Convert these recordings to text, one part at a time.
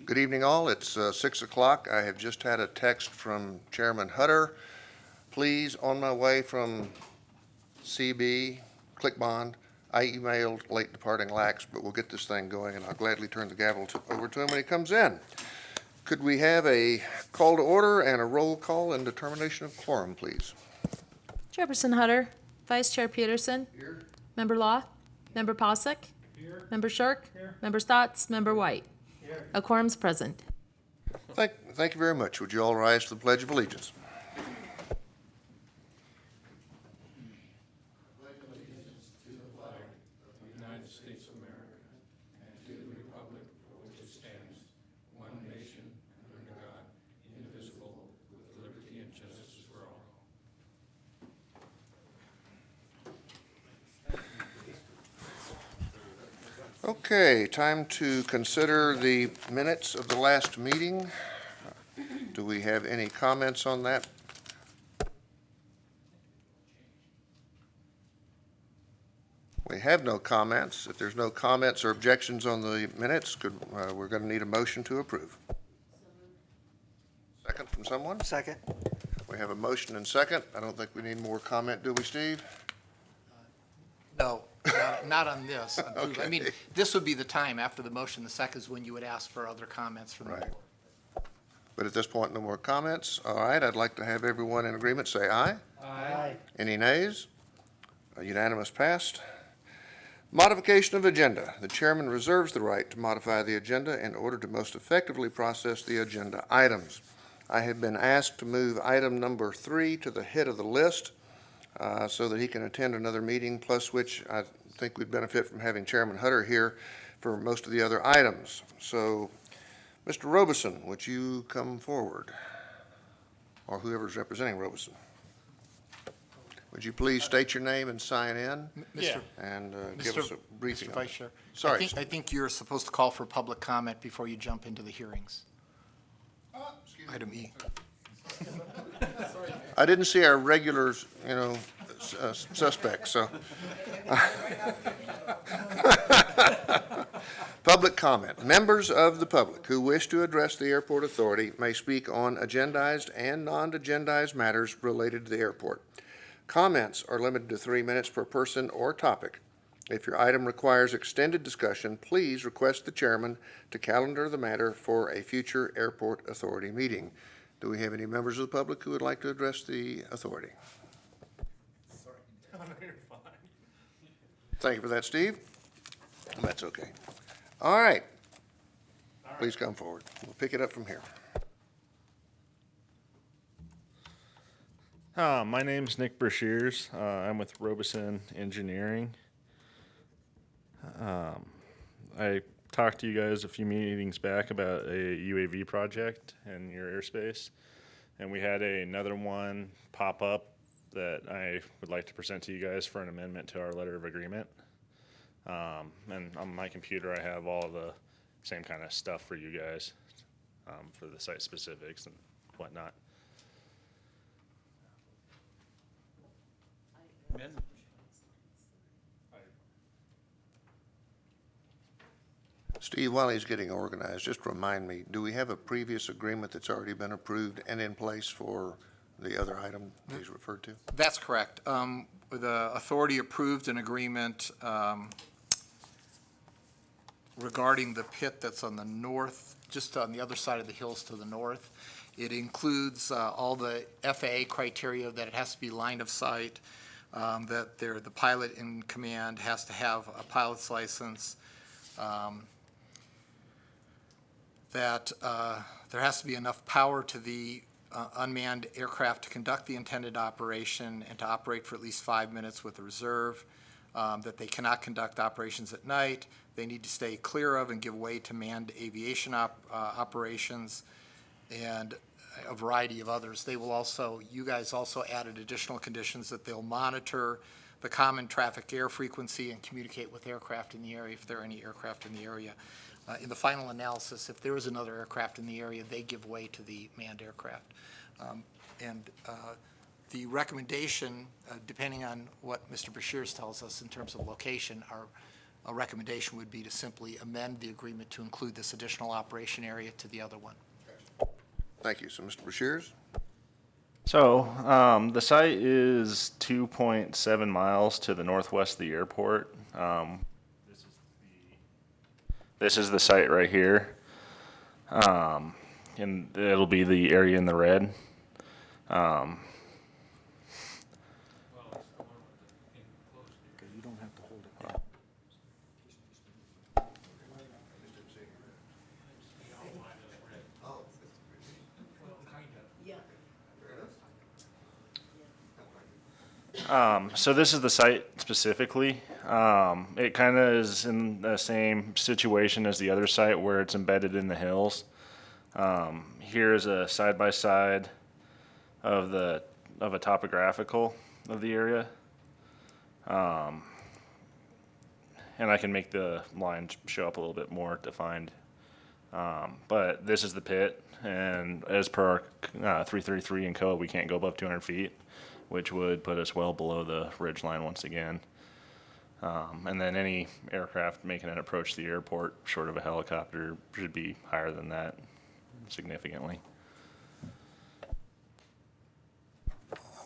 Good evening, all. It's 6 o'clock. I have just had a text from Chairman Hutter. Please, on my way from CB, Click Bond, I emailed late departing Lax, but we'll get this thing going, and I'll gladly turn the gavel over to him when he comes in. Could we have a call to order and a roll call and determination of quorum, please? Chairperson Hutter, Vice Chair Peterson. Here. Member Law, Member Posick. Here. Member Shirk. Here. Member Stotts, Member White. Here. A quorum's present. Thank you very much. Would you all rise to the Pledge of Allegiance? Okay, time to consider the minutes of the last meeting. Do we have any comments on that? We have no comments. If there's no comments or objections on the minutes, we're going to need a motion to approve. Second from someone? Second. We have a motion and second. I don't think we need more comment, do we, Steve? No, not on this. Okay. I mean, this would be the time after the motion, the second is when you would ask for other comments from the Right. board. But at this point, no more comments. All right, I'd like to have everyone in agreement say aye. Aye. Any nays? A unanimous passed. Modification of agenda. The chairman reserves the right to modify the agenda in order to most effectively process the agenda items. I have been asked to move item number 3 to the head of the list so that he can attend another meeting, plus which I think we'd benefit from having Chairman Hutter here for most of the other items. So, Mr. Robeson, would you come forward? Or whoever's representing Robeson. Would you please state your name and sign in? Mr. And give us a briefing Mr. on it. Vice Chair. Sorry. I think you're supposed to call for public comment before you jump into the hearings. Item E. I didn't see our regulars, suspects, so. Public comment. Members of the public who wish to address the airport authority may speak on agendized and non-agendized matters related to the airport. Comments are limited to 3 minutes per person or topic. If your item requires extended discussion, please request the chairman to calendar the matter for a future airport authority meeting. Do we have any members of the public who would like to address the authority? Sorry. No, you're fine. Thank you for that, Steve. That's okay. All right. Please come forward. We'll pick it up from here. My name's Nick Brashears. I'm with Robeson Engineering. I talked to you guys a few meetings back about a UAV project in your airspace, and we had another one pop up that I would like to present to you guys for an amendment to our letter of agreement. And on my computer, I have all the same kind of stuff for you guys for the site specifics and whatnot. Steve, while he's getting organized, just remind me, do we have a previous agreement that's already been approved and in place for the other item he's referred to? That's correct. The authority approved an agreement regarding the pit that's on the north, just on the other side of the hills to the north. It includes all the FAA criteria that it has to be line of sight, that the pilot in command has to have a pilot's license, that there has to be enough power to the unmanned aircraft to conduct the intended operation and to operate for at least 5 minutes with a reserve, that they cannot conduct operations at night. They need to stay clear of and give way to manned aviation operations, and a variety of others. They will also, you guys also added additional conditions that they'll monitor the common traffic air frequency and communicate with aircraft in the area if there are any aircraft in the area. In the final analysis, if there is another aircraft in the area, they give way to the manned aircraft. The recommendation, depending on what Mr. Brashears tells us in terms of location, are a recommendation would be to simply amend the agreement to include this additional operation area to the other one. Thank you. So, Mr. Rushiers? So, the site is 2.7 miles to the northwest of the airport. This is the site right here. And it'll be the area in the red. So this is the site specifically. It kind of is in the same situation as the other site where it's embedded in the hills. Here is a side-by-side of a topographical of the area. And I can make the lines show up a little bit more defined. But this is the pit, and as per our 333 in code, we can't go above 200 feet, which would put us well below the ridge line once again. And then any aircraft making an approach to the airport, short of a helicopter, should be higher than that significantly.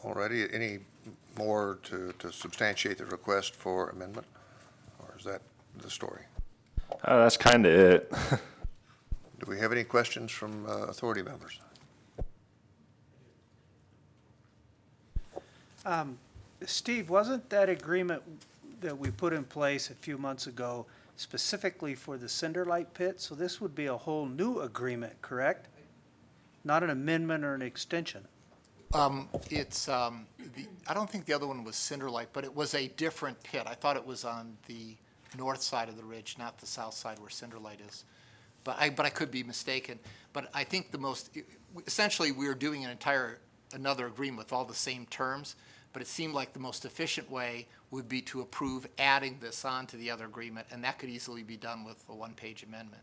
Alrighty, any more to substantiate the request for amendment? Or is that the story? That's kind of it. Do we have any questions from authority members? Steve, wasn't that agreement that we put in place a few months ago specifically for the Cinderlight pit? So this would be a whole new agreement, correct? Not an amendment or an extension? I don't think the other one was Cinderlight, but it was a different pit. I thought it was on the north side of the ridge, not the south side where Cinderlight is. But I could be mistaken. But I think essentially we were doing another agreement with all the same terms, but it seemed like the most efficient way would be to approve adding this on to the other agreement, and that could easily be done with a one-page amendment.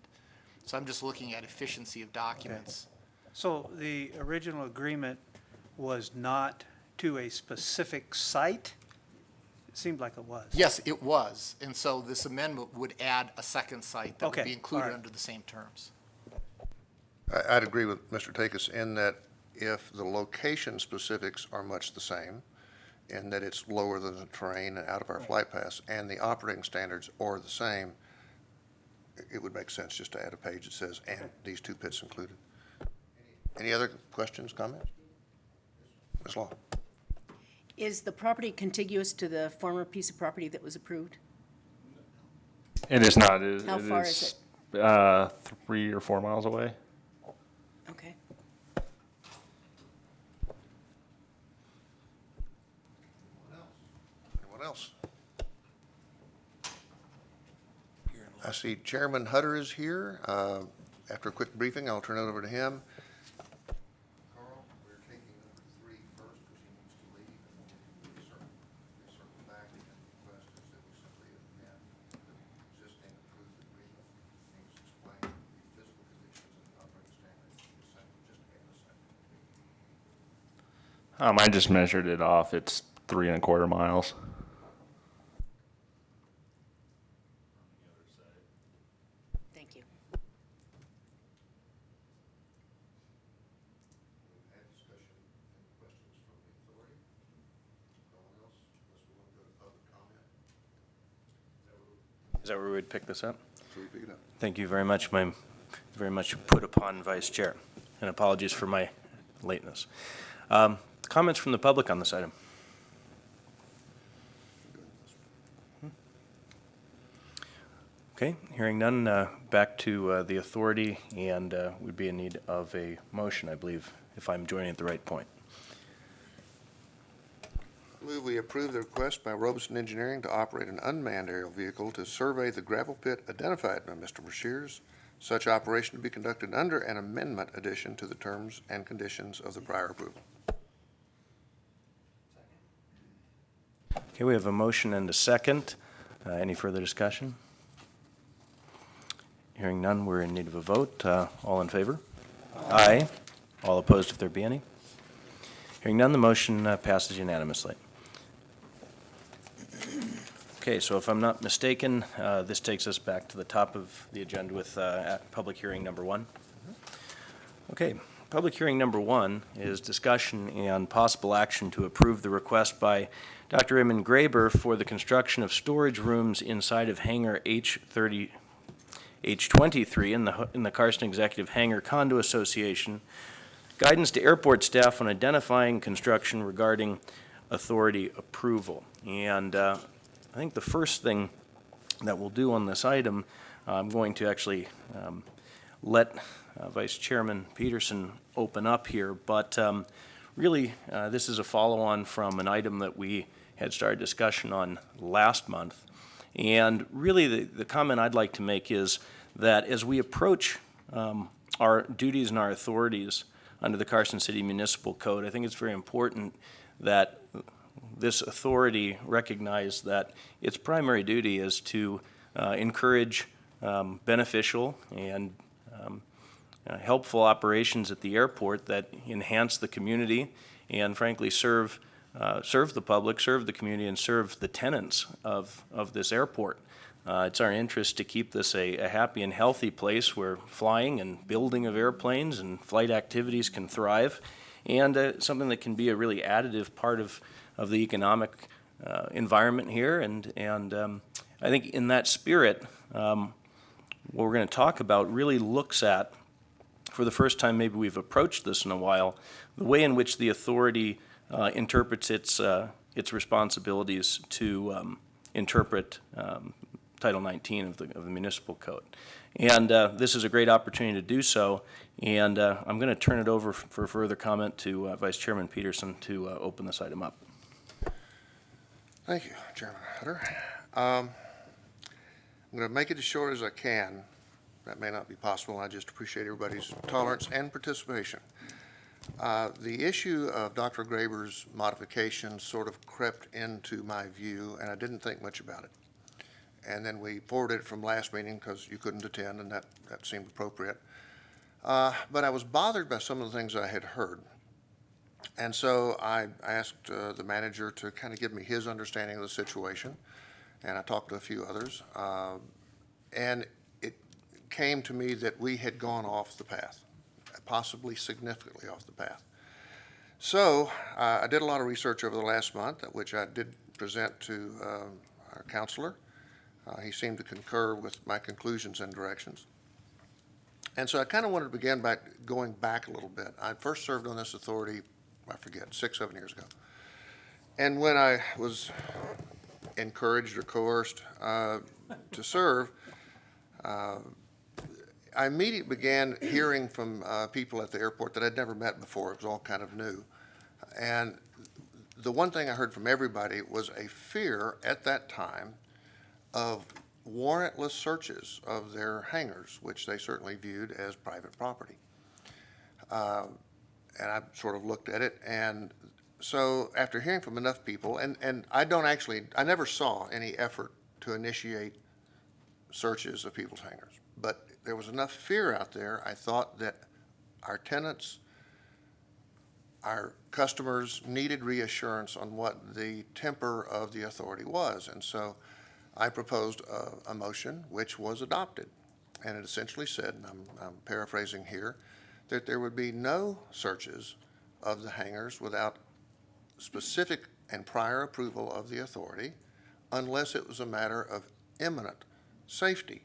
So I'm just looking at efficiency of documents. So the original agreement was not to a specific site? It seemed like it was. Yes, it was. And so this amendment would add a second site that would Okay, be included all right. under the same terms. I'd agree with Mr. Takis in that if the location specifics are much the same, in that it's lower than the terrain and out of our flight paths, and the operating standards are the same, it would make sense just to add a page that says, and these two pits included. Any other questions, comments? Ms. Law? Is the property contiguous to the former piece of property that was approved? It is not. How far is it? 3 or 4 miles away. Okay. Anyone else? I see Chairman Hutter is here. After a quick briefing, I'll turn it over to him. Carl, we're taking number 3 first because he needs to leave, and then we circle back, and the request is that we simply amend the existing approved agreement. Needs to explain the physical conditions and the operating standards, just add a second. I just measured it off. It's 3.25 miles. Thank you. Add discussion and questions from the authority. No one else, unless we want to go to public comment. Is that where we'd pick this up? So we pick it up. Thank you very much, very much put upon Vice Chair, and apologies for my lateness. Comments from the public on this item? Okay, hearing none, back to the authority, and we'd be in need of a motion, I believe, if I'm joining at the right point. Move we approve the request by Robeson Engineering to operate an unmanned aerial vehicle to survey the gravel pit identified by Mr. Rushiers. Such operation to be conducted under an amendment addition to the terms and conditions of the prior approval. Okay, we have a motion and a second. Any further discussion? Hearing none, we're in need of a vote. All in favor? Aye. All opposed, if there be any? Hearing none, the motion passes unanimously. Okay, so if I'm not mistaken, this takes us back to the top of the agenda with public hearing number 1. Okay, public hearing number 1 is discussion and possible action to approve the request by Dr. Raymond Graber for the construction of storage rooms inside of hangar H23 in the Carson Executive Hangar Condo Association. Guidance to airport staff on identifying construction regarding authority approval. And I think the first thing that we'll do on this item, I'm going to actually let Vice Chairman Peterson open up here, but really this is a follow-on from an item that we had started discussion on last month. And really the comment I'd like to make is that as we approach our duties and our authorities under the Carson City Municipal Code, I think it's very important that this authority recognize that its primary duty is to encourage beneficial and helpful operations at the airport that enhance the community and frankly serve the public, serve the community, and serve the tenants of this airport. It's our interest to keep this a happy and healthy place where flying and building of airplanes and flight activities can thrive, and something that can be a really additive part of the economic environment here. And I think in that spirit, what we're going to talk about really looks at, for the first time maybe we've approached this in a while, the way in which the authority interprets its responsibilities to interpret Title 19 of the Municipal Code. And this is a great opportunity to do so, and I'm going to turn it over for further comment to Vice Chairman Peterson to open this item up. Thank you, Chairman Hutter. I'm going to make it as short as I can. That may not be possible. I just appreciate everybody's tolerance and participation. The issue of Dr. Graber's modification sort of crept into my view, and I didn't think much about it. And then we forwarded it from last meeting because you couldn't attend, and that seemed appropriate. But I was bothered by some of the things I had heard. And so I asked the manager to kind of give me his understanding of the situation, and I talked to a few others. And it came to me that we had gone off the path, possibly significantly off the path. So I did a lot of research over the last month, which I did present to our counselor. He seemed to concur with my conclusions and directions. And so I kind of wanted to begin by going back a little bit. I first served on this authority, I forget, 6, 7 years ago. And when I was encouraged or coerced to serve, I immediately began hearing from people at the airport that I'd never met before. It was all kind of new. And the one thing I heard from everybody was a fear at that time of warrantless searches of their hangars, which they certainly viewed as private property. And I sort of looked at it, and so after hearing from enough people, and I never saw any effort to initiate searches of people's hangars, but there was enough fear out there, I thought that our tenants, our customers needed reassurance on what the temper of the authority was. And so I proposed a motion which was adopted. And it essentially said, and I'm paraphrasing here, that there would be no searches of the hangars without specific and prior approval of the authority unless it was a matter of imminent safety,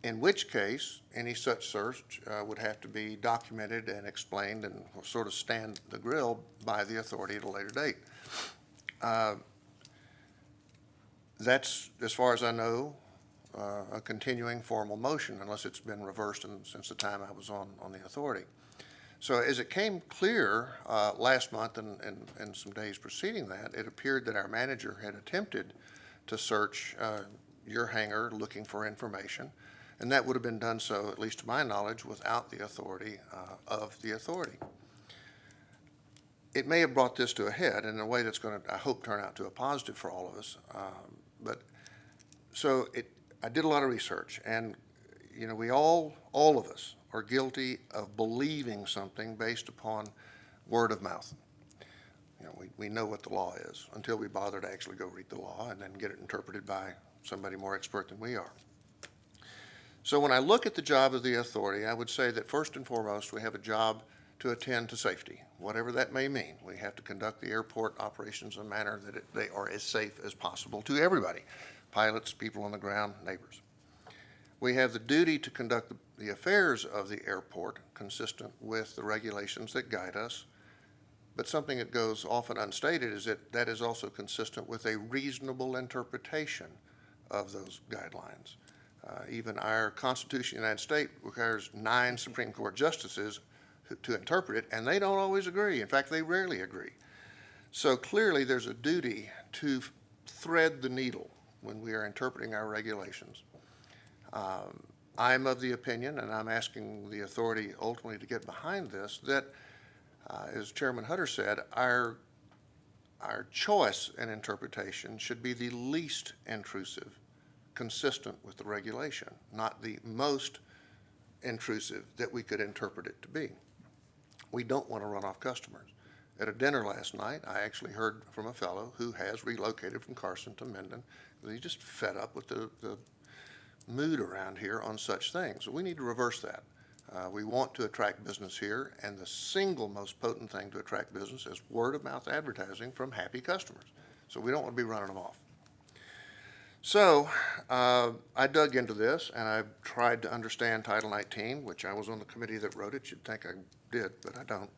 in which case any such search would have to be documented and explained and sort of stand the grill by the authority at a later date. That's, as far as I know, a continuing formal motion, unless it's been reversed since the time I was on the authority. So as it came clear last month and some days preceding that, it appeared that our manager had attempted to search your hangar looking for information, and that would have been done so, at least to my knowledge, without the authority of the authority. It may have brought this to a head in a way that's going to, I hope, turn out to a positive for all of us. I did a lot of research, and you know, we all of us are guilty of believing something based upon word of mouth. You know, we know what the law is until we bother to actually go read the law and then get it interpreted by somebody more expert than we are. So when I look at the job of the authority, I would say that first and foremost, we have a job to attend to safety, whatever that may mean. We have to conduct the airport operations in a manner that they are as safe as possible to everybody, pilots, people on the ground, neighbors. We have the duty to conduct the affairs of the airport consistent with the regulations that guide us. But something that goes often unstated is that that is also consistent with a reasonable interpretation of those guidelines. Even our Constitution of the United States requires 9 Supreme Court justices to interpret it, and they don't always agree. In fact, they rarely agree. So clearly, there's a duty to thread the needle when we are interpreting our regulations. I'm of the opinion, and I'm asking the authority ultimately to get behind this, that as Chairman Hutter said, our choice in interpretation should be the least intrusive, consistent with the regulation, not the most intrusive that we could interpret it to be. We don't want to run off customers. At a dinner last night, I actually heard from a fellow who has relocated from Carson to Minden. He's just fed up with the mood around here on such things. We need to reverse that. We want to attract business here, and the single most potent thing to attract business is word-of-mouth advertising from happy customers. So we don't want to be running them off. So I dug into this, and I've tried to understand Title 19, which I was on the committee that wrote it. You'd think I did, but I don't.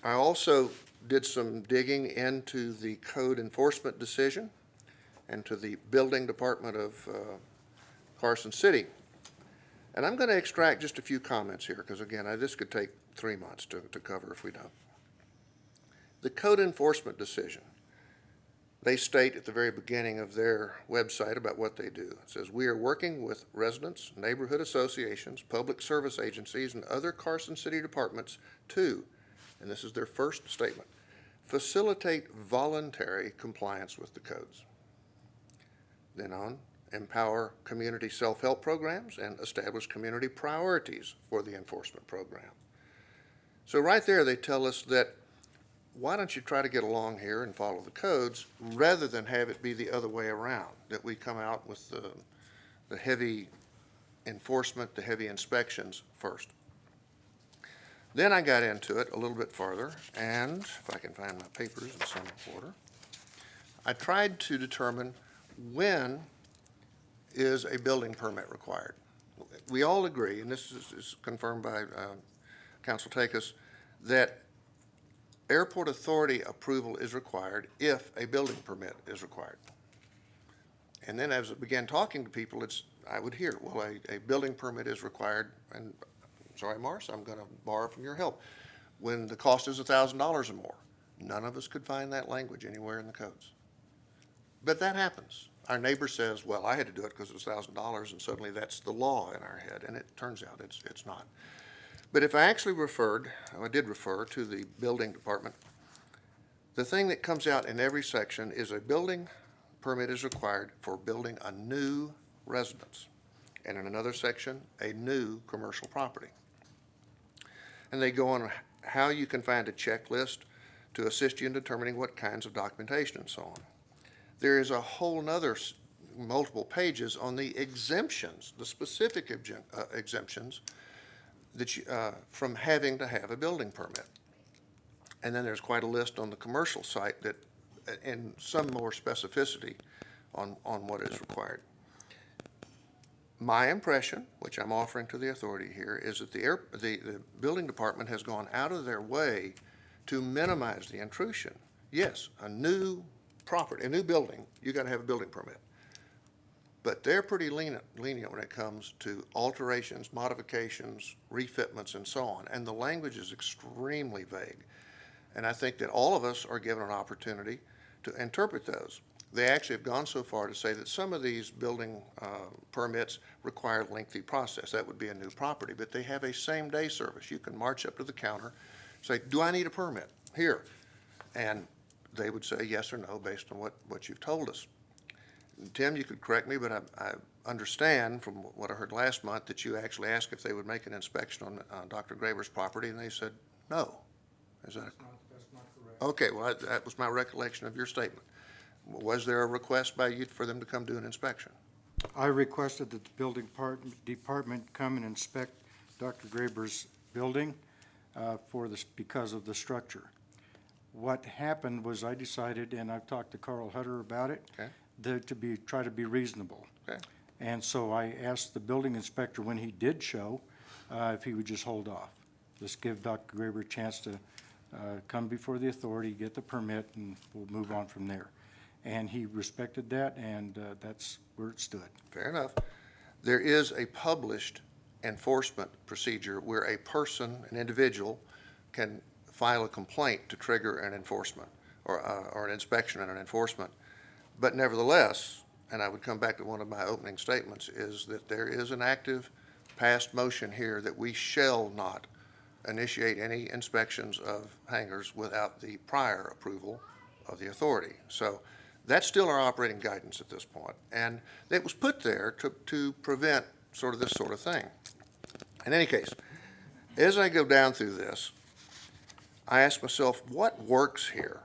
I also did some digging into the code enforcement decision and to the building department of Carson City. And I'm going to extract just a few comments here because, again, this could take 3 months to cover if we don't. The code enforcement decision, they state at the very beginning of their website about what they do. It says, we are working with residents, neighborhood associations, public service agencies, and other Carson City departments to, and this is their first statement, facilitate voluntary compliance with the codes. Then on, empower community self-help programs and establish community priorities for the enforcement program. So right there they tell us that why don't you try to get along here and follow the codes rather than have it be the other way around, that we come out with the heavy enforcement, the heavy inspections first. Then I got into it a little bit farther, and if I can find my papers in some order, I tried to determine when is a building permit required. We all agree, and this is confirmed by Council Takis, that airport authority approval is required if a building permit is required. And then as I began talking to people, I would hear, well, a building permit is required, and sorry, Morris, I'm going to borrow from your help, when the cost is $1,000 or more. None of us could find that language anywhere in the codes. But that happens. Our neighbor says, well, I had to do it because it was $1,000, and suddenly that's the law in our head, and it turns out it's not. But if I actually I did refer to the building department, the thing that comes out in every section is a building permit is required for building a new residence, and in another section, a new commercial property. And they go on how you can find a checklist to assist you in determining what kinds of documentation and so on. There is a whole nother multiple pages on the exemptions, the specific exemptions that from having to have a building permit. And then there's quite a list on the commercial site that, and some more specificity on what is required. My impression, which I'm offering to the authority here, is that the building department has gone out of their way to minimize the intrusion. Yes, a new property, a new building, you got to have a building permit. But they're pretty lenient when it comes to alterations, modifications, refitments, and so on. And the language is extremely vague. And I think that all of us are given an opportunity to interpret those. They actually have gone so far to say that some of these building permits require lengthy process. That would be a new property, but they have a same-day service. You can march up to the counter, say, do I need a permit? Here. And they would say yes or no based on what you've told us. And Tim, you could correct me, but I understand from what I heard last month that you actually asked if they would make an inspection on Dr. Graber's property, and they said no. Is that? That's not correct. Okay, well, that was my recollection of your statement. Was there a request by you for them to come do an inspection? I requested that the building department come and inspect Dr. Graber's building because of the structure. What happened was I decided, and I've talked to Carl Hutter about it, Okay. try to be reasonable. Okay. And so I asked the building inspector when he did show, if he would just hold off. Just give Dr. Graber a chance to come before the authority, get the permit, and we'll move on from there. And he respected that, and that's where it stood. Fair enough. There is a published enforcement procedure where a person, an individual, can file a complaint to trigger an enforcement or an inspection and an enforcement. But nevertheless, and I would come back to one of my opening statements, is that there is an active passed motion here that we shall not initiate any inspections of hangars without the prior approval of the authority. So that's still our operating guidance at this point. And it was put there to prevent sort of this sort of thing. In any case, as I go down through this, I ask myself, what works here?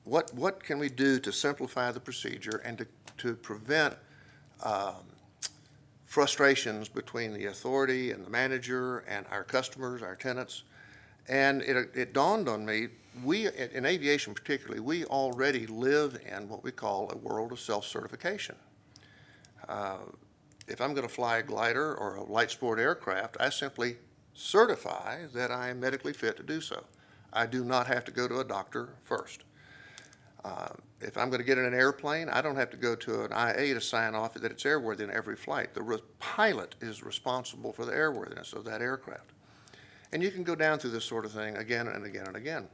What can we do to simplify the procedure and to prevent frustrations between the authority and the manager and our customers, our tenants? And it dawned on me, we, in aviation particularly, we already live in what we call a world of self-certification. If I'm going to fly a glider or a light sport aircraft, I simply certify that I am medically fit to do so. I do not have to go to a doctor first. If I'm going to get in an airplane, I don't have to go to an IA to sign off that it's airworthy in every flight. The pilot is responsible for the airworthiness of that aircraft. And you can go down through this sort of thing again and again and again.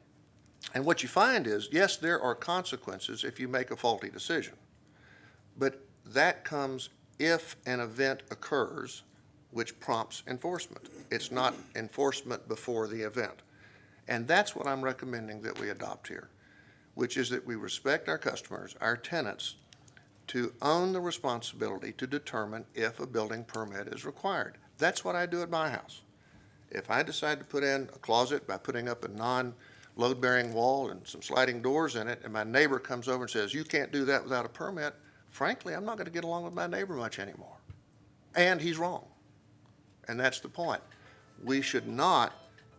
And what you find is, yes, there are consequences if you make a faulty decision. But that comes if an event occurs which prompts enforcement. It's not enforcement before the event. And that's what I'm recommending that we adopt here, which is that we respect our customers, our tenants, to own the responsibility to determine if a building permit is required. That's what I do at my house. If I decide to put in a closet by putting up a non-load-bearing wall and some sliding doors in it, and my neighbor comes over and says, you can't do that without a permit, frankly, I'm not going to get along with my neighbor much anymore. And he's wrong. And that's the point. We should not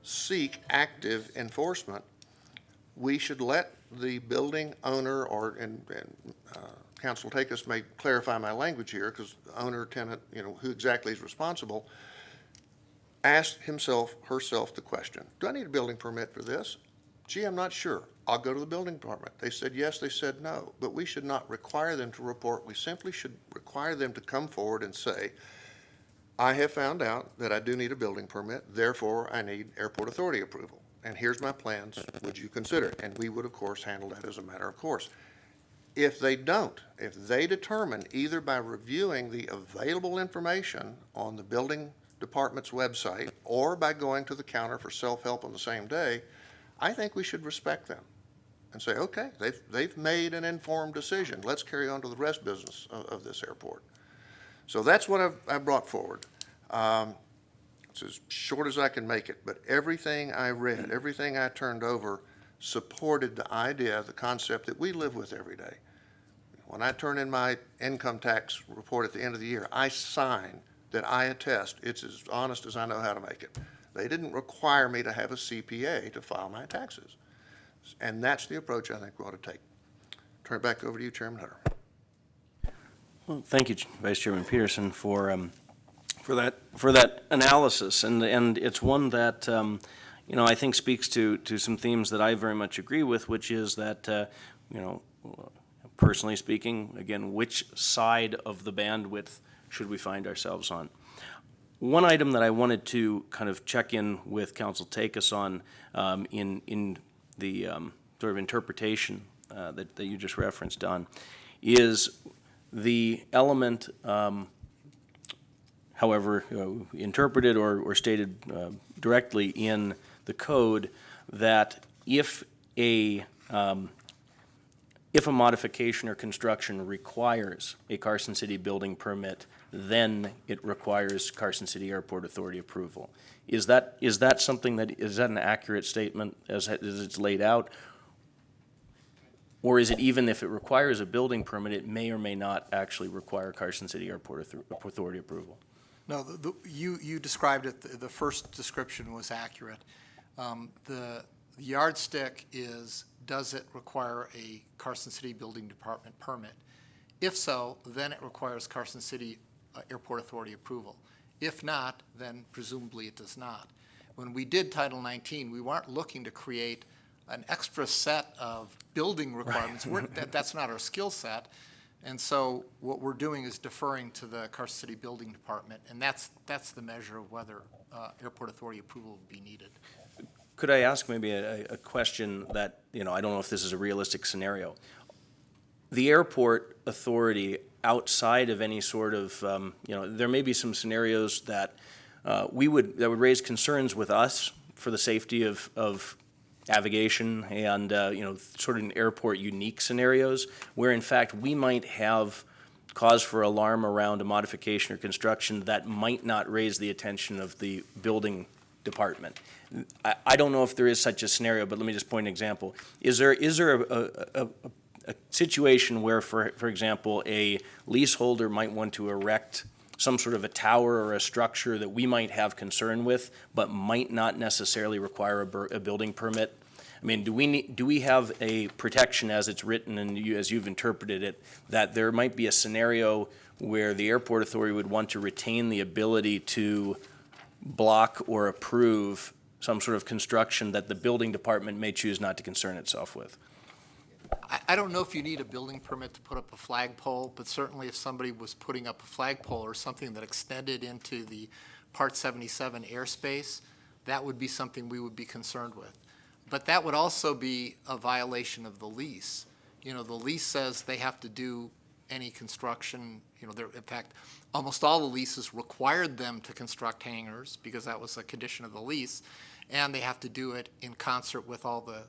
seek active enforcement. We should let the building owner, Council Takis may clarify my language here, because owner, tenant, who exactly is responsible, ask himself, herself the question, do I need a building permit for this? Gee, I'm not sure. I'll go to the building department. They said yes, they said no. But we should not require them to report. We simply should require them to come forward and say, I have found out that I do need a building permit, therefore I need airport authority approval. And here's my plans, would you consider it? And we would, of course, handle that as a matter of course. If they don't, if they determine either by reviewing the available information on the building department's website or by going to the counter for self-help on the same day, I think we should respect them and say, okay, they've made an informed decision. Let's carry on to the rest business of this airport. So that's what I've brought forward. It's as short as I can make it, but everything I read, everything I turned over supported the idea, the concept that we live with every day. When I turn in my income tax report at the end of the year, I sign that I attest it's as honest as I know how to make it. They didn't require me to have a CPA to file my taxes. And that's the approach I think we ought to take. Turn it back over to you, Chairman Hutter. Well, thank you, Vice Chairman Peterson, for that analysis, and it's one that I think speaks to some themes that I very much agree with, which is that personally speaking, again, which side of the bandwidth should we find ourselves on? One item that I wanted to kind of check in with Council Takis on in the sort of interpretation that you just referenced, Don, is the element, however interpreted or stated directly in the code, that if if a modification or construction requires a Carson City building permit, then it requires Carson City Airport Authority approval. Is that something is that an accurate statement as it's laid out? Or is it even if it requires a building permit, it may or may not actually require Carson City Airport Authority approval? No, you described it, the first description was accurate. The yardstick is, does it require a Carson City Building Department permit? If so, then it requires Carson City Airport Authority approval. If not, then presumably it does not. When we did Title 19, we weren't looking to create an extra set of building requirements. That's not our skill set. And so what we're doing is deferring to the Carson City Building Department, and that's the measure of whether Airport Authority approval would be needed. Could I ask maybe a question that, I don't know if this is a realistic scenario. The Airport Authority, outside of any sort of, there may be some scenarios that that would raise concerns with us for the safety of navigation and, sort of an airport unique scenarios where in fact we might have cause for alarm around a modification or construction that might not raise the attention of the building department. I don't know if there is such a scenario, but let me just point an example. Is there a situation where, for example, a leaseholder might want to erect some sort of a tower or a structure that we might have concern with, but might not necessarily require a building permit? I mean, do we have a protection as it's written and as you've interpreted it, that there might be a scenario where the airport authority would want to retain the ability to block or approve some sort of construction that the building department may choose not to concern itself with? I don't know if you need a building permit to put up a flagpole, but certainly if somebody was putting up a flagpole or something that extended into the Part 77 airspace, that would be something we would be concerned with. But that would also be a violation of the lease. The lease says they have to do any construction, in fact, almost all the leases required them to construct hangars because that was a condition of the lease, and they have to do it in concert with all the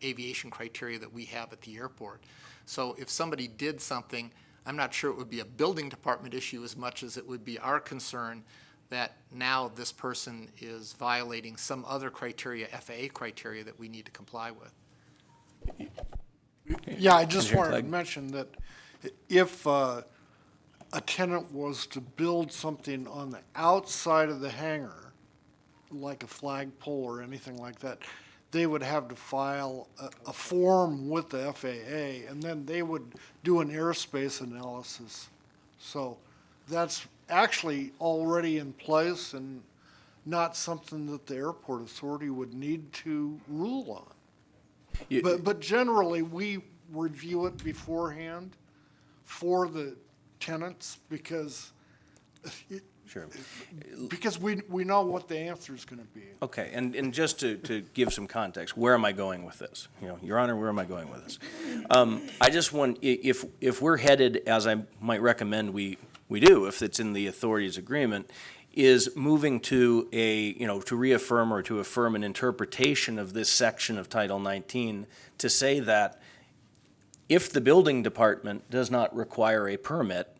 aviation criteria that we have at the airport. So if somebody did something, I'm not sure it would be a building department issue as much as it would be our concern that now this person is violating some other criteria, FAA criteria, that we need to comply with. Yeah, I just Engineer wanted to Clegg. mention that if a tenant was to build something on the outside of the hangar, like a flagpole or anything like that, they would have to file a form with the FAA, and then they would do an airspace analysis. So that's actually already in place and not something that the airport authority would need to rule on. But generally, we review it beforehand for the tenants because Sure. we know what the answer is going to be. Okay, and just to give some context, where am I going with this? Your Honor, where am I going with this? I just want, if we're headed, as I might recommend we do, if it's in the authority's agreement, is moving to to reaffirm or to affirm an interpretation of this section of Title 19 to say that if the building department does not require a permit,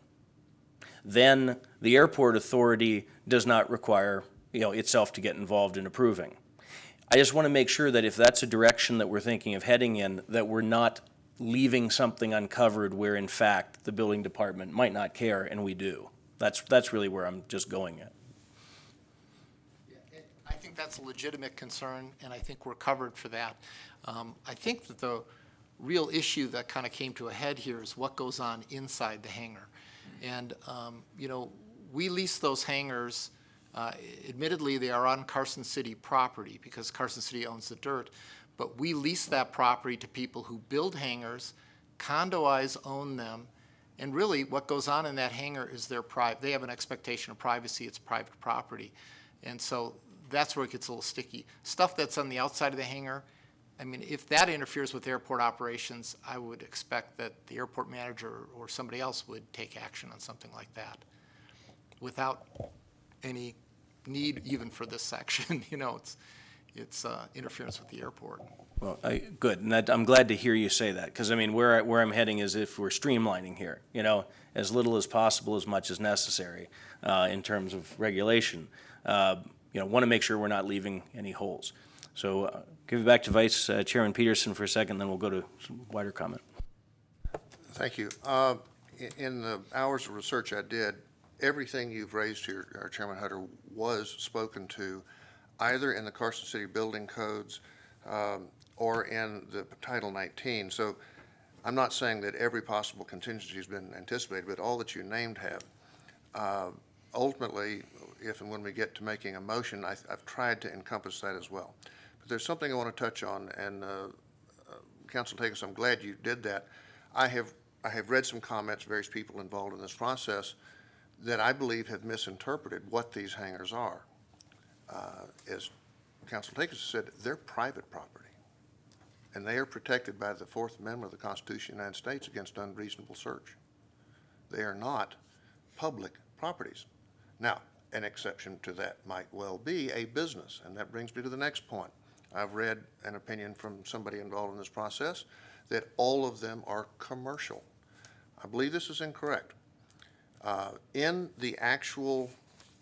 then the airport authority does not require, itself to get involved in approving. I just want to make sure that if that's a direction that we're thinking of heading in, that we're not leaving something uncovered where in fact the building department might not care and we do. That's really where I'm just going at. I think that's a legitimate concern, and I think we're covered for that. I think that the real issue that kind of came to a head here is what goes on inside the hangar. And, we lease those hangars. Admittedly, they are on Carson City property because Carson City owns the dirt, but we lease that property to people who build hangars, condoize own them, and really what goes on in that hangar is they have an expectation of privacy, it's private property. And so that's where it gets a little sticky. Stuff that's on the outside of the hangar, I mean, if that interferes with airport operations, I would expect that the airport manager or somebody else would take action on something like that without any need even for this section. it's interference with the airport. Well, good, and I'm glad to hear you say that, because I mean, where I'm heading is if we're streamlining here, as little as possible, as much as necessary, in terms of regulation. Want to make sure we're not leaving any holes. So, give it back to Vice Chairman Peterson for a second, then we'll go to some wider comment. Thank you. In the hours of research I did, everything you've raised here, Chairman Hutter, was spoken to either in the Carson City building codes or in the Title 19. So I'm not saying that every possible contingency has been anticipated, but all that you named have. Ultimately, if and when we get to making a motion, I've tried to encompass that as well. But there's something I want to touch on, and Councilor Takis, I'm glad you did that. I have read some comments, various people involved in this process, that I believe have misinterpreted what these hangars are. As Councilor Takis said, they're private property, and they are protected by the Fourth Amendment of the Constitution of the United States against unreasonable search. They are not public properties. Now, an exception to that might well be a business, and that brings me to the next point. I've read an opinion from somebody involved in this process that all of them are commercial. I believe this is incorrect. In the actual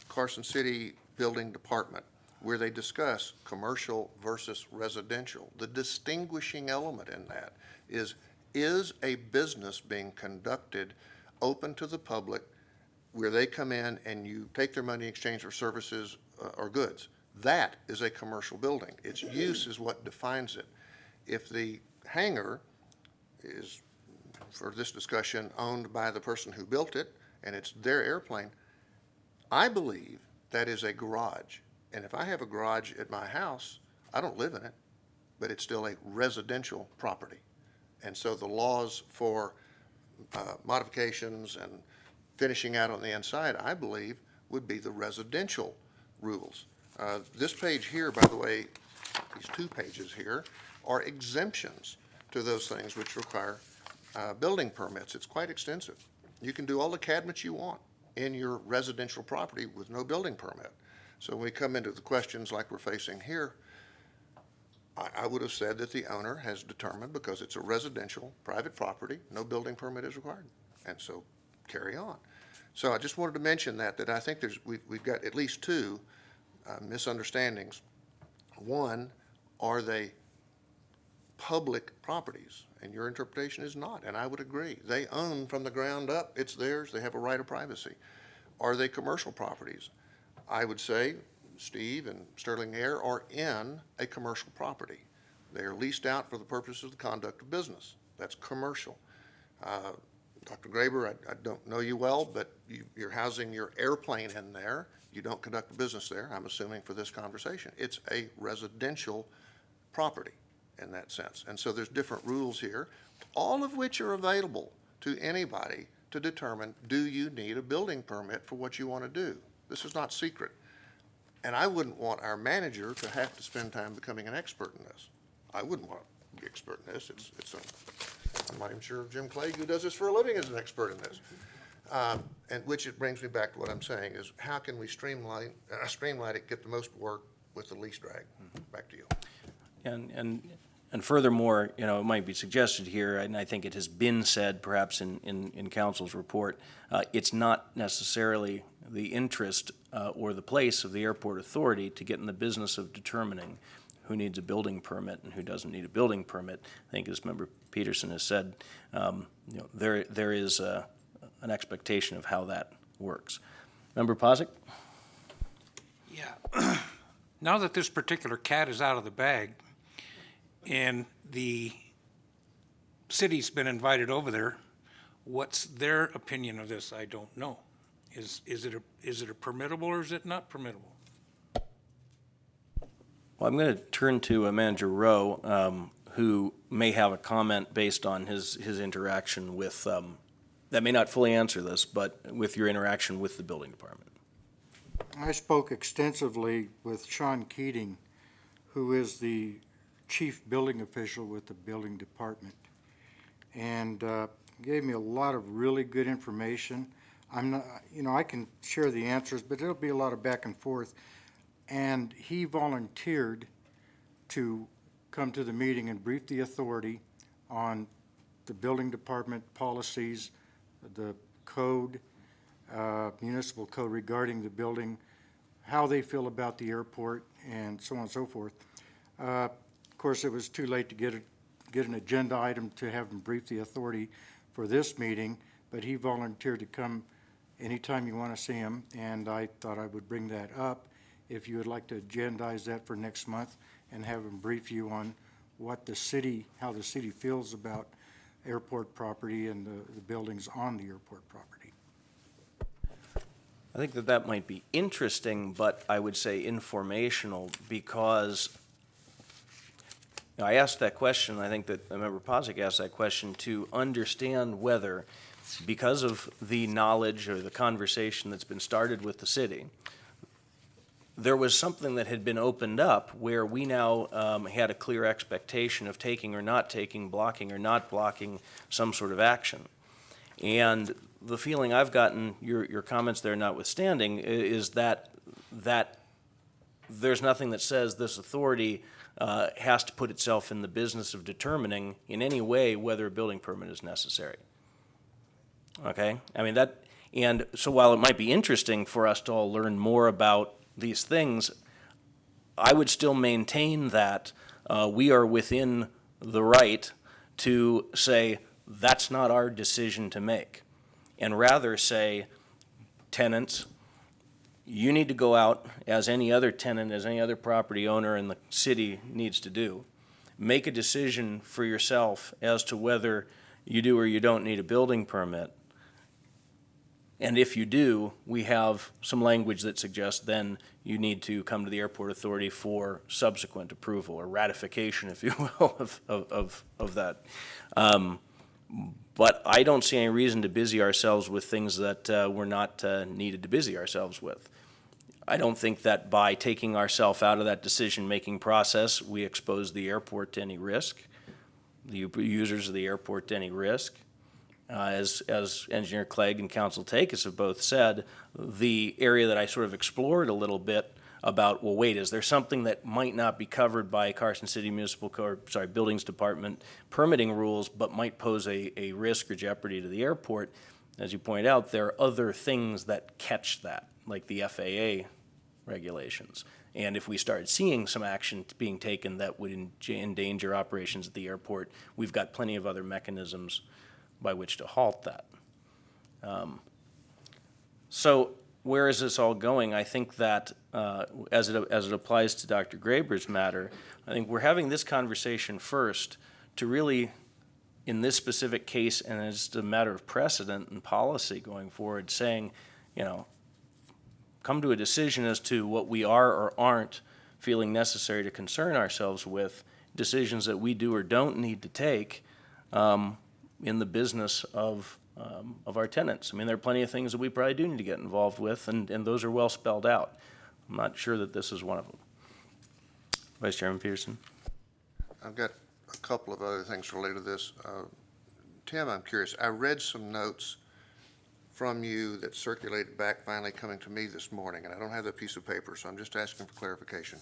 Carson City Building Department, where they discuss commercial versus residential, the distinguishing element in that is a business being conducted open to the public where they come in and you take their money in exchange for services or goods? That is a commercial building. Its use is what defines it. If the hangar is, for this discussion, owned by the person who built it and it's their airplane, I believe that is a garage. And if I have a garage at my house, I don't live in it, but it's still a residential property. And so the laws for modifications and finishing out on the inside, I believe, would be the residential rules. This page here, by the way, these 2 pages here, are exemptions to those things which require building permits. It's quite extensive. You can do all the cabinets you want in your residential property with no building permit. So when we come into the questions like we're facing here, I would have said that the owner has determined, because it's a residential private property, no building permit is required. And so carry on. So I just wanted to mention that I think we've got at least 2 misunderstandings. One, are they public properties? And your interpretation is not, and I would agree. They own from the ground up. It's theirs. They have a right of privacy. Are they commercial properties? I would say Steve and Sterling Air are in a commercial property. They are leased out for the purpose of the conduct of business. That's commercial. Dr. Graber, I don't know you well, but you're housing your airplane in there. You don't conduct a business there, I'm assuming, for this conversation. It's a residential property in that sense. And so there's different rules here, all of which are available to anybody to determine, do you need a building permit for what you want to do? This is not secret. And I wouldn't want our manager to have to spend time becoming an expert in this. I wouldn't want to be an expert in this. I'm not even sure if Jim Clay, who does this for a living, is an expert in this. And which it brings me back to what I'm saying is, how can we streamline it, get the most work with the least drag? Back to you. And furthermore, it might be suggested here, and I think it has been said perhaps in council's report, it's not necessarily the interest or the place of the airport authority to get in the business of determining who needs a building permit and who doesn't need a building permit. I think, as Member Peterson has said, there is an expectation of how that works. Member Posick? Yeah. Now that this particular cat is out of the bag and the city's been invited over there, what's their opinion of this? I don't know. Is it a permittable or is it not permittable? Well, I'm going to turn to Manager Rowe, who may have a comment based on his interaction with, that may not fully answer this, but with your interaction with the building department. I spoke extensively with Sean Keating, who is the chief building official with the building department, and gave me a lot of really good information. I'm not, I can share the answers, but it'll be a lot of back and forth. And he volunteered to come to the meeting and brief the authority on the building department policies, the code, municipal code regarding the building, how they feel about the airport, and so on and so forth. Of course, it was too late to get an agenda item to have him brief the authority for this meeting, but he volunteered to come anytime you want to see him, and I thought I would bring that up. If you would like to agendize that for next month and have him brief you on what the city, how the city feels about airport property and the buildings on the airport property. I think that that might be interesting, but I would say informational, because I asked that question, I think that Member Posick asked that question to understand whether, because of the knowledge or the conversation that's been started with the city, there was something that had been opened up where we now had a clear expectation of taking or not taking, blocking or not blocking some sort of action. And the feeling I've gotten, your comments there notwithstanding, is that there's nothing that says this authority has to put itself in the business of determining in any way whether a building permit is necessary. Okay? I mean, that, and so while it might be interesting for us to all learn more about these things, I would still maintain that we are within the right to say that's not our decision to make, and rather say, tenants, you need to go out as any other tenant, as any other property owner in the city needs to do. Make a decision for yourself as to whether you do or you don't need a building permit. And if you do, we have some language that suggests then you need to come to the airport authority for subsequent approval or ratification, if you will, of that. But I don't see any reason to busy ourselves with things that we're not needed to busy ourselves with. I don't think that by taking ourselves out of that decision-making process, we expose the airport to any risk, the users of the airport to any risk. As Engineer Clegg and Council Takis have both said, the area that I sort of explored a little bit about, well, wait, is there something that might not be covered by Carson City Municipal Code, Buildings Department permitting rules, but might pose a risk or jeopardy to the airport? As you point out, there are other things that catch that, like the FAA regulations. And if we started seeing some action being taken that would endanger operations at the airport, we've got plenty of other mechanisms by which to halt that. So where is this all going? I think that as it applies to Dr. Graber's matter, I think we're having this conversation first to really, in this specific case, and it's a matter of precedent and policy going forward, saying, you know, come to a decision as to what we are or aren't feeling necessary to concern ourselves with, decisions that we do or don't need to take in the business of our tenants. I mean, there are plenty of things that we probably do need to get involved with, and those are well spelled out. I'm not sure that this is one of them. Vice Chairman Peterson. I've got a couple of other things related to this. Tim, I'm curious. I read some notes from you that circulated back, finally coming to me this morning, and I don't have that piece of paper, so I'm just asking for clarification.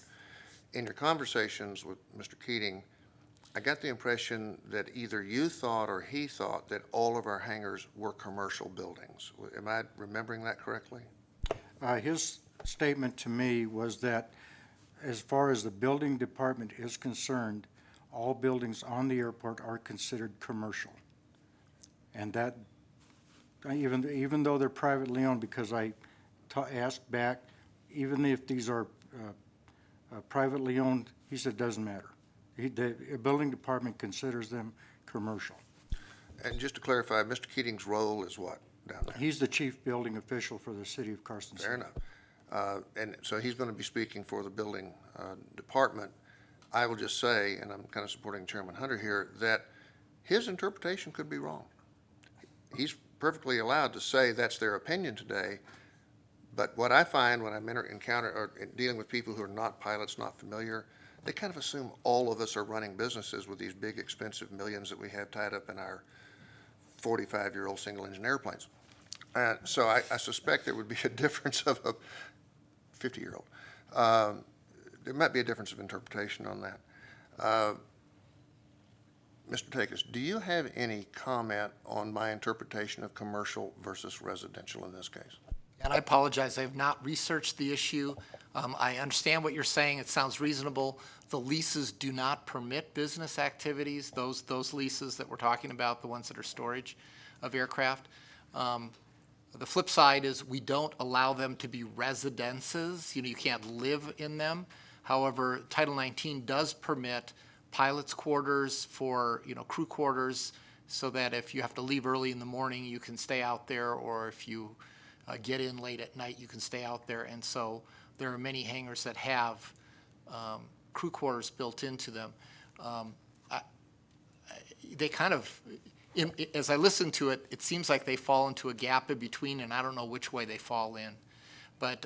In your conversations with Mr. Keating, I got the impression that either you thought or he thought that all of our hangars were commercial buildings. Am I remembering that correctly? His statement to me was that as far as the building department is concerned, all buildings on the airport are considered commercial. And that, even though they're privately owned, because I asked back, even if these are privately owned, he said it doesn't matter. The building department considers them commercial. And just to clarify, Mr. Keating's role is what down there? He's the chief building official for the city of Carson City. Fair enough. And so he's going to be speaking for the building department. I will just say, and I'm kind of supporting Chairman Hunter here, that his interpretation could be wrong. He's perfectly allowed to say that's their opinion today, but what I find when I'm dealing with people who are not pilots, not familiar, they kind of assume all of us are running businesses with these big, expensive millions that we have tied up in our 45-year-old single-engine airplanes. So I suspect there would be a difference of a 50-year-old. There might be a difference of interpretation on that. Mr. Takis, do you have any comment on my interpretation of commercial versus residential in this case? And I apologize, I have not researched the issue. I understand what you're saying, it sounds reasonable. The leases do not permit business activities, those leases that we're talking about, the ones that are storage of aircraft. The flip side is we don't allow them to be residences, you can't live in them. However, Title 19 does permit pilots' quarters for, crew quarters, so that if you have to leave early in the morning, you can stay out there, or if you get in late at night, you can stay out there. And so there are many hangars that have crew quarters built into them. They kind of, as I listen to it, it seems like they fall into a gap in between, and I don't know which way they fall in. But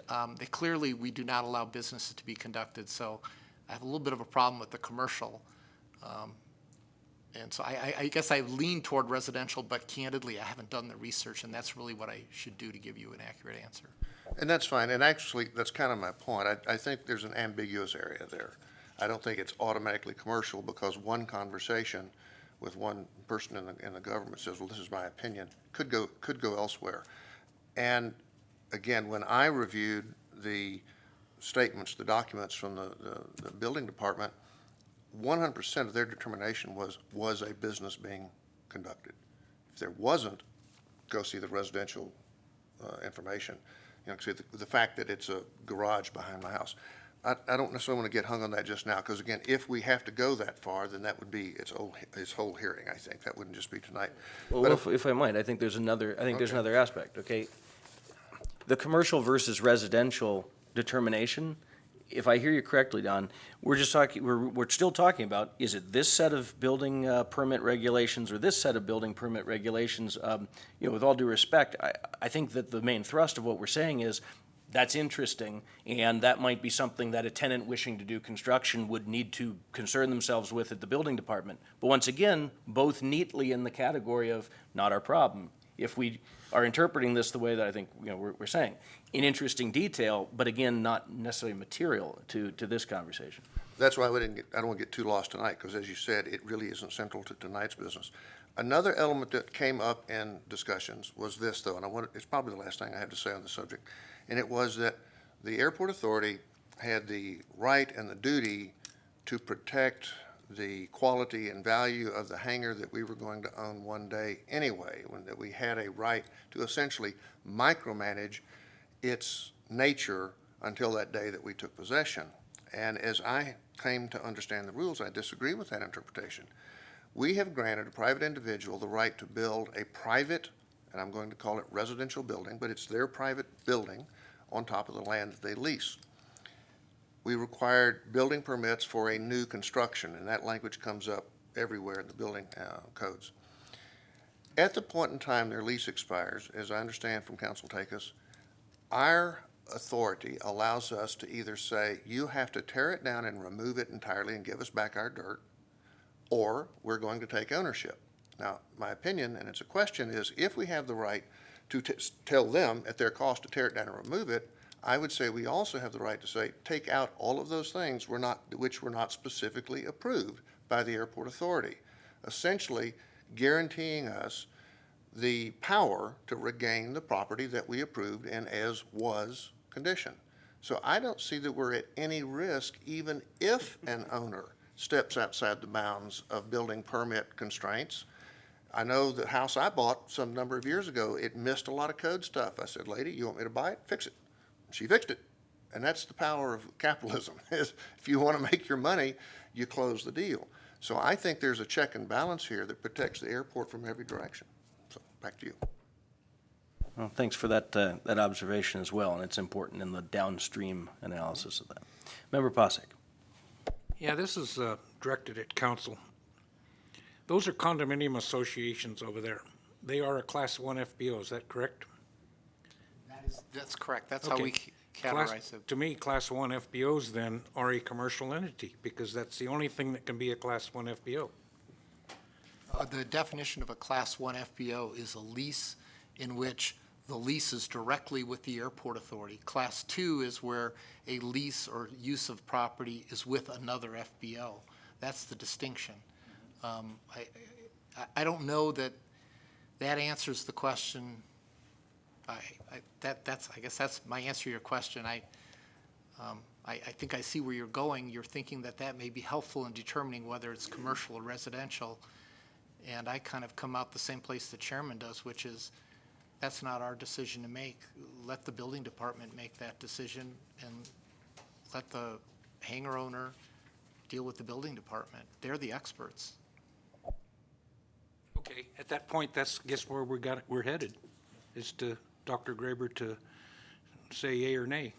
clearly, we do not allow businesses to be conducted, so I have a little bit of a problem with the commercial. And so I guess I lean toward residential, but candidly, I haven't done the research, and that's really what I should do to give you an accurate answer. And that's fine, and actually, that's kind of my point. I think there's an ambiguous area there. I don't think it's automatically commercial because one conversation with one person in the government says, well, this is my opinion, could go elsewhere. And again, when I reviewed the statements, the documents from the building department, 100% of their determination was a business being conducted. If there wasn't, go see the residential information. See the fact that it's a garage behind my house. I don't necessarily want to get hung on that just now, because again, if we have to go that far, then that would be its whole hearing. I think that wouldn't just be tonight. Well, But if I might, I think there's another Okay. aspect, okay? The commercial versus residential determination, if I hear you correctly, Don, we're still talking about, is it this set of building permit regulations or this set of building permit regulations? With all due respect, I think that the main thrust of what we're saying is, that's interesting, and that might be something that a tenant wishing to do construction would need to concern themselves with at the building department. But once again, both neatly in the category of not our problem. If we are interpreting this the way that I think we're saying, in interesting detail, but again, not necessarily material to this conversation. that's why I don't want to get too lost tonight, because as you said, it really isn't central to tonight's business. Another element that came up in discussions was this, though, and it's probably the last thing I have to say on the subject, and it was that the airport authority had the right and the duty to protect the quality and value of the hangar that we were going to own one day anyway, that we had a right to essentially micromanage its nature until that day that we took possession. And as I came to understand the rules, I disagree with that interpretation. We have granted a private individual the right to build a private, and I'm going to call it residential building, but it's their private building on top of the land that they lease. We required building permits for a new construction, and that language comes up everywhere in the building codes. At the point in time their lease expires, as I understand from Council Takis, our authority allows us to either say, you have to tear it down and remove it entirely and give us back our dirt, or we're going to take ownership. Now, my opinion, and it's a question, is if we have the right to tell them at their cost to tear it down and remove it, I would say we also have the right to say, take out all of those things which were not specifically approved by the airport authority, essentially guaranteeing us the power to regain the property that we approved and as was condition. So I don't see that we're at any risk, even if an owner steps outside the bounds of building permit constraints. I know the house I bought some number of years ago, it missed a lot of code stuff. I said, lady, you want me to buy it? Fix it. She fixed it. And that's the power of capitalism, is if you want to make your money, you close the deal. So I think there's a check and balance here that protects the airport from every direction. So back to you. Well, thanks for that observation as well, and it's important in the downstream analysis of that. Member Posick. Yeah, this is directed at council. Those are condominium associations over there. They are a Class 1 FBO, is that correct? That's correct. That's how we categorize it. To me, Class 1 FBOs then are a commercial entity, because that's the only thing that can be a Class 1 FBO. The definition of a Class 1 FBO is a lease in which the lease is directly with the airport authority. Class 2 is where a lease or use of property is with another FBO. That's the distinction. I don't know that that answers the question. I guess that's my answer to your question. I think I see where you're going. You're thinking that that may be helpful in determining whether it's commercial or residential. And I kind of come out the same place the chairman does, which is that's not our decision to make. Let the building department make that decision and let the hangar owner deal with the building department. They're the experts. Okay, at that point, that's, guess where we're headed, is to Dr. Graber to say yea or nay.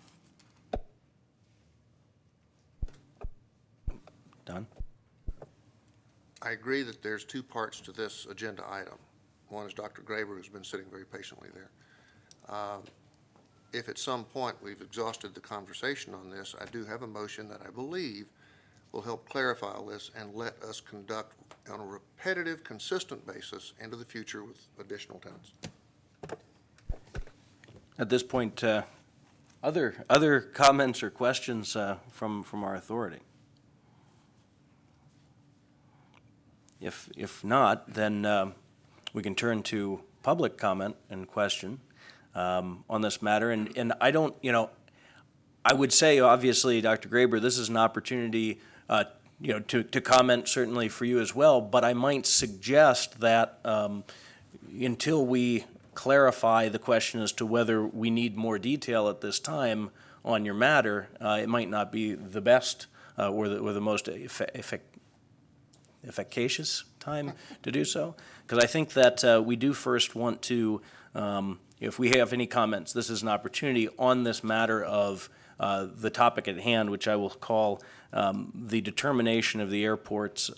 Don? I agree that there's two parts to this agenda item. One is Dr. Graber, who's been sitting very patiently there. If at some point we've exhausted the conversation on this, I do have a motion that I believe will help clarify all this and let us conduct on a repetitive, consistent basis into the future with additional tenants. At this point, other comments or questions from our authority? If not, then we can turn to public comment and question on this matter. And I don't, I would say, obviously, Dr. Graber, this is an opportunity, to comment certainly for you as well, but I might suggest that until we clarify the question as to whether we need more detail at this time on your matter, it might not be the best or the most efficacious time to do so. Because I think that we do first want to, if we have any comments, this is an opportunity on this matter of the topic at hand, which I will call the determination of the airport's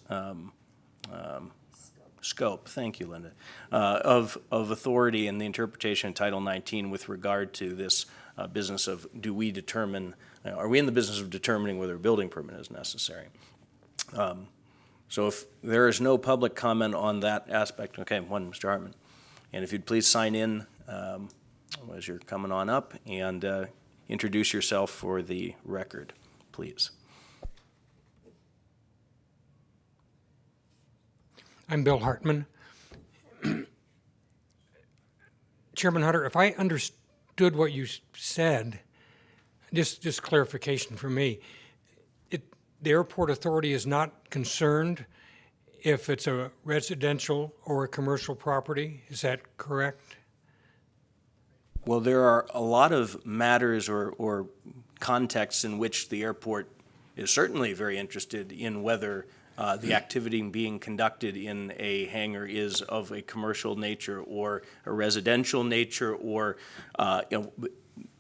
scope, thank you, Linda, of authority and the interpretation of Title 19 with regard to this business of do we determine, are we in the business of determining whether a building permit is necessary? So if there is no public comment on that aspect, okay, Mr. Hartman. And if you'd please sign in as you're coming on up and introduce yourself for the record, please. I'm Bill Hartman. Chairman Hunter, if I understood what you said, just clarification for me, the airport authority is not concerned if it's a residential or a commercial property, is that correct? Well, there are a lot of matters or contexts in which the airport is certainly very interested in whether the activity being conducted in a hangar is of a commercial nature or a residential nature or,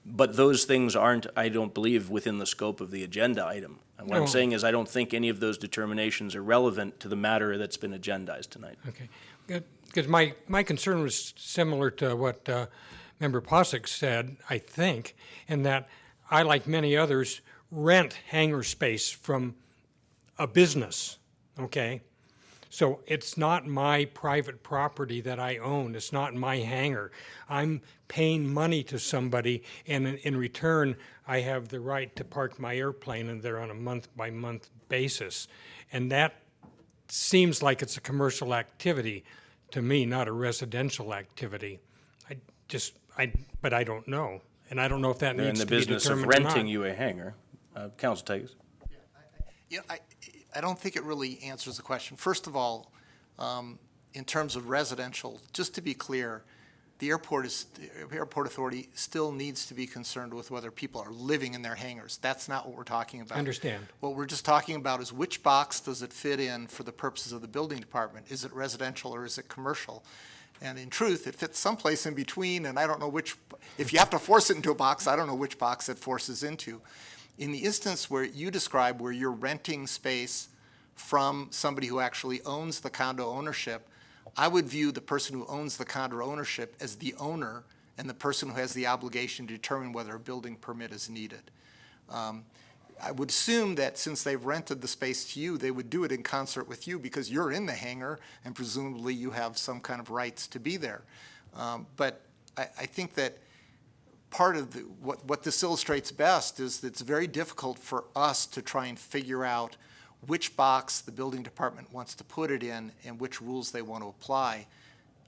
but those things aren't, I don't believe, within the scope of the agenda item. And what I'm saying is I don't think any of those determinations are relevant to the matter that's been agendized tonight. Okay, good. Because my concern was similar to what Member Posick said, I think, in that I, like many others, rent hangar space from a business, okay? So it's not my private property that I own. It's not my hangar. I'm paying money to somebody, and in return, I have the right to park my airplane in there on a month-by-month basis. And that seems like it's a commercial activity to me, not a residential activity. But I don't know. And I don't know if that They're in needs the to be business of determined or renting not. you a hangar. Council takes. I don't think it really answers the question. First of all, in terms of residential, just to be clear, the airport authority still needs to be concerned with whether people are living in their hangars. That's not what we're talking about. I understand. What we're just talking about is which box does it fit in for the purposes of the building department? Is it residential or is it commercial? And in truth, it fits someplace in between, and I don't know which, if you have to force it into a box, I don't know which box it forces into. In the instance where you describe where you're renting space from somebody who actually owns the condo ownership, I would view the person who owns the condo ownership as the owner and the person who has the obligation to determine whether a building permit is needed. I would assume that since they've rented the space to you, they would do it in concert with you because you're in the hangar and presumably you have some kind of rights to be there. But I think that part of what this illustrates best is that it's very difficult for us to try and figure out which box the building department wants to put it in and which rules they want to apply,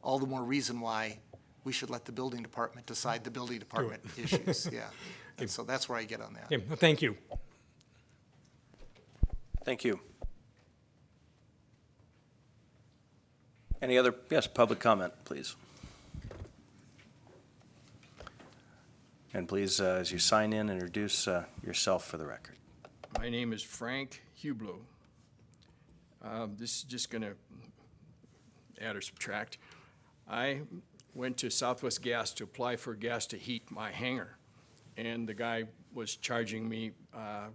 all the more reason why we should let the building department decide the building department issues, yeah. And so that's where I get on that. Okay, well, thank you. Thank you. Any other, yes, public comment, please. And please, as you sign in, introduce yourself for the record. My name is Frank Hublo. This is just going to add or subtract. I went to Southwest Gas to apply for gas to heat my hangar, and the guy was charging me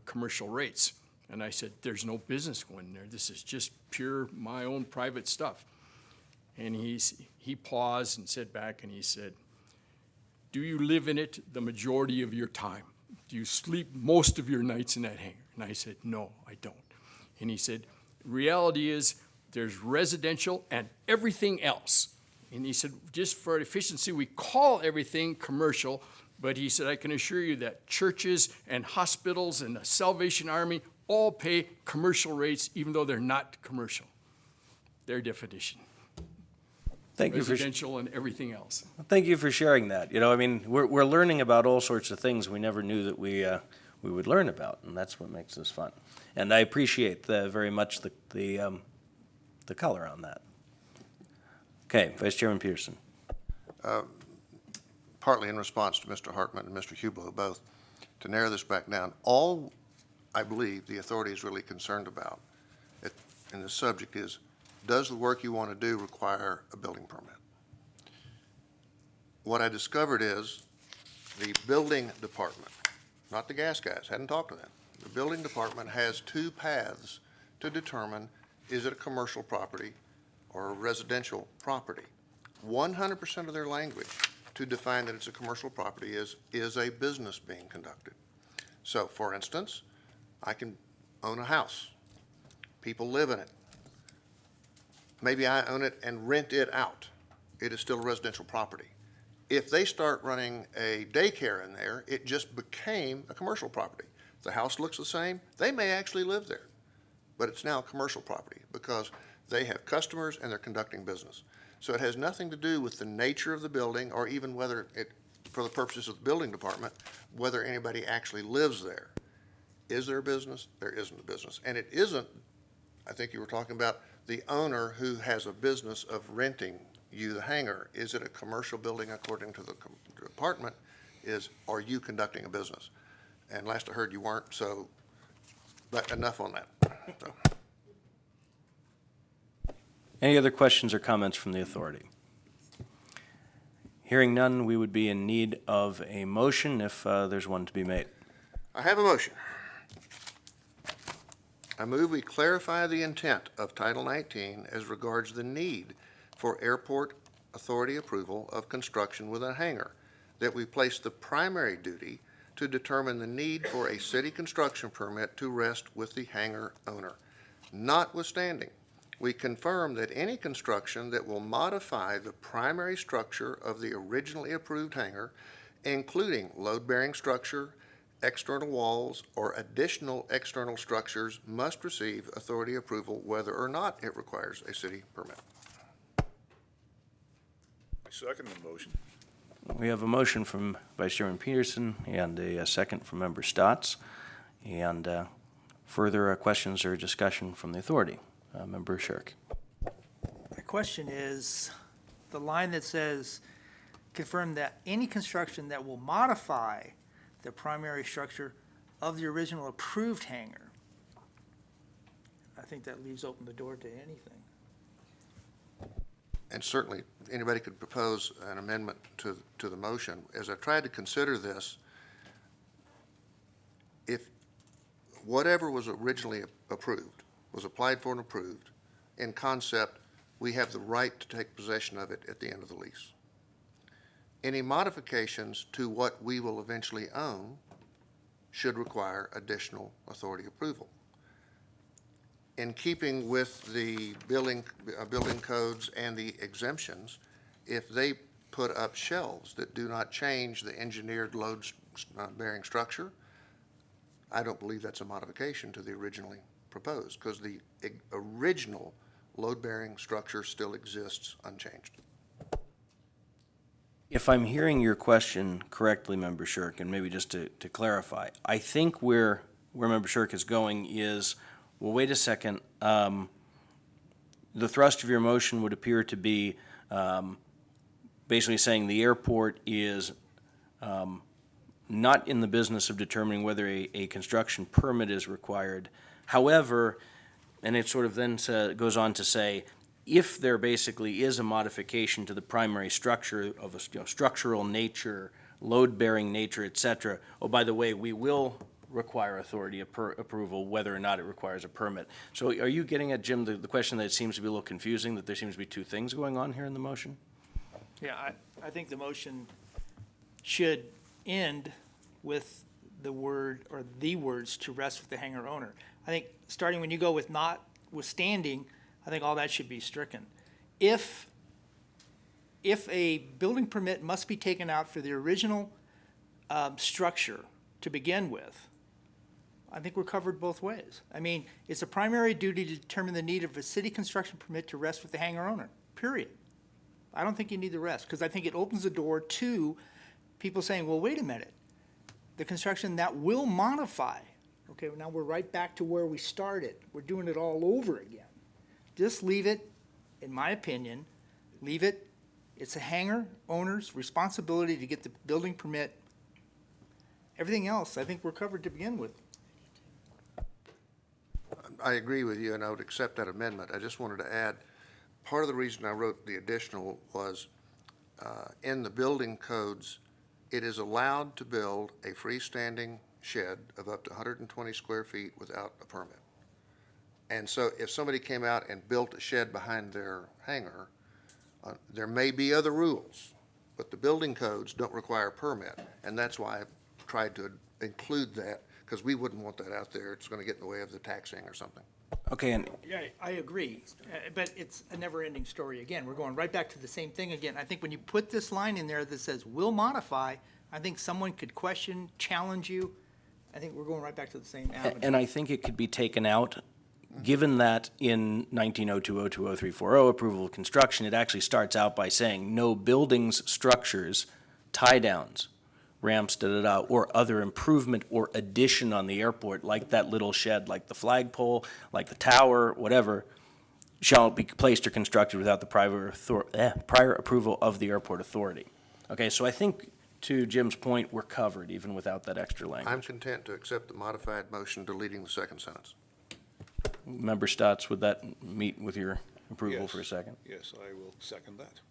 commercial rates. And I said, there's no business going in there. This is just pure my own private stuff. And he paused and sat back and he said, do you live in it the majority of your time? Do you sleep most of your nights in that hangar? And I said, no, I don't. And he said, reality is there's residential and everything else. And he said, just for efficiency, we call everything commercial, but he said, I can assure you that churches and hospitals and the Salvation Army all pay commercial rates, even though they're not commercial. Their definition. Thank you for Residential and everything else. Thank you for sharing that. You know, I mean, we're learning about all sorts of things we never knew that we would learn about, and that's what makes this fun. And I appreciate very much the color on that. Okay, Vice Chairman Peterson. Partly in response to Mr. Hartman and Mr. Hublo both, to narrow this back down, all I believe the authority is really concerned about in the subject is, does the work you want to do require a building permit? What I discovered is the building department, not the gas guys, hadn't talked to them. The building department has two paths to determine, is it a commercial property or a residential property? 100% of their language to define that it's a commercial property is a business being conducted. So, for instance, I can own a house. People live in it. Maybe I own it and rent it out. It is still a residential property. If they start running a daycare in there, it just became a commercial property. The house looks the same. They may actually live there, but it's now a commercial property because they have customers and they're conducting business. So it has nothing to do with the nature of the building or even whether it, for the purposes of the building department, whether anybody actually lives there. Is there a business? There isn't a business. And it isn't, I think you were talking about, the owner who has a business of renting you the hangar. Is it a commercial building according to the department? Are you conducting a business? And last I heard you weren't, so but enough on that. So. Any other questions or comments from the authority? Hearing none, we would be in need of a motion if there's one to be made. I have a motion. I move we clarify the intent of Title 19 as regards the need for airport authority approval of construction with a hangar, that we place the primary duty to determine the need for a city construction permit to rest with the hangar owner. Notwithstanding, we confirm that any construction that will modify the primary structure of the originally approved hangar, including load-bearing structure, external walls, or additional external structures, must receive authority approval whether or not it requires a city permit. I second the motion. We have a motion from Vice Chairman Peterson and a second from Member Stotts. And further questions or discussion from the authority. Member Shirk. My question is, the line that says, confirm that any construction that will modify the primary structure of the original approved hangar. I think that leaves open the door to anything. And certainly, anybody could propose an amendment to the motion. As I tried to consider this, if whatever was originally approved, was applied for and approved, in concept, we have the right to take possession of it at the end of the lease. Any modifications to what we will eventually own should require additional authority approval. In keeping with the building codes and the exemptions, if they put up shelves that do not change the engineered load bearing structure, I don't believe that's a modification to the originally proposed, because the original load-bearing structure still exists unchanged. If I'm hearing your question correctly, Member Shirk, and maybe just to clarify, I think where Member Shirk is going is, well, wait a second, the thrust of your motion would appear to be basically saying the airport is not in the business of determining whether a construction permit is required. However, and it sort of then goes on to say, if there basically is a modification to the primary structure of a structural nature, load-bearing nature, et cetera, oh, by the way, we will require authority approval whether or not it requires a permit. So are you getting at, Jim, the question that it seems to be a little confusing, that there seems to be two things going on here in the motion? Yeah, I think the motion should end with the word, or the words, to rest with the hangar owner. I think starting when you go with notwithstanding, I think all that should be stricken. If a building permit must be taken out for the original structure to begin with, I think we're covered both ways. I mean, it's a primary duty to determine the need of a city construction permit to rest with the hangar owner, period. I don't think you need the rest, because I think it opens the door to people saying, well, wait a minute, the construction that will modify, okay, now we're right back to where we started. We're doing it all over again. Just leave it, in my opinion, leave it. It's a hangar owner's responsibility to get the building permit. Everything else, I think we're covered to begin with. I agree with you, and I would accept that amendment. I just wanted to add, part of the reason I wrote the additional was in the building codes, it is allowed to build a freestanding shed of up to 120 square feet without a permit. And so if somebody came out and built a shed behind their hangar, there may be other rules, but the building codes don't require a permit. And that's why I tried to include that, because we wouldn't want that out there. It's going to get in the way of the taxing or something. Okay, and Yeah, I agree, but it's a never-ending story again. We're going right back to the same thing again. I think when you put this line in there that says will modify, I think someone could question, challenge you. I think we're going right back to the same avenue. and I think it could be taken out, given that in 1902-02-0340 approval of construction, it actually starts out by saying no buildings, structures, tie-downs, ramps, da-da-da, or other improvement or addition on the airport, like that little shed, like the flagpole, like the tower, whatever, shall be placed or constructed without the prior approval of the airport authority. Okay, so I think, to Jim's point, we're covered even without that extra language. I'm content to accept the modified motion deleting the second sentence. Member Stotts, would that meet with your approval Yes. for a second? Yes, I will second that.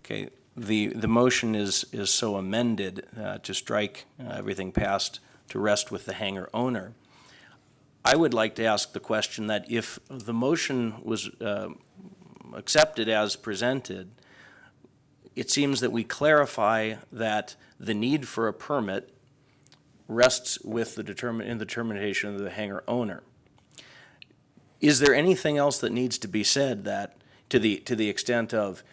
Okay, the motion is so amended to strike everything past to rest with the hangar owner. I would like to ask the question that if the motion was accepted as presented, it seems that we clarify that the need for a permit rests with the determination of the hangar owner. Is there anything else that needs to be said that, to the extent of,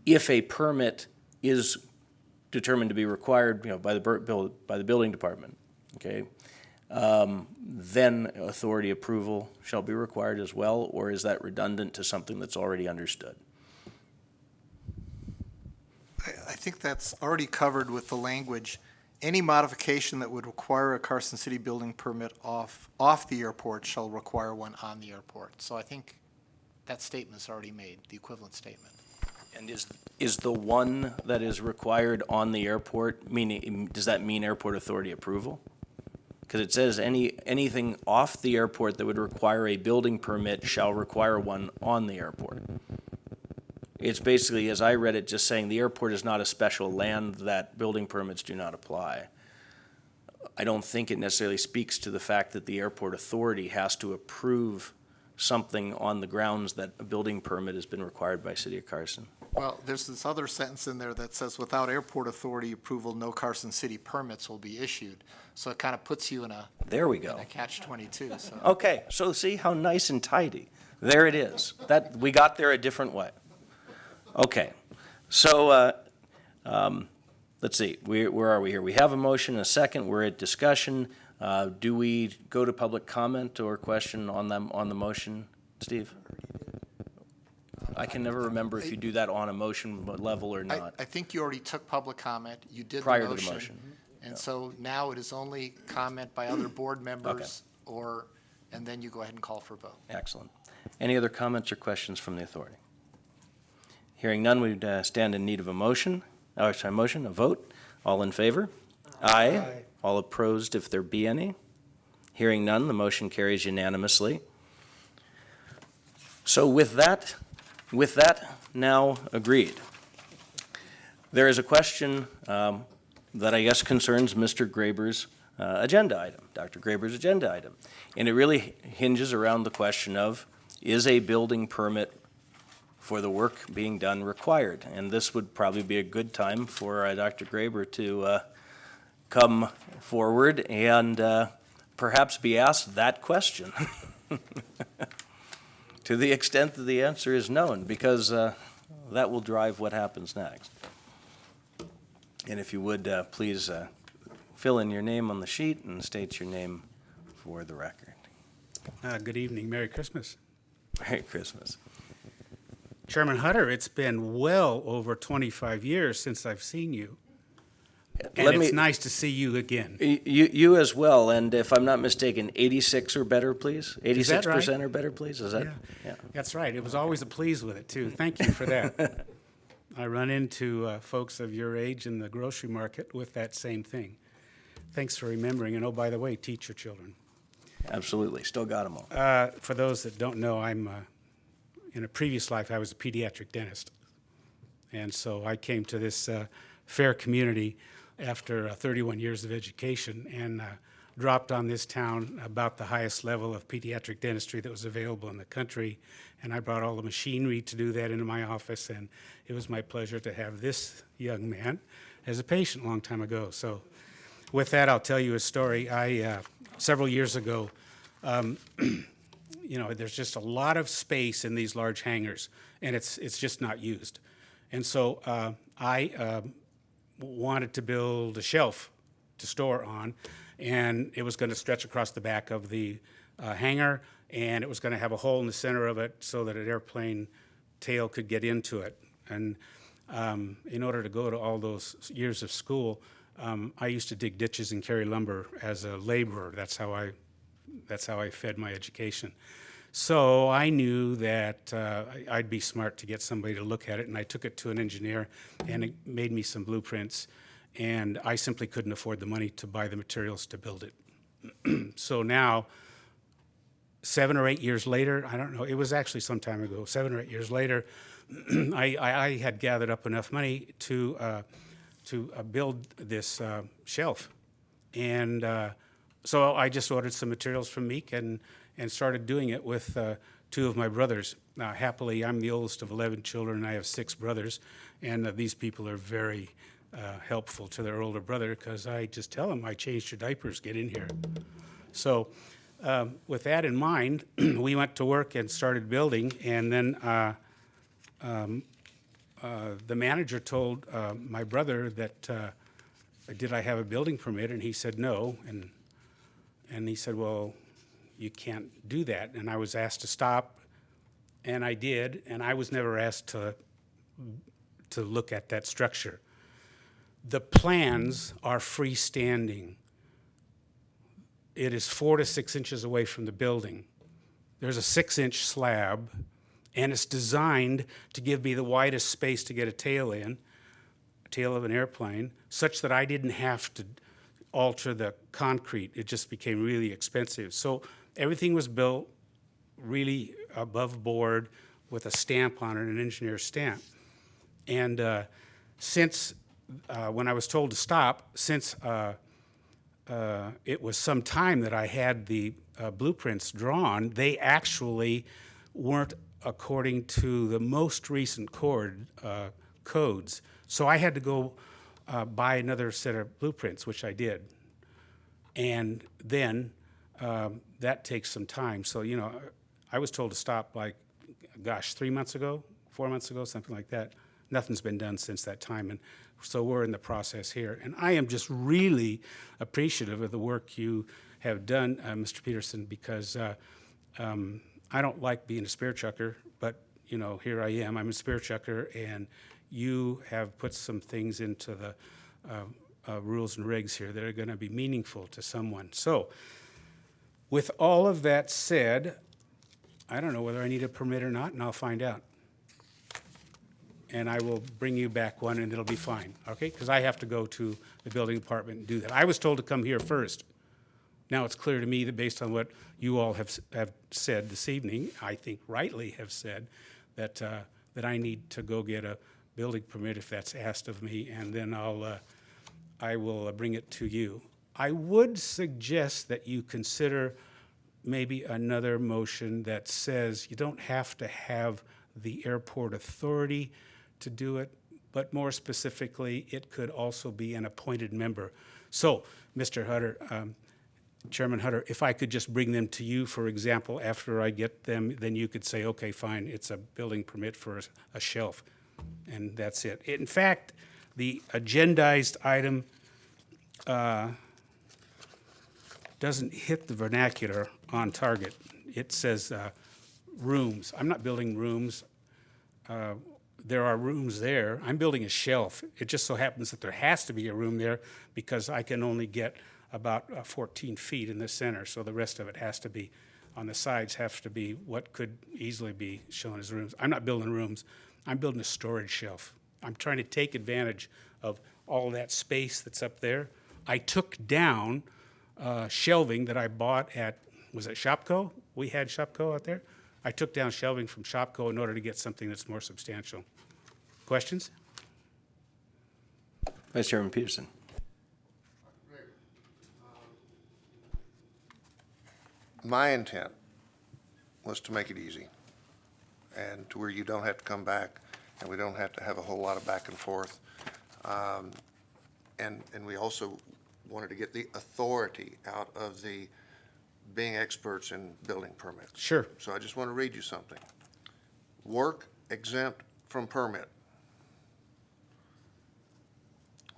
if a permit is determined to be required, by the building department, okay, then authority approval shall be required as well, or is that redundant to something that's already understood? I think that's already covered with the language. Any modification that would require a Carson City building permit off the airport shall require one on the airport. So I think that statement's already made, the equivalent statement. And is the one that is required on the airport, meaning, does that mean airport authority approval? Because it says anything off the airport that would require a building permit shall require one on the airport. It's basically, as I read it, just saying the airport is not a special land that building permits do not apply. I don't think it necessarily speaks to the fact that the airport authority has to approve something on the grounds that a building permit has been required by City of Carson. Well, there's this other sentence in there that says, without airport authority approval, no Carson City permits will be issued. So it kind of puts you in a There we go. in a catch-22, so. Okay, so see how nice and tidy. There it is. That, we got there a different way. Okay, so let's see, where are we here? We have a motion, a second, we're at discussion. Do we go to public comment or question on the motion, Steve? I can never remember if you do that on a motion level or not. I think you already took public comment. You did the Prior to the motion. motion. And so now it is only comment by other board members and then you go ahead and call for a vote. Excellent. Any other comments or questions from the authority? Hearing none, we stand in need of a motion. A vote. All in favor? Aye. All opposed, if there be any? Hearing none, the motion carries unanimously. So with that now agreed, there is a question that I guess concerns Mr. Graber's agenda item, Dr. Graber's agenda item. And it really hinges around the question of, is a building permit for the work being done required? And this would probably be a good time for Dr. Graber to come forward and perhaps be asked that question to the extent that the answer is known, because that will drive what happens next. And if you would, please fill in your name on the sheet and state your name for the record. Good evening. Merry Christmas. Merry Christmas. Chairman Hutter, it's been well over 25 years since I've seen you. And it's nice to see you again. You as well, and if I'm not mistaken, 86 or better, please? 86% right? or better, please? Is that? Yeah. That's right. It was always a please with it, too. Thank you for that. I run into folks of your age in the grocery market with that same thing. Thanks for remembering. And oh, by the way, teach your children. Absolutely. Still got them all. For those that don't know, in a previous life, I was a pediatric dentist. And so I came to this fair community after 31 years of education and dropped on this town about the highest level of pediatric dentistry that was available in the country. And I brought all the machinery to do that into my office, and it was my pleasure to have this young man as a patient a long time ago. So with that, I'll tell you a story. Several years ago, there's just a lot of space in these large hangars, and it's just not used. And so I wanted to build a shelf to store on, and it was going to stretch across the back of the hangar, and it was going to have a hole in the center of it so that an airplane tail could get into it. And in order to go to all those years of school, I used to dig ditches and carry lumber as a laborer. That's how I fed my education. So I knew that I'd be smart to get somebody to look at it, and I took it to an engineer, and it made me some blueprints, and I simply couldn't afford the money to buy the materials to build it. So now, 7 or 8 years later, I don't know, it was actually some time ago, 7 or 8 years later, I had gathered up enough money to build this shelf. And so I just ordered some materials from Meek and started doing it with 2 of my brothers. Happily, I'm the oldest of 11 children, and I have 6 brothers, and these people are very helpful to their older brother, because I just tell them, I changed your diapers, get in here. So with that in mind, we went to work and started building, and then the manager told my brother that, did I have a building permit? And he said no, and he said, well, you can't do that. And I was asked to stop, and I did, and I was never asked to look at that structure. The plans are freestanding. It is 4 to 6 inches away from the building. There's a 6-inch slab, and it's designed to give me the widest space to get a tail of an airplane, such that I didn't have to alter the concrete. It just became really expensive. So everything was built really above board with a stamp on it, an engineer's stamp. And since when I was told to stop, since it was some time that I had the blueprints drawn, they actually weren't according to the most recent codes. So I had to go buy another set of blueprints, which I did. And then that takes some time. So, I was told to stop 3 months ago, 4 months ago, something like that. nothing's been done since that time, and so we're in the process here. And I am just really appreciative of the work you have done, Mr. Peterson, because I don't like being a spear chucker, but, you know, here I am. I'm a spear chucker, and you have put some things into the rules and regs here that are going to be meaningful to someone. So, with all of that said, I don't know whether I need a permit or not, and I'll find out. And I will bring you back one, and it'll be fine, okay? Because I have to go to the building department and do that. I was told to come here first. Now it's clear to me that based on what you all have said this evening, I think rightly have said, that that I need to go get a building permit if that's asked of me, and then I will bring it to you. I would suggest that you consider maybe another motion that says you don't have to have the airport authority to do it, but more specifically, it could also be an appointed member. So, Mr. Hutter, Chairman Hutter, if I could just bring them to you, for example, after I get them, then you could say, okay, fine, it's a building permit for a shelf, and that's it. In fact, the agendized item doesn't hit the vernacular on target. It says rooms. I'm not building rooms. There are rooms there. I'm building a shelf. It just so happens that there has to be a room there because I can only get about 14 feet in the center, so the rest of it has to be, on the sides, have to be what could easily be shown as rooms. I'm not building rooms. I'm building a storage shelf. I'm trying to take advantage of all that space that's up there. I took down shelving that I bought at, was it Shopko? We had Shopko out there. I took down shelving from Shopko in order to get something that's more substantial. Questions? Vice Chairman Peterson. My intent was to make it easy and to where you don't have to come back and we don't have to have a whole lot of back and forth. And we also wanted to get the authority out of the being experts in building permits. Sure. So I just want to read you something. Work exempt from permit.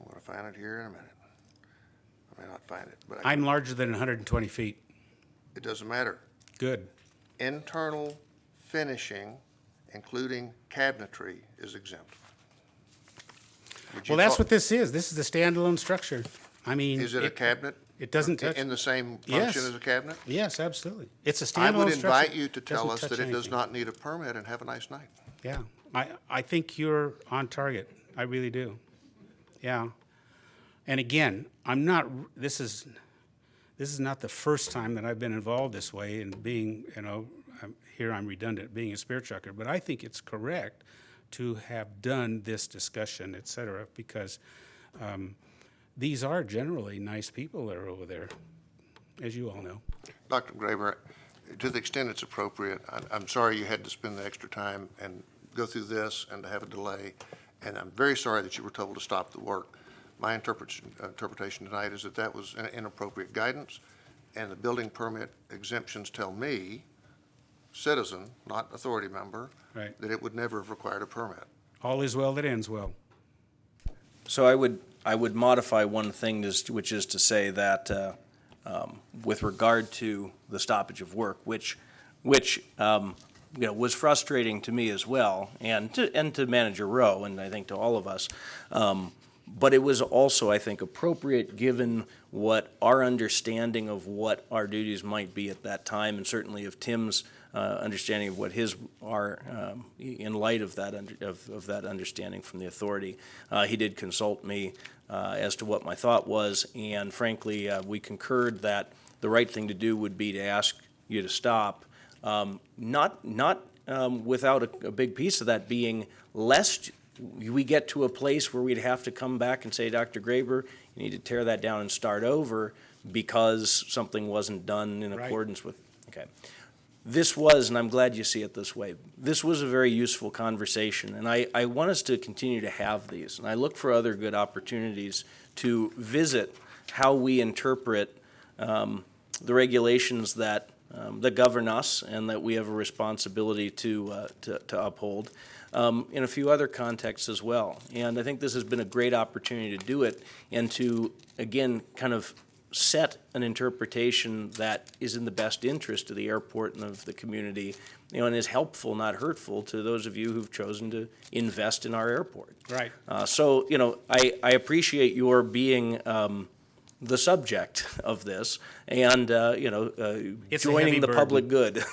I'm going to find it here in a minute. I may not find it, but I'm larger than 120 feet. It doesn't matter. Good. Internal finishing, including cabinetry, is exempt. Well, that's what this is. This is the standalone structure. I mean. Is it a cabinet? It doesn't touch. In the same function Yes. as a cabinet? Yes, absolutely. It's a I standalone would structure. invite you to tell Doesn't us touch that it does anything. not need a permit and have a nice night. Yeah, I think you're on target. I really do. Yeah. And again, I'm not, this is not the first time that I've been involved this way in being, you know, here I'm redundant, being a spear chucker, but I think it's correct to have done this discussion, et cetera, because these are generally nice people that are over there, as you all know. Dr. Graber, to the extent it's appropriate, I'm sorry you had to spend the extra time and go through this and to have a delay, and I'm very sorry that you were told to stop the work. My interpretation tonight is that that was inappropriate guidance, and the building permit exemptions tell me, citizen, not authority member, Right. that it would never have required a permit. All is well that ends well. So I would modify one thing, which is to say that with regard to the stoppage of work, which was frustrating to me as well, and to Manager Rowe, and I think to all of us. But it was also, I think, appropriate given what our understanding of what our duties might be at that time, and certainly of Tim's understanding of what his are in light of that of that understanding from the authority. He did consult me as to what my thought was, and frankly, we concurred that the right thing to do would be to ask you to stop. Not without a big piece of that being lest we get to a place where we'd have to come back and say, Dr. Graber, you need to tear that down and start over because something wasn't done in accordance with, okay. This was, and I'm glad you see it this way, this was a very useful conversation, and I want us to continue to have these, and I look for other good opportunities to visit how we interpret the regulations that that govern us and that we have a responsibility to uphold, in a few other contexts as well. And I think this has been a great opportunity to do it and to, again, kind of set an interpretation that is in the best interest of the airport and of the community, and is helpful, not hurtful, to those of you who've chosen to invest in our airport. Right. So, I appreciate your being the subject of this and, It's a joining heavy the burden. public good.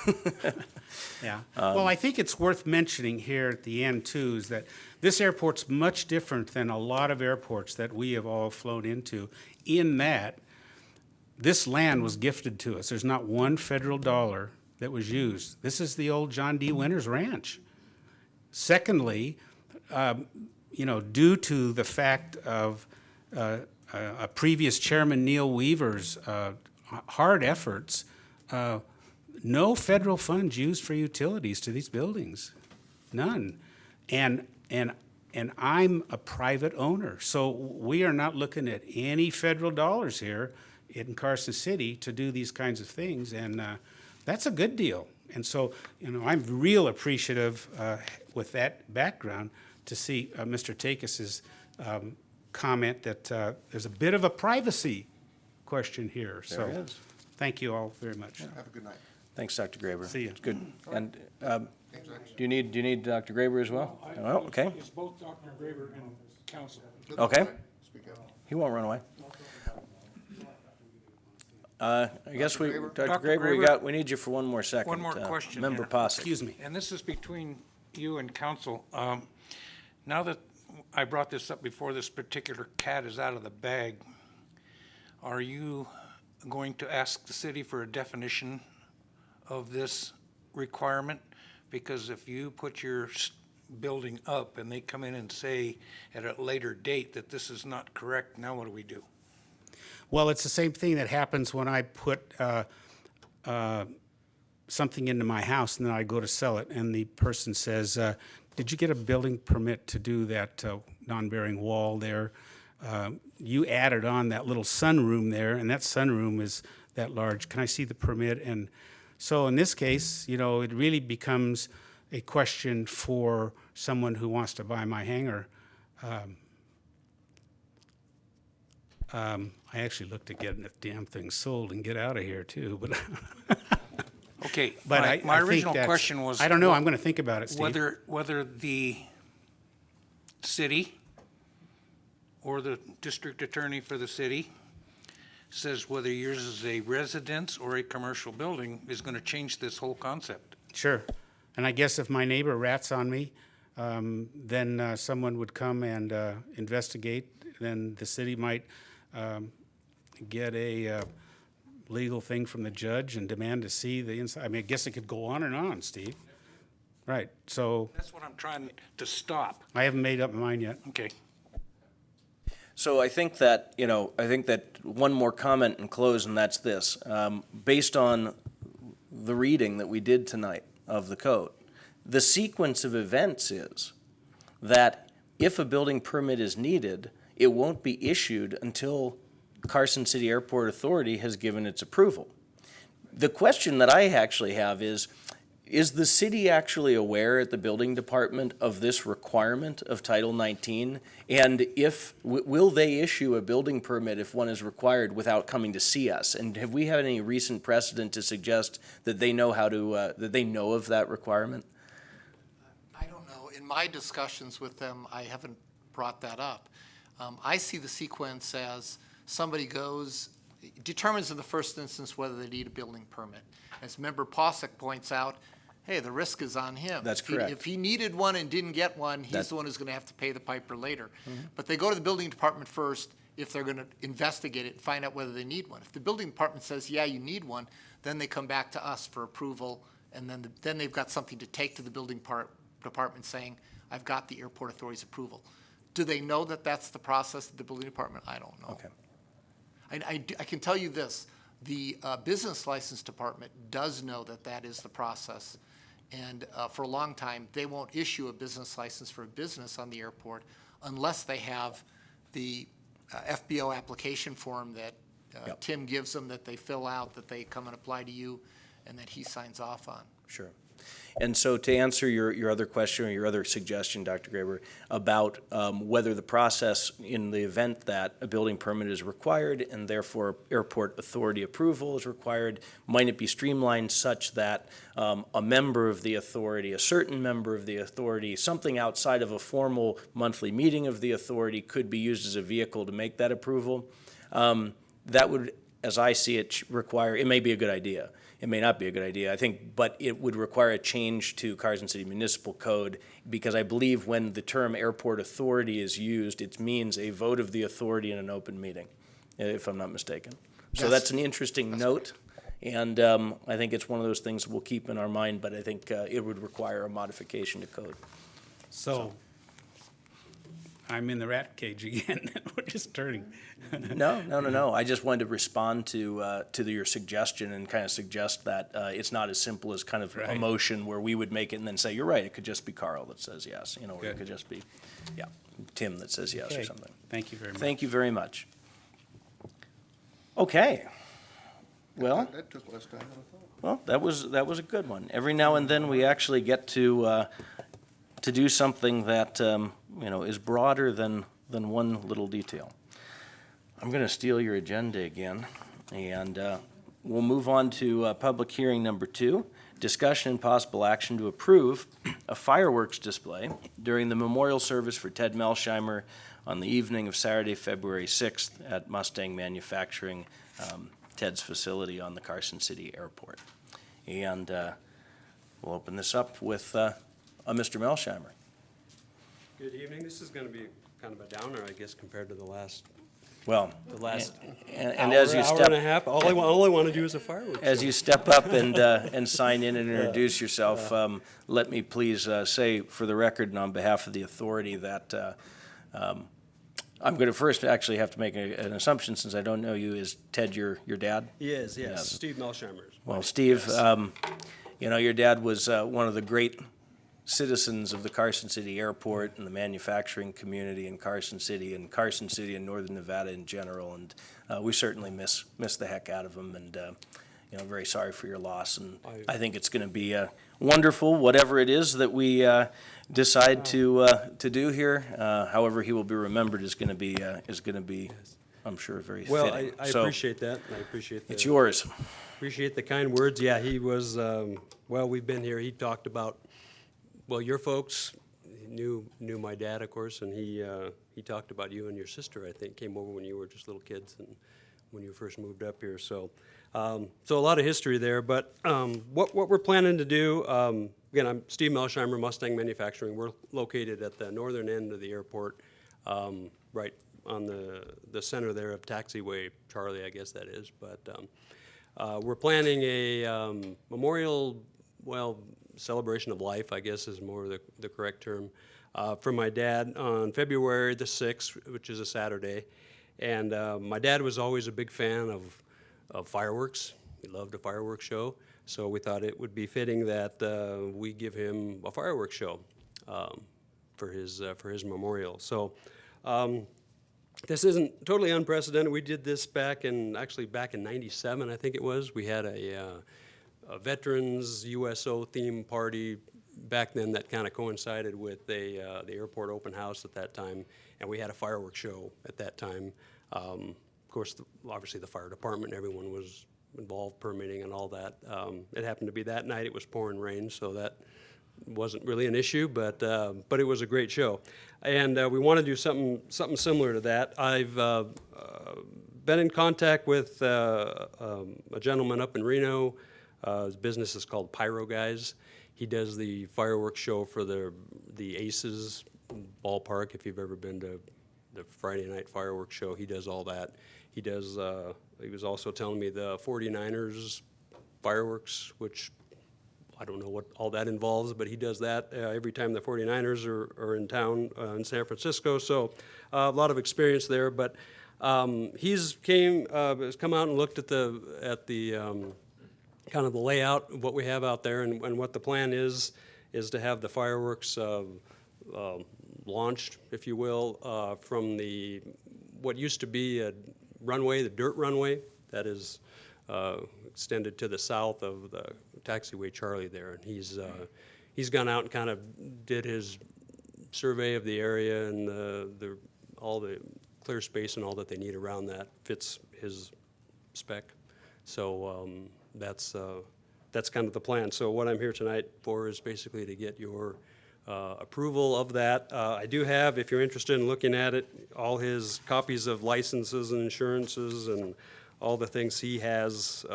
Yeah. Well, I think it's worth mentioning here at the end, too, is that this airport's much different than a lot of airports that we have all flown into, in that this land was gifted to us. There's not one federal dollar that was used. This is the old John D. Winters Ranch. Secondly, due to the fact of a previous chairman, Neil Weaver's hard efforts, no federal funds used for utilities to these buildings, none. And I'm a private owner, so we are not looking at any federal dollars here in Carson City to do these kinds of things, and that's a good deal. And so, I'm real appreciative with that background to see Mr. Takis's comment that there's a bit of a privacy question here. So, There is. thank you all very much. Have a good night. Thanks, Dr. Graber. See ya. It's good. And do you need Dr. Graber as well? Oh, okay. It's both Dr. Graber and council. Okay. Speak up. He won't run away. I guess Graber? Dr. Dr. Graber, we need you for one more second. One more question Member here. Posse. Excuse me. And this is between you and council. Now that I brought this up before, this particular cat is out of the bag, are you going to ask the city for a definition of this requirement? Because if you put your building up and they come in and say at a later date that this is not correct, now what do we do? Well, it's the same thing that happens when I put something into my house and then I go to sell it, and the person says, did you get a building permit to do that non-bearing wall there? You added on that little sunroom there, and that sunroom is that large. Can I see the permit? And so in this case, it really becomes a question for someone who wants to buy my hangar. I actually looked at getting the damn thing sold and get out of here too, but Okay, but my I think original that's- question was. I don't know. I'm going to think about it, Steve. Whether the city or the district attorney for the city says whether yours is a residence or a commercial building is going to change this whole concept. Sure. And I guess if my neighbor rats on me, then someone would come and investigate. Then the city might get a legal thing from the judge and demand to see the inside. I mean, I guess it could go on and on, Steve. Right. So That's what I'm trying to stop. I haven't made up my mind yet. Okay. So I think that, one more comment and close, and that's this. Based on the reading that we did tonight of the code, the sequence of events is that if a building permit is needed, it won't be issued until Carson City Airport Authority has given its approval. The question that I actually have is the city actually aware at the building department of this requirement of Title 19? And will they issue a building permit if one is required without coming to see us? And have we had any recent precedent to suggest that they know that they know of that requirement? I don't know. In my discussions with them, I haven't brought that up. I see the sequence as somebody determines in the first instance whether they need a building permit. As Member Posick points out, hey, the risk is on him. That's correct. If he needed one and didn't get one, he's the one who's going to have to pay the piper later. But they go to the building department first if they're going to investigate it and find out whether they need one. If the building department says, yeah, you need one, then they come back to us for approval, and then they've got something to take to the building department saying, I've got the airport authority's approval. Do they know that that's the process at the building department? I don't know. Okay. I can tell you this, the business license department does know that that is the process. And for a long time, they won't issue a business license for a business on the airport unless they have the FBO application form that Tim gives them, that they fill out, that they come and apply to you, and that he signs off on. Sure. And so to answer your other question or your other suggestion, Dr. Graber, about whether the process in the event that a building permit is required and therefore airport authority approval is required, might it be streamlined such that a member of the authority, a certain member of the authority, something outside of a formal monthly meeting of the authority could be used as a vehicle to make that approval? That would, as I see it, require, it may be a good idea. It may not be a good idea, I think, but it would require a change to Carson City Municipal Code, because I believe when the term airport authority is used, it means a vote of the authority in an open meeting, if I'm not mistaken. So that's an interesting note, and I think it's one of those things we'll keep in our mind, but I think it would require a modification to code. So I'm in the rat cage again. We're just turning. No. I just wanted to respond to your suggestion and kind of suggest that it's not as simple as kind of a motion where we would make it and then say, you're right, it could just be Carl that says yes, or it could just be, Tim that says yes or Okay. something. Thank you very much. Thank you very much. Okay. Well, That took less time than I thought. well, that was a good one. Every now and then we actually get to do something that, is broader than one little detail. I'm going to steal your agenda again, and we'll move on to public hearing number 2, discussion and possible action to approve a fireworks display during the memorial service for Ted Melsheimer on the evening of Saturday, February 6th at Mustang Manufacturing, Ted's facility on the Carson City Airport. And we'll open this up with Mr. Melsheimer. Good evening. This is going to be kind of a downer, I guess, compared to the last Well, and as you hour step, and a half. All I want to do is a fireworks as show. you step up and sign in and introduce yourself, let me please say for the record and on behalf of the authority that I'm going to first actually have to make an assumption, since I don't know you. Is Ted your dad? He is, yes. Yes. Steve Melsheimer. Well, Steve, Yes. Your dad was one of the great citizens of the Carson City Airport and the manufacturing community in Carson City and Northern Nevada in general. And we certainly miss the heck out of him, and very sorry for your loss. And I think it's going to be wonderful, whatever it is that we decide to do here. However he will be remembered is going to be, I'm sure, very Well, fitting. I So, appreciate that. I appreciate it's yours. Appreciate the kind words. Yeah, he was, we've been here. He talked about, your folks knew my dad, of course, and he talked about you and your sister, I think, came over when you were just little kids and when you first moved up here. So a lot of history there. But what we're planning to do, again, I'm Steve Melsheimer, Mustang Manufacturing. We're located at the northern end of the airport, right on the center there of Taxiway Charlie, I guess that is. But we're planning a memorial, celebration of life, I guess is more the correct term, for my dad on February the 6th, which is a Saturday. And my dad was always a big fan of fireworks. He loved a fireworks show. So we thought it would be fitting that we give him a fireworks show for his memorial. So this isn't totally unprecedented. We did this back in '97, I think it was. We had a Veterans USO theme party back then that kind of coincided with the airport open house at that time, and we had a fireworks show at that time. Of course, obviously the fire department, everyone was involved, permitting and all that. It happened to be that night. It was pouring rain, so that wasn't really an issue, but it was a great show. And we want to do something similar to that. I've been in contact with a gentleman up in Reno. His business is called Pyro Guys. He does the fireworks show for the Aces ballpark. If you've ever been to the Friday night fireworks show, he does all that. He does. He was also telling me the 49ers fireworks, which I don't know what all that involves, but he does that every time the 49ers are in town in San Francisco. So a lot of experience there. But has come out and looked at the kind of the layout of what we have out there, and what the plan is to have the fireworks launched, if you will, from what used to be a runway, the dirt runway, that is extended to the south of the taxiway Charlie there. And he's gone out and kind of did his survey of the area, and all the clear space and all that they need around that fits his spec. So that's kind of the plan. So what I'm here tonight for is basically to get your approval of that. I do have, if you're interested in looking at it, all his copies of licenses and insurances and all the things he has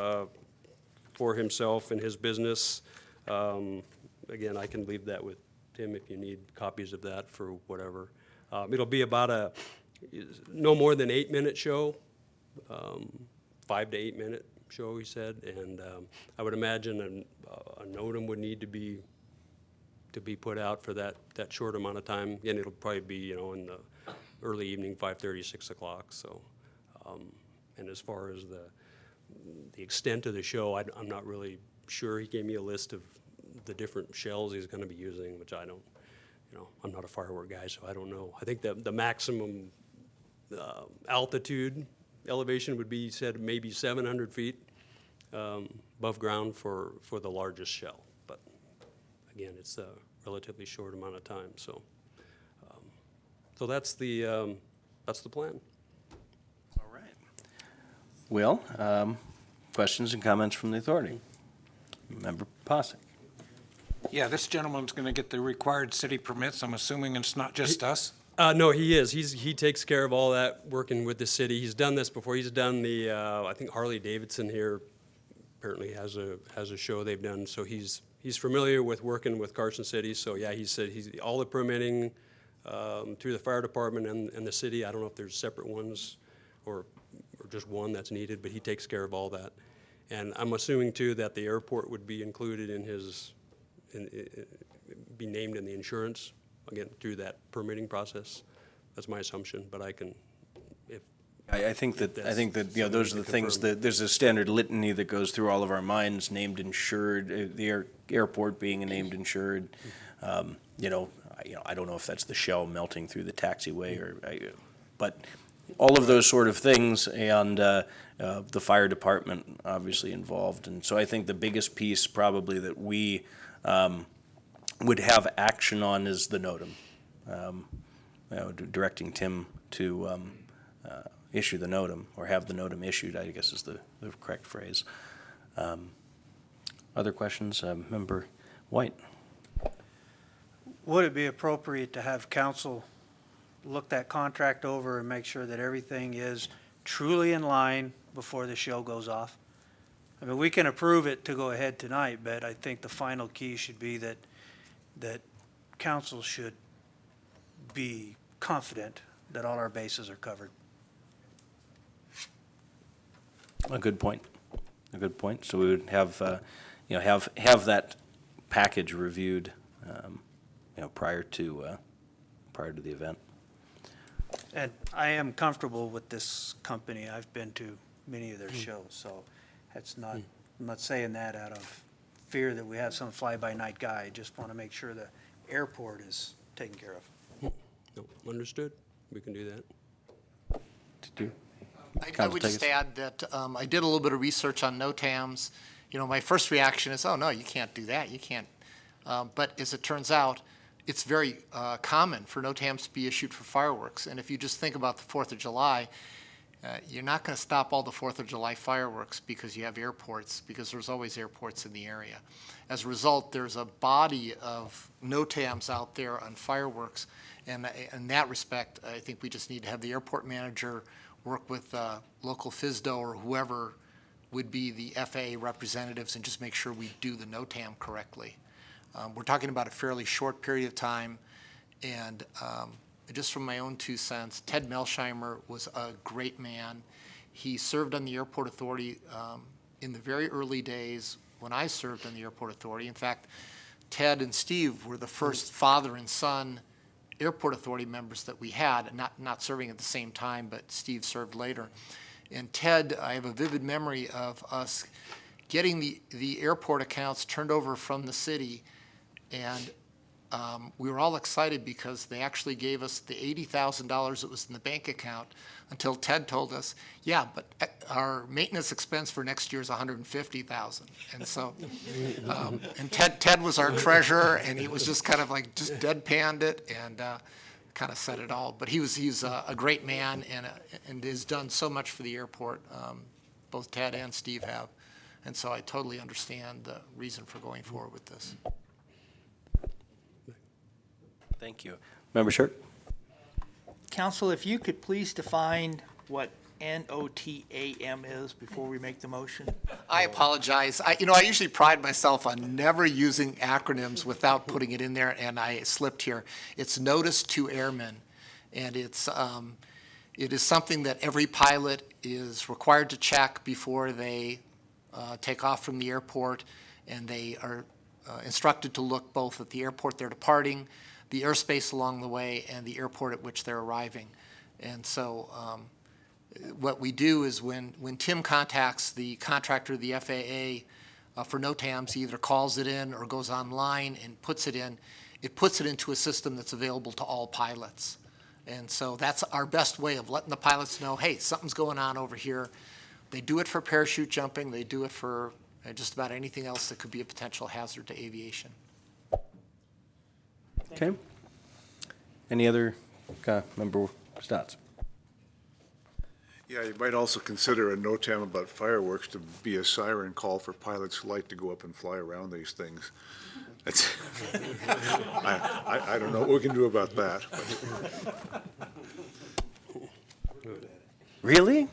for himself and his business. Again, I can leave that with Tim if you need copies of that for whatever. It'll be about no more than 8-minute show, 5 to 8 minute show, he said, and I would imagine a NOTAM would need to be put out for that short amount of time, and it'll probably be, in the early evening, 5:30, 6 o'clock. So, and as far as the extent of the show, I'm not really sure. He gave me a list of the different shells he's going to be using, which I don't, I'm not a firework guy, so I don't know. I think that the maximum altitude elevation would be, he said, maybe 700 feet above ground for the largest shell. But again, it's a relatively short amount of time. So, so that's the plan. All right. Well, questions and comments from the authority? Member Posick. Yeah, this gentleman's going to get the required city permits. I'm assuming it's not just us. No, he is. He takes care of all that, working with the city. He's done this before. He's done the, I think Harley Davidson here apparently has a show they've done. So he's familiar with working with Carson City. So yeah, he said all the permitting through the fire department and the city. I don't know if there's separate ones or just one that's needed, but he takes care of all that. And I'm assuming too that the airport would be included in his, be named in the insurance, again, through that permitting process. That's my assumption, but I can, I think that those are the things that there's a standard litany that goes through all of our minds: named insured, the airport being a named insured. I don't know if that's the shell melting through the taxiway but all of those sort of things, and the fire department obviously involved. And so I think the biggest piece probably that we would have action on is the NOTAM, directing Tim to issue the NOTAM, or have the NOTAM issued, I guess is the correct phrase. Other questions? Member White. Would it be appropriate to have council look that contract over and make sure that everything is truly in line before the show goes off? I mean, we can approve it to go ahead tonight, but I think the final key should be that council should be confident that all our bases are covered. A good point. A good point. So we would have, have that package reviewed, prior to the event. And I am comfortable with this company. I've been to many of their shows, so that's not, I'm not saying that out of fear that we have some fly-by-night guy. I just want to make sure the airport is taken care of. no, understood. We can do that. I would just add that I did a little bit of research on NOTAMs. My first reaction is, oh, no, you can't do that. You can't. But as it turns out, it's very common for NOTAMs to be issued for fireworks. And if you just think about the 4th of July, you're not going to stop all the 4th of July fireworks because you have airports, because there's always airports in the area. As a result, there's a body of NOTAMs out there on fireworks. And in that respect, I think we just need to have the airport manager work with local FSDO or whoever would be the FAA representatives and just make sure we do the NOTAM correctly. We're talking about a fairly short period of time, and just from my own 2 cents, Ted Melsheimer was a great man. He served on the Airport Authority in the very early days when I served on the Airport Authority. In fact, Ted and Steve were the first father and son Airport Authority members that we had, not serving at the same time, but Steve served later. And Ted, I have a vivid memory of us getting the airport accounts turned over from the city, and we were all excited because they actually gave us the $80,000 that was in the bank account until Ted told us, yeah, but our maintenance expense for next year is $150,000. And so, and Ted was our treasurer, and he was just kind of like just deadpanned it and kind of said it all. But he's a great man and has done so much for the airport. Both Ted and Steve have. And so I totally understand the reason for going forward with this. Thank you. Member Shirk? Council, if you could please define what NOTAM is before we make the motion. I apologize. I usually pride myself on never using acronyms without putting it in there, and I slipped here. It's Notice to Airmen, and it is something that every pilot is required to check before they take off from the airport, and they are instructed to look both at the airport they're departing, the airspace along the way, and the airport at which they're arriving. And so what we do is when Tim contacts the contractor, the FAA, for NOTAMs, he either calls it in or goes online and puts it in. It puts it into a system that's available to all pilots. And so that's our best way of letting the pilots know, hey, something's going on over here. They do it for parachute jumping. They do it for just about anything else that could be a potential hazard to aviation. Okay. Any other member Stotts? Yeah, you might also consider a NOTAM about fireworks to be a siren call for pilots' light to go up and fly around these things. That's I don't know what we can do about that. Really?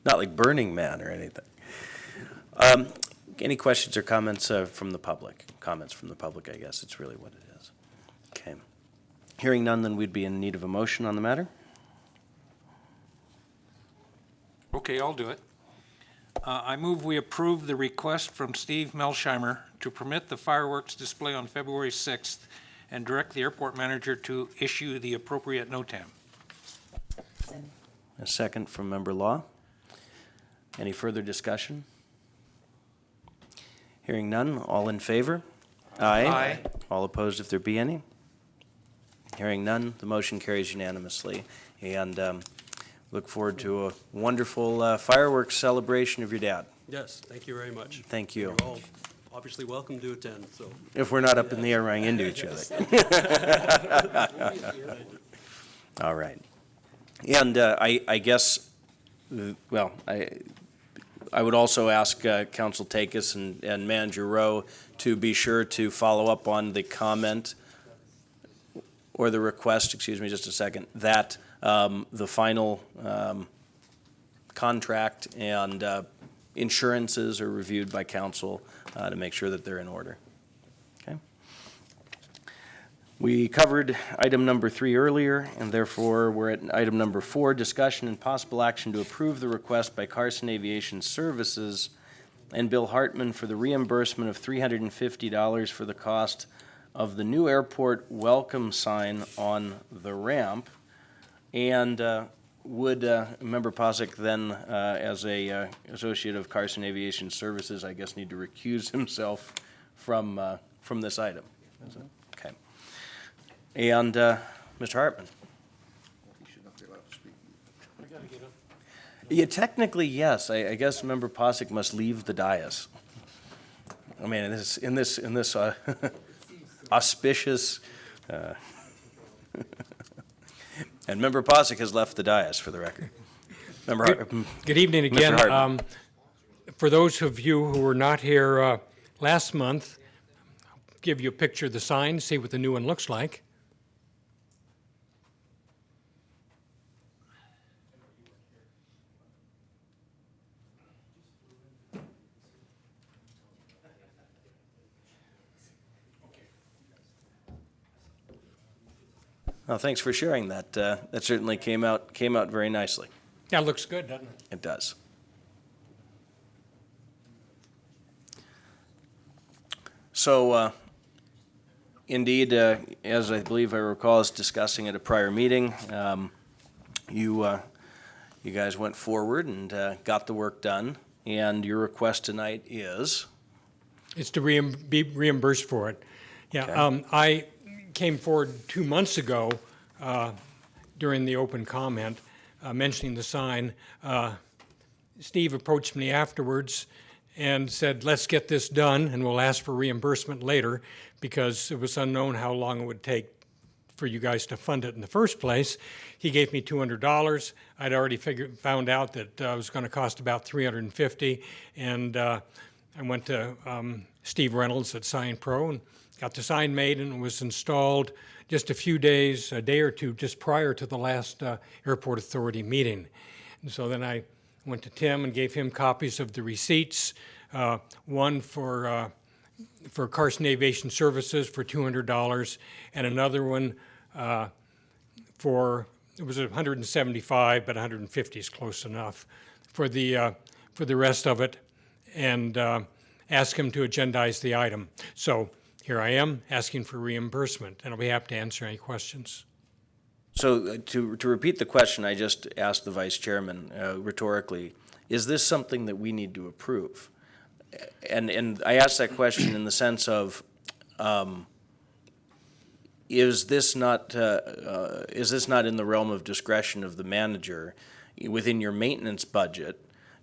Not like Burning Man or anything. Any questions or comments from the public? Comments from the public, I guess, it's really what it is. Okay. Hearing none, then we'd be in need of a motion on the matter. Okay, I'll do it. I move we approve the request from Steve Melsheimer to permit the fireworks display on February 6th and direct the airport manager to issue the appropriate NOTAM. A second from Member Law. Any further discussion? Hearing none, all in favor? Aye. Aye. All opposed if there be any? Hearing none, the motion carries unanimously. And look forward to a wonderful fireworks celebration of your dad. Yes, thank you very much. Thank you. You're all obviously welcome to attend, so. If we're not up in the air running into each other. All right. And I guess, well, I would also ask Council Takis and Manager Rowe to be sure to follow up on the comment or the request, excuse me just a second, that the final contract and insurances are reviewed by council to make sure that they're in order. Okay. We covered item number 3 earlier, and therefore we're at item number 4, discussion and possible action to approve the request by Carson Aviation Services and Bill Hartman for the reimbursement of $350 for the cost of the new airport welcome sign on the ramp. And would Member Posick then, as a associate of Carson Aviation Services, I guess need to recuse himself from this item? Is it? Okay. And Mr. Hartman? He should not be allowed to speak. Yeah, technically, yes. I guess Member Posick must leave the dais. I mean, in this auspicious, and Member Posick has left the dais, for the record. Good evening again. For those of you who were not here last month, I'll give you a picture of the sign, see what the new one looks like. Well, thanks for sharing that. That certainly came out very nicely. Yeah, it looks good, doesn't it? It does. So, indeed, as I believe I recall us discussing at a prior meeting, you guys went forward and got the work done, and your request tonight is? It's to be reimbursed for it. Yeah, I came forward 2 months ago during the open comment mentioning the sign. Steve approached me afterwards and said, let's get this done and we'll ask for reimbursement later, because it was unknown how long it would take for you guys to fund it in the first place. He gave me $200. I'd already found out that it was going to cost about $350, and I went to Steve Reynolds at Sign Pro and got the sign made, and it was installed just a day or two just prior to the last Airport Authority meeting. And so then I went to Tim and gave him copies of the receipts, one for Carson Aviation Services for $200, and another one it was $175, but $150 is close enough for the rest of it, and ask him to agendize the item. So here I am asking for reimbursement, and I'll be happy to answer any questions. So to repeat the question I just asked the Vice Chairman rhetorically, is this something that we need to approve? And I asked that question in the sense of, is this not in the realm of discretion of the manager within your maintenance budget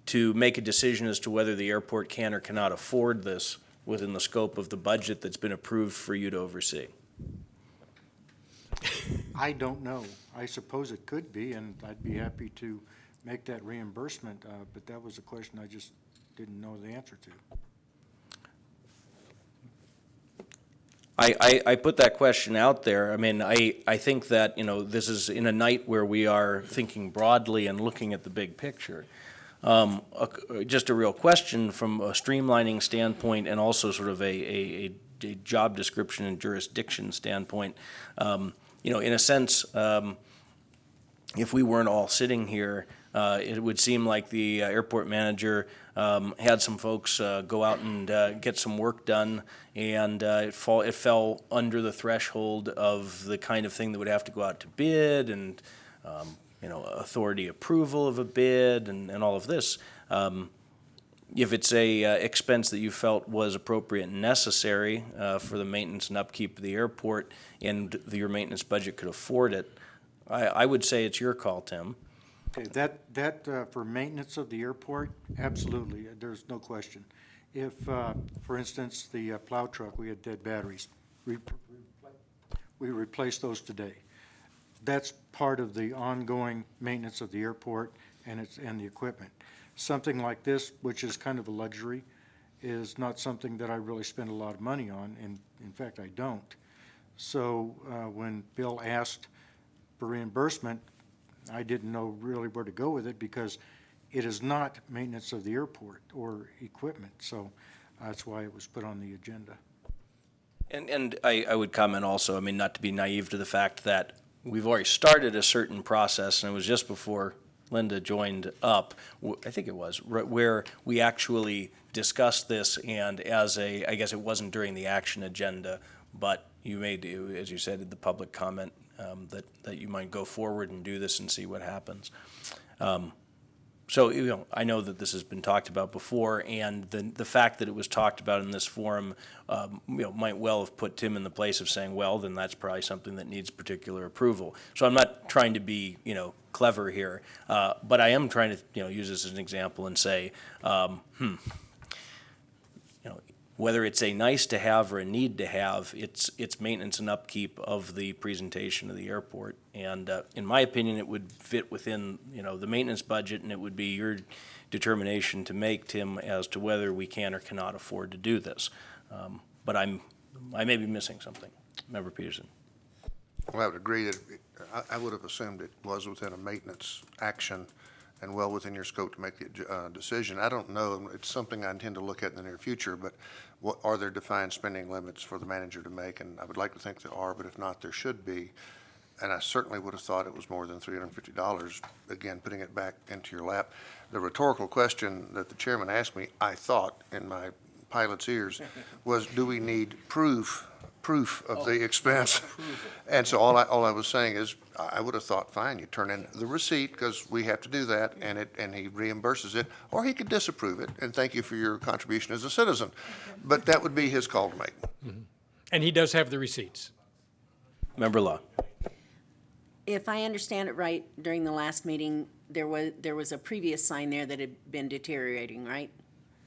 to make a decision as to whether the airport can or cannot afford this within the scope of the budget that's been approved for you to oversee? I don't know. I suppose it could be, and I'd be happy to make that reimbursement, but that was a question I just didn't know the answer to. I put that question out there. I mean, I think that, this is in a night where we are thinking broadly and looking at the big picture. Just a real question from a streamlining standpoint and also sort of a job description and jurisdiction standpoint. In a sense, if we weren't all sitting here, it would seem like the airport manager had some folks go out and get some work done, and it fell under the threshold of the kind of thing that would have to go out to bid and authority approval of a bid and all of this. If it's a expense that you felt was appropriate and necessary for the maintenance and upkeep of the airport, and your maintenance budget could afford it, I would say it's your call, Tim. Okay, that for maintenance of the airport, absolutely, there's no question. If, for instance, the plow truck, we had dead batteries, we replaced those today. That's part of the ongoing maintenance of the airport and the equipment. Something like this, which is kind of a luxury, is not something that I really spend a lot of money on, and in fact, I don't. So when Bill asked for reimbursement, I didn't know really where to go with it because it is not maintenance of the airport or equipment. So that's why it was put on the agenda. And I would comment also, I mean, not to be naive to the fact that we've already started a certain process, and it was just before Linda joined up, I think it was, where we actually discussed this, and I guess it wasn't during the action agenda, but you made, as you said, the public comment that you might go forward and do this and see what happens. So, I know that this has been talked about before, and the fact that it was talked about in this forum, might well have put Tim in the place of saying, well, then that's probably something that needs particular approval. So I'm not trying to be, clever here, but I am trying to, use this as an example and say, whether it's a nice to have or a need to have, it's maintenance and upkeep of the presentation of the airport. And in my opinion, it would fit within, the maintenance budget, and it would be your determination to make, Tim, as to whether we can or cannot afford to do this. But I may be missing something. Member Peterson. Well, I would agree that I would have assumed it was within a maintenance action and well within your scope to make the decision. I don't know. It's something I intend to look at in the near future, but are there defined spending limits for the manager to make? And I would like to think there are, but if not, there should be. And I certainly would have thought it was more than $350, again, putting it back into your lap. The rhetorical question that the chairman asked me, I thought in my pilot's ears, was do we need proof proof of the expense. And so all I was saying is, I would have thought, fine, you turn in the receipt, because we have to do that, and he reimburses it, or he could disapprove it, and thank you for your contribution as a citizen. But that would be his call to make. And he does have the receipts. Member Law. If I understand it right, during the last meeting, there was a previous sign there that had been deteriorating, right?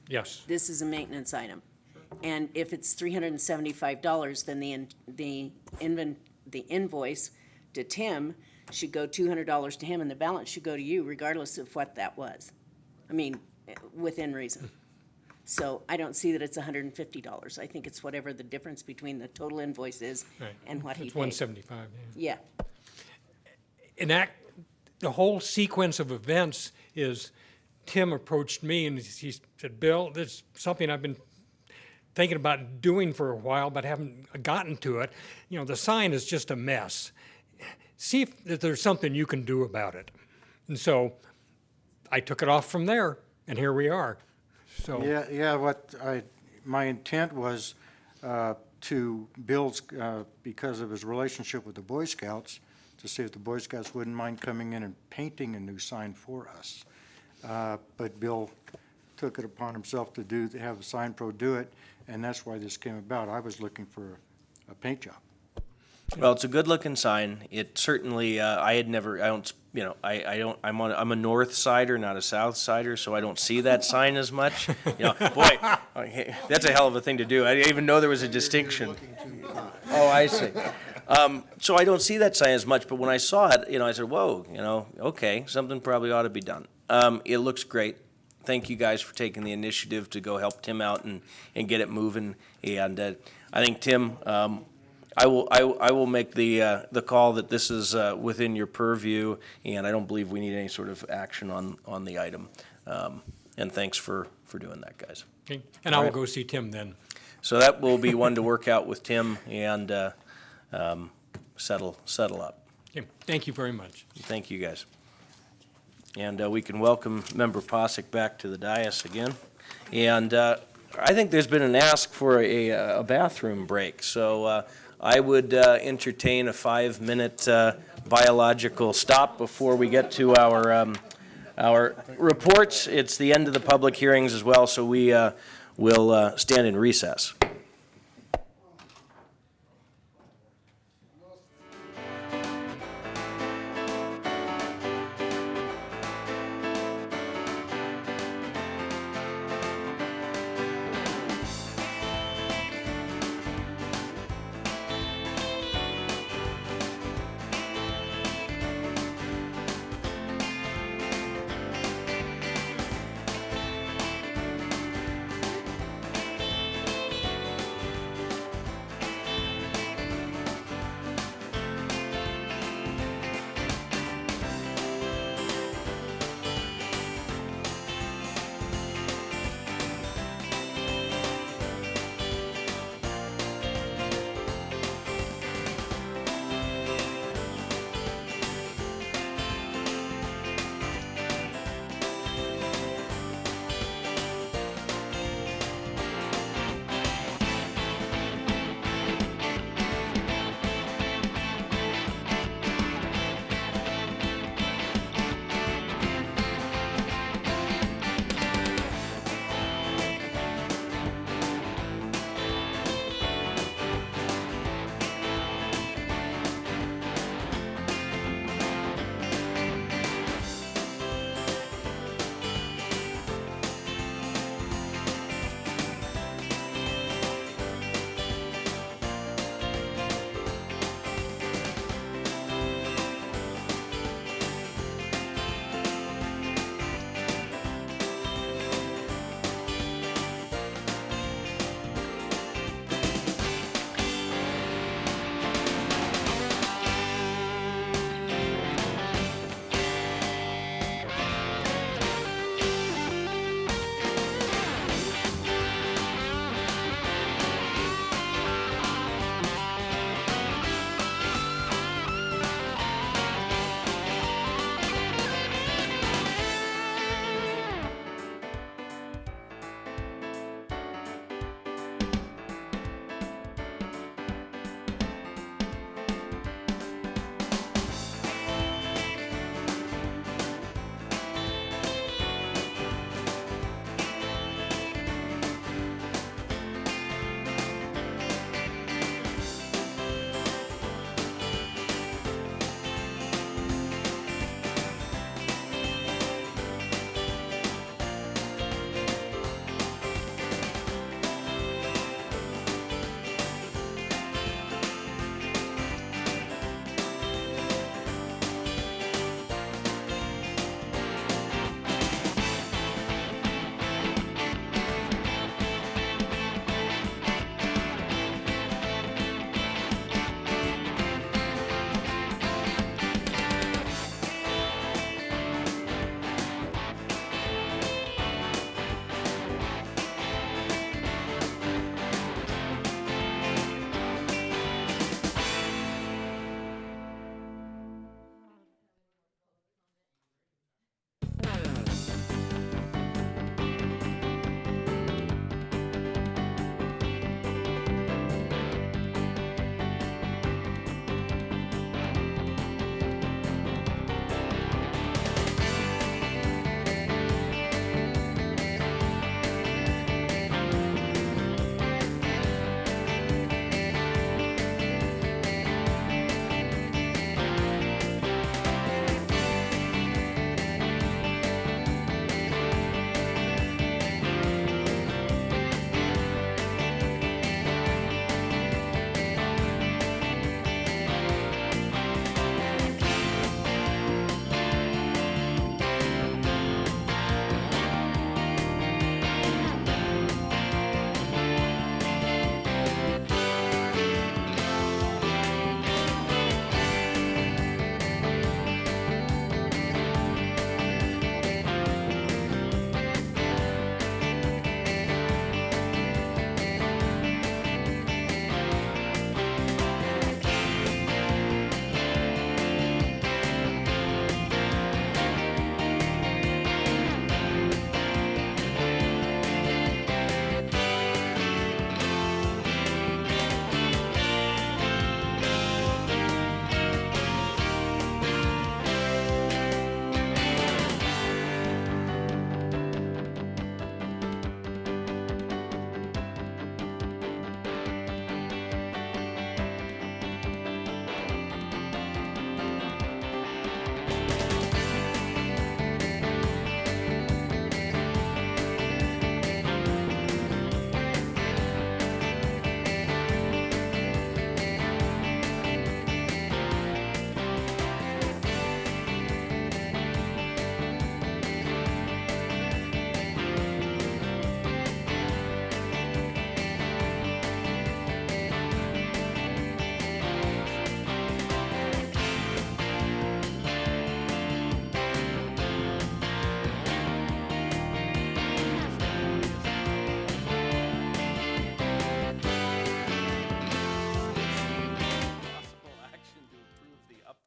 Yes. This is a maintenance item. And if it's $375, then the invoice to Tim should go $200 to him, and the balance should go to you, regardless of what that was. I mean, within reason. So I don't see that it's $150. I think it's whatever the difference between the total invoice is Right. and what he It's paid. 175, yeah. Yeah. And the whole sequence of events is Tim approached me and he said, Bill, this is something I've been thinking about doing for a while, but haven't gotten to it. You know, the sign is just a mess. See if there's something you can do about it. And so I took it off from there, and here we are. So My intent was to Bill's, because of his relationship with the Boy Scouts, to see if the Boy Scouts wouldn't mind coming in and painting a new sign for us. But Bill took it upon himself to have Sign Pro do it, and that's why this came about. I was looking for a paint job. Well, it's a good-looking sign. It certainly, I'm a north sider, not a south sider, so I don't see that sign as much. You know, boy, that's a hell of a thing to do. I didn't even know there was a distinction. Oh, I see. So I don't see that sign as much, but when I saw it, I said, whoa, okay, something probably ought to be done. It looks great. Thank you guys for taking the initiative to go help Tim out and get it moving. And I think, Tim, I will make the call that this is within your purview, and I don't believe we need any sort of action on the item. And thanks for doing that, guys. Okay. And I will go see Tim then. So that will be one to work out with Tim and settle up. Okay. Thank you very much. Thank you, guys. And we can welcome Member Posick back to the dais again. And I think there's been an ask for a bathroom break, so I would entertain a 5-minute biological stop before we get to our reports. It's the end of the public hearings as well, so we will stand in recess.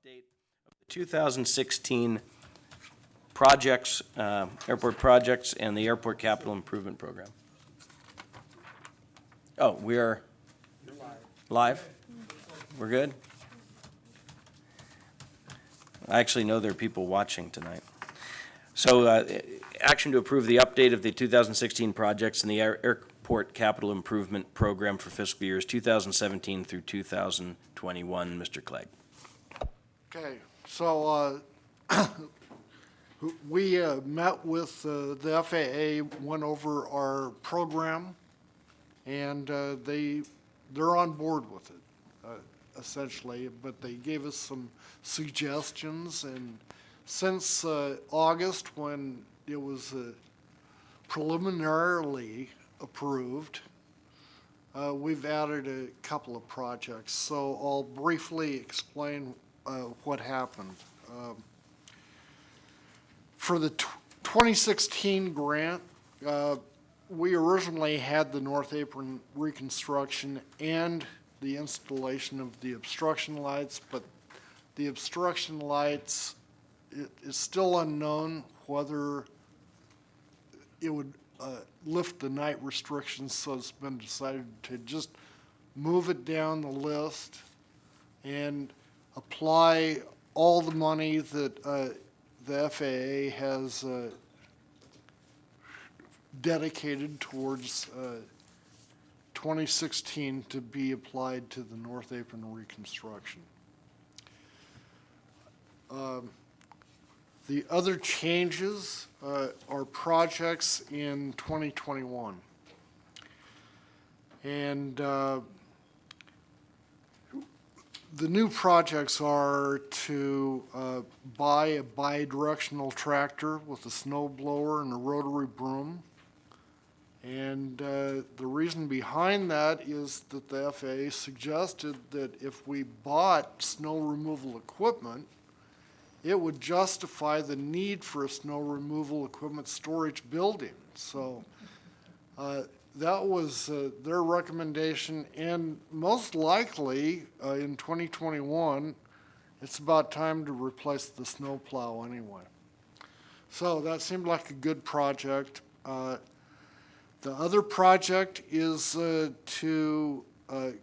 update of the 2016 projects, airport projects, and the Airport Capital Improvement Program. Oh, we are live? We're good? I actually know there are people watching tonight. So, action to approve the update of the 2016 projects in the Airport Capital Improvement Program for fiscal years 2017 through 2021. Mr. Clegg. Okay, so we met with the FAA, went over our program, and they're on board with it, essentially, but they gave us some suggestions, and since August, when it was preliminarily approved, we've added a couple of projects. So I'll briefly explain what happened. For the 2016 grant, we originally had the North Apron reconstruction and the installation of the obstruction lights, but the obstruction lights, it is still unknown whether it would lift the night restrictions, so it's been decided to just move it down the list and apply all the money that the FAA has dedicated towards 2016 to be applied to the North Apron reconstruction. The other changes are projects in 2021. And the new projects are to buy a bi-directional tractor with a snow blower and a rotary broom. And the reason behind that is that the FAA suggested that if we bought snow removal equipment, it would justify the need for a snow removal equipment storage building. So that was their recommendation, and most likely in 2021, it's about time to replace the snow plow anyway. So that seemed like a good project. The other project is to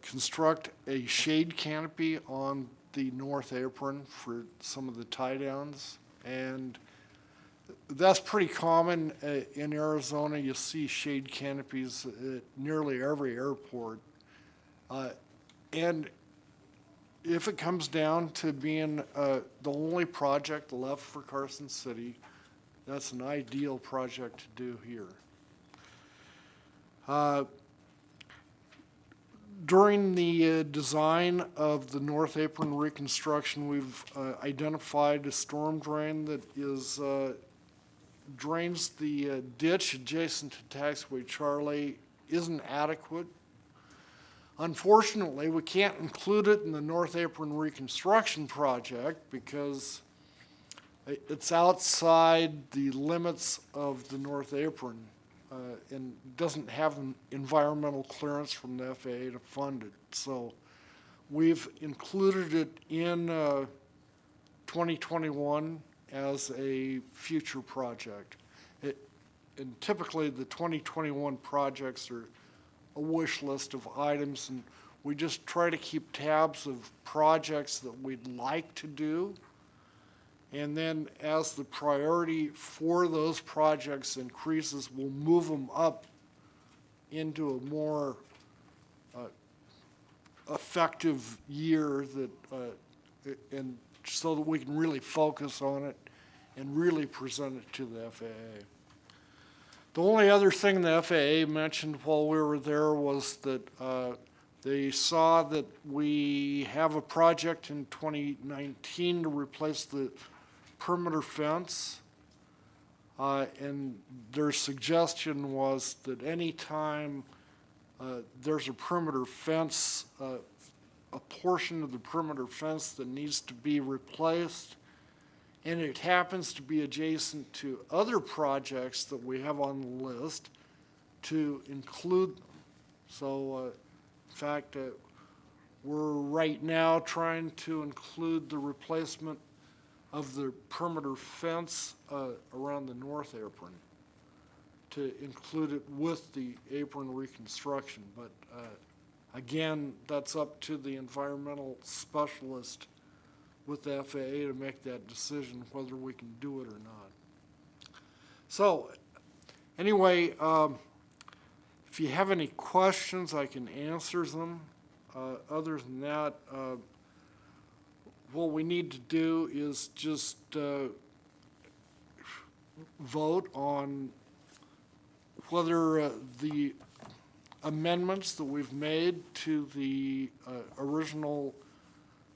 construct a shade canopy on the North Apron for some of the tie downs, and that's pretty common in Arizona. You see shade canopies at nearly every airport, and if it comes down to being the only project left for Carson City, that's an ideal project to do here. During the design of the North Apron reconstruction, we've identified a storm drain that is drains the ditch adjacent to Taxiway Charlie isn't adequate. Unfortunately, we can't include it in the North Apron reconstruction project because it's outside the limits of the North Apron. And doesn't have an environmental clearance from the FAA to fund it. So we've included it in 2021 as a future project. And typically the 2021 projects are a wish list of items, and we just try to keep tabs of projects that we'd like to do. And then as the priority for those projects increases, we'll move them up into a more effective year that, and so that we can really focus on it and really present it to the FAA. The only other thing the FAA mentioned while we were there was that they saw that we have a project in 2019 to replace the perimeter fence, and their suggestion was that any time there's a perimeter fence, a portion of the perimeter fence that needs to be replaced, and it happens to be adjacent to other projects that we have on the list, to include them. So, in fact, We're right now trying to include the replacement of the perimeter fence around the north apron, to include it with the apron reconstruction. But again, that's up to the environmental specialist with the FAA to make that decision whether we can do it or not. So anyway, if you have any questions, I can answer them. Other than that, what we need to do is just vote on whether the amendments that we've made to the original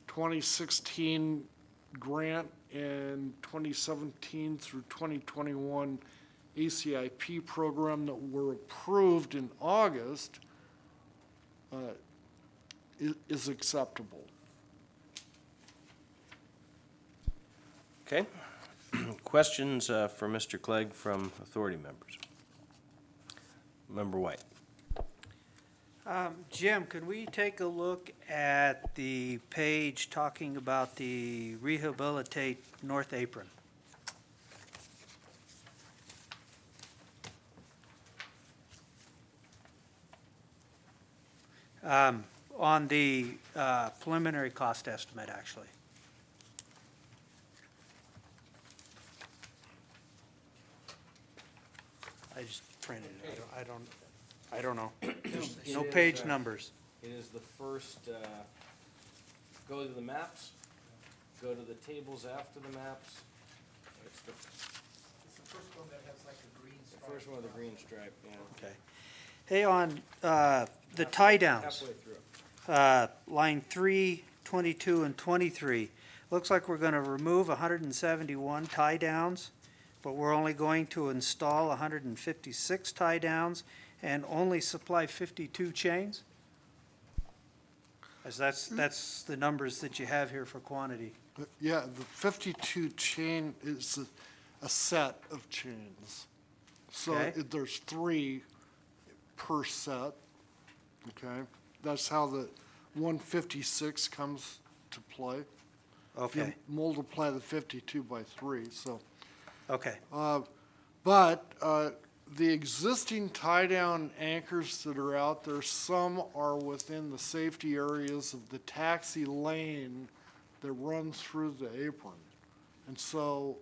2016 grant and 2017 through 2021 ACIP program that were approved in August is acceptable. Okay. Questions for Mr. Clegg from authority members? Member White. Jim, can we take a look at the page talking about the rehabilitate North Apron? On the preliminary cost estimate, actually. I just printed it. I don't know. There's no page numbers. It is the first, go to the maps, go to the tables after the maps. It's the first one that has like a green stripe. first one with the green stripe, yeah. Okay. Hey, on the tie downs, Halfway through. line 3, 22, and 23, looks like we're going to remove 171 tie downs, but we're only going to install 156 tie downs and only supply 52 chains? As that's the numbers that you have here for quantity. Yeah, the 52 chain is a set of chains. So Okay. there's 3 per set, okay? That's how the 156 comes to play. If you Okay, multiply the 52 by 3, so. okay, But the existing tie-down anchors that are out there, some are within the safety areas of the taxi lane that run through the apron. And so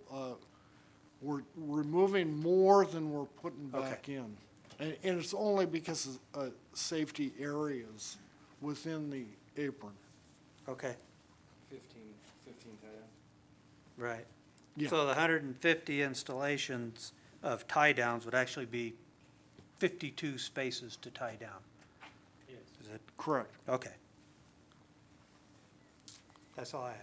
we're removing more than we're putting back in. And it's only because of safety areas within the apron. okay, 15 tie downs. right. Yeah. So the 150 installations of tie downs would actually be 52 spaces to tie down? Yes. Is that, Correct. okay. That's all I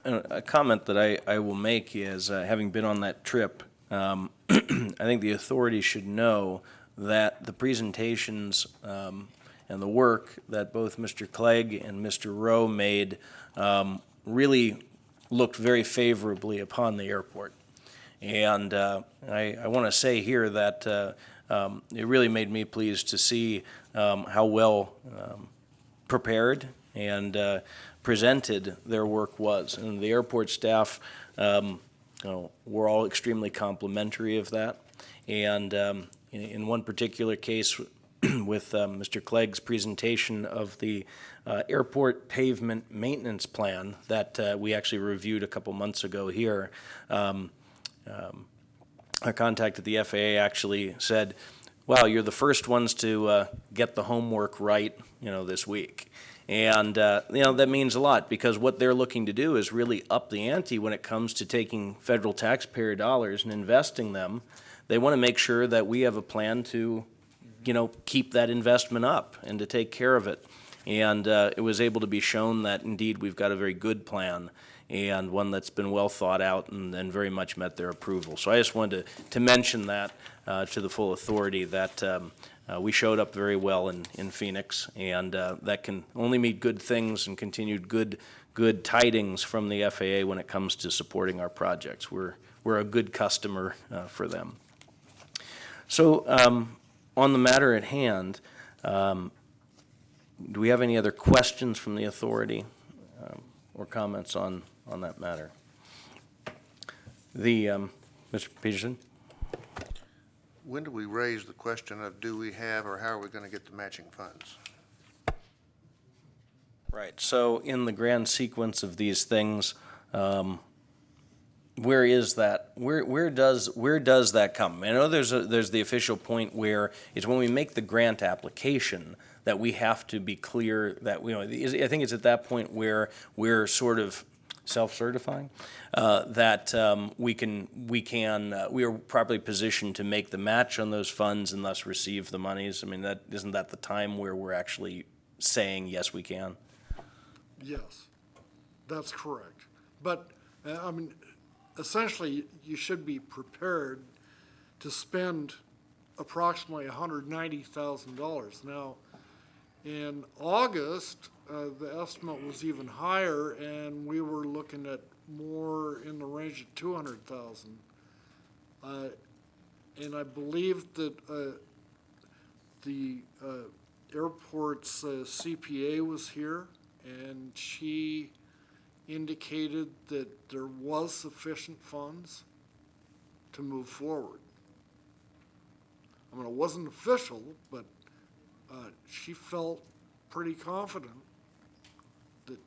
had. A comment that I will make is, having been on that trip, I think the authorities should know that the presentations and the work that both Mr. Clegg and Mr. Rowe made really looked very favorably upon the airport. And I want to say here that it really made me pleased to see how well prepared and presented their work was. And the airport staff were all extremely complimentary of that. And in one particular case, with Mr. Clegg's presentation of the airport pavement maintenance plan that we actually reviewed a couple months ago here, our contact at the FAA actually said, wow, you're the first ones to get the homework right, this week. And, that means a lot, because what they're looking to do is really up the ante when it comes to taking federal taxpayer dollars and investing them. They want to make sure that we have a plan to, keep that investment up and to take care of it. And it was able to be shown that indeed we've got a very good plan, and one that's been well thought out and very much met their approval. So I just wanted to mention that to the full authority, that we showed up very well in Phoenix, and that can only mean good things and continued good tidings from the FAA when it comes to supporting our projects. We're a good customer for them. So on the matter at hand, Do we have any other questions from the authority or comments on that matter? Mr. Peterson? When do we raise the question of do we have or how are we going to get the matching funds? Right, so in the grand sequence of these things, where is that, where does that come? I know there's the official point where it's when we make the grant application that we have to be clear that, I think it's at that point where we're sort of self-certifying, that we are properly positioned to make the match on those funds and thus receive the monies. I mean, isn't that the time where we're actually saying, yes, we can? Yes, that's correct. But, I mean, essentially, you should be prepared to spend approximately $190,000. Now, in August, the estimate was even higher, and we were looking at more in the range of 200,000. And I believe that the airport's CPA was here, and she indicated that there was sufficient funds to move forward. I mean, it wasn't official, but she felt pretty confident that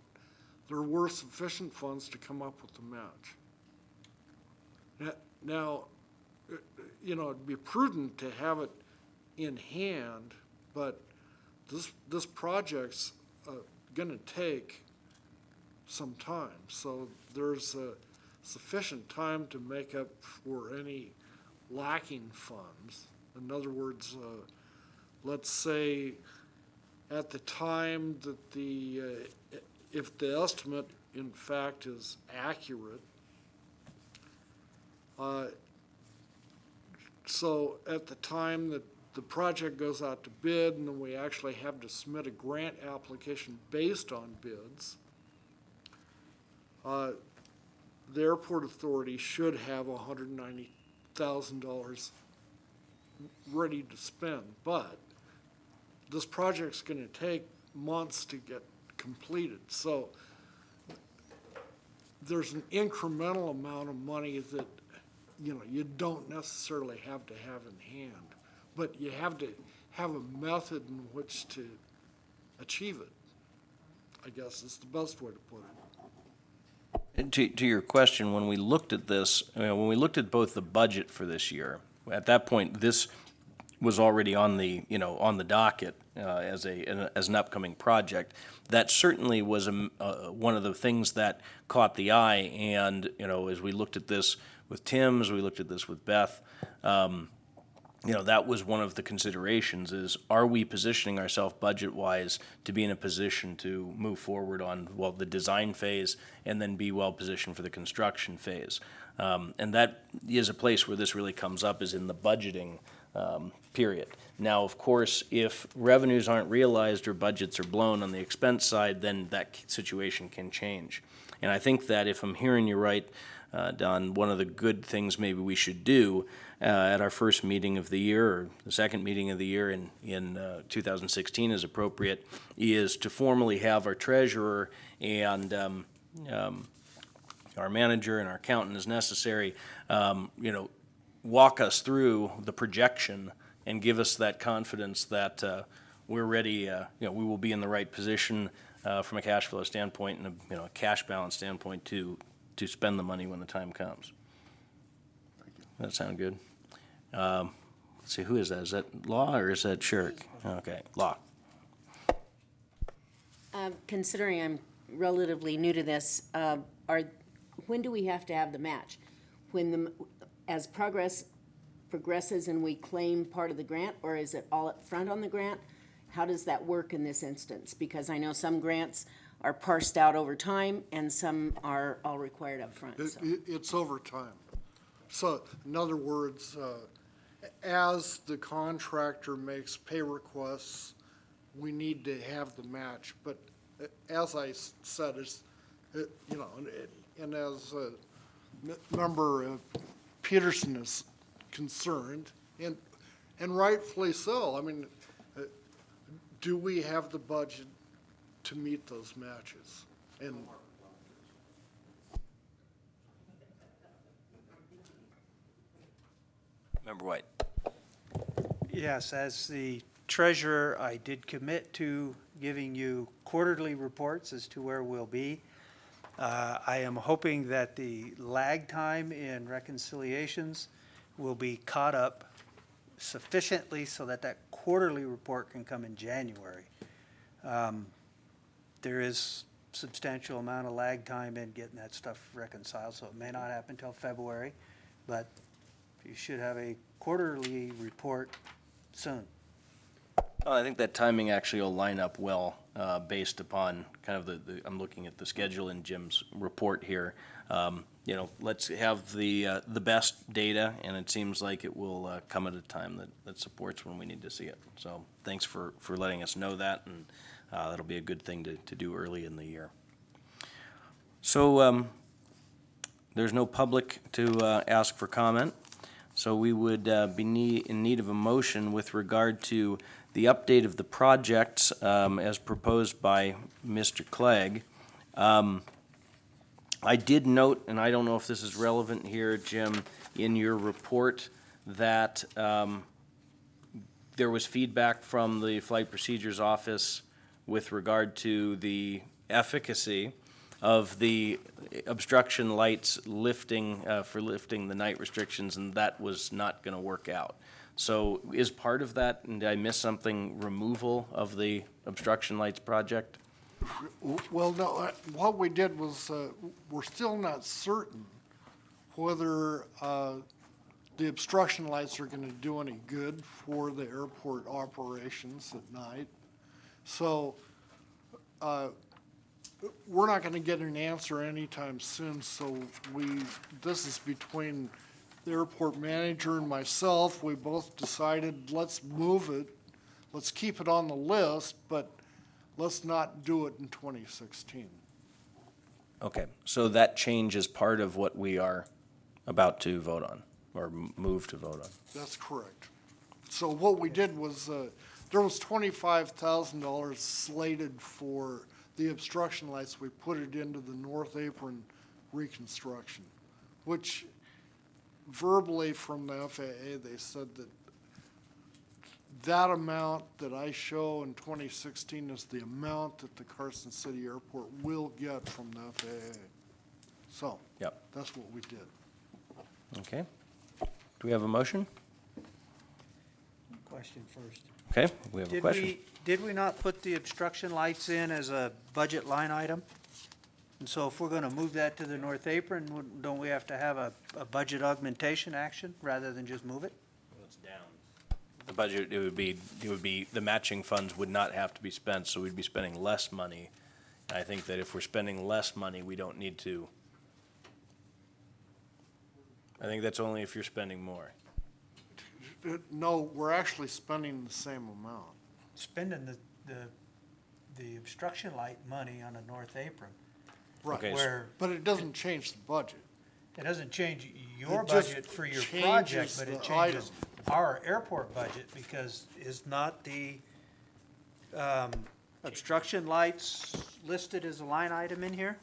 there were sufficient funds to come up with the match. Now, it'd be prudent to have it in hand, but this project's gonna take some time, so there's sufficient time to make up for any lacking funds. In other words, let's say at the time that if the estimate in fact is accurate, so at the time that the project goes out to bid and then we actually have to submit a grant application based on bids, the airport authority should have $190,000 ready to spend, but this project's going to take months to get completed. So there's an incremental amount of money that you don't necessarily have to have in hand, but you have to have a method in which to achieve it, I guess is the best way to put it. To your question, when we looked at this, when we looked at both the budget for this year, at that point, this was already on the docket as an upcoming project. That certainly was one of the things that caught the eye. And as we looked at this with Tim, as we looked at this with Beth, that was one of the considerations: is are we positioning ourselves budget-wise to be in a position to move forward on the design phase and then be well positioned for the construction phase. And that is a place where this really comes up, is in the budgeting period. Now, of course, if revenues aren't realized or budgets are blown on the expense side, then that situation can change. And I think that if I'm hearing you right, Don, one of the good things maybe we should do at our first meeting of the year, or the second meeting of the year in 2016 as appropriate, is to formally have our treasurer and our manager and our accountant as necessary, walk us through the projection and give us that confidence that we're ready, we will be in the right position from a cash flow standpoint and a cash balance standpoint to spend the money when the time comes. That sound good? Let's see, who is that? Is that Law or is that Shirk? Okay, Law. Considering I'm relatively new to this, when do we have to have the match? As progresses and we claim part of the grant, or is it all up front on the grant? How does that work in this instance? Because I know some grants are parsed out over time and some are all required up front. It's over time. So in other words, as the contractor makes pay requests, we need to have the match. But as I said, and as Member Peterson is concerned, and rightfully so. I mean, do we have the budget to meet those matches? And Member White. Yes, as the treasurer, I did commit to giving you quarterly reports as to where we'll be. I am hoping that the lag time in reconciliations will be caught up sufficiently so that that quarterly report can come in January. There is substantial amount of lag time in getting that stuff reconciled, so it may not happen until February, but you should have a quarterly report soon. Well, I think that timing actually will line up well, based upon kind of I'm looking at the schedule in Jim's report here. You know, let's have the best data, and it seems like it will come at a time that supports when we need to see it. So thanks for letting us know that, and that'll be a good thing to do early in the year. So there's no public to ask for comment. So we would be in need of a motion with regard to the update of the projects as proposed by Mr. Clegg. I did note, and I don't know if this is relevant here, Jim, in your report that there was feedback from the Flight Procedures Office with regard to the efficacy of the obstruction lights lifting, for lifting the night restrictions, and that was not going to work out. So is part of that, and did I miss something, removal of the obstruction lights project? well, no, what we did was, we're still not certain whether the obstruction lights are going to do any good for the airport operations at night. So we're not going to get an answer anytime soon, so this is between the airport manager and myself. We both decided, let's move it, let's keep it on the list, but let's not do it in 2016. Okay, so that change is part of what we are about to vote on, or move to vote on. That's correct. So what we did was, there was $25,000 slated for the obstruction lights. We put it into the North Apron reconstruction, which verbally from the FAA, they said that amount that I show in 2016 is the amount that the Carson City Airport will get from the FAA. So, Yep. that's what we did. Okay. Do we have a motion? Question first. Okay, we have a question. Did we not put the obstruction lights in as a budget line item? And so if we're gonna move that to the North Apron, don't we have to have a budget augmentation action rather than just move it? It's down. The budget, it would be, the matching funds would not have to be spent, so we'd be spending less money. And I think that if we're spending less money, we don't need to. I think that's only if you're spending more. No, we're actually spending the same amount. Spending the obstruction light money on a North Apron. Right, Okay, Where but it doesn't change the budget. it doesn't change your It just budget for your changes project, but the it changes our airport budget, because is not the obstruction lights listed as a line item in here?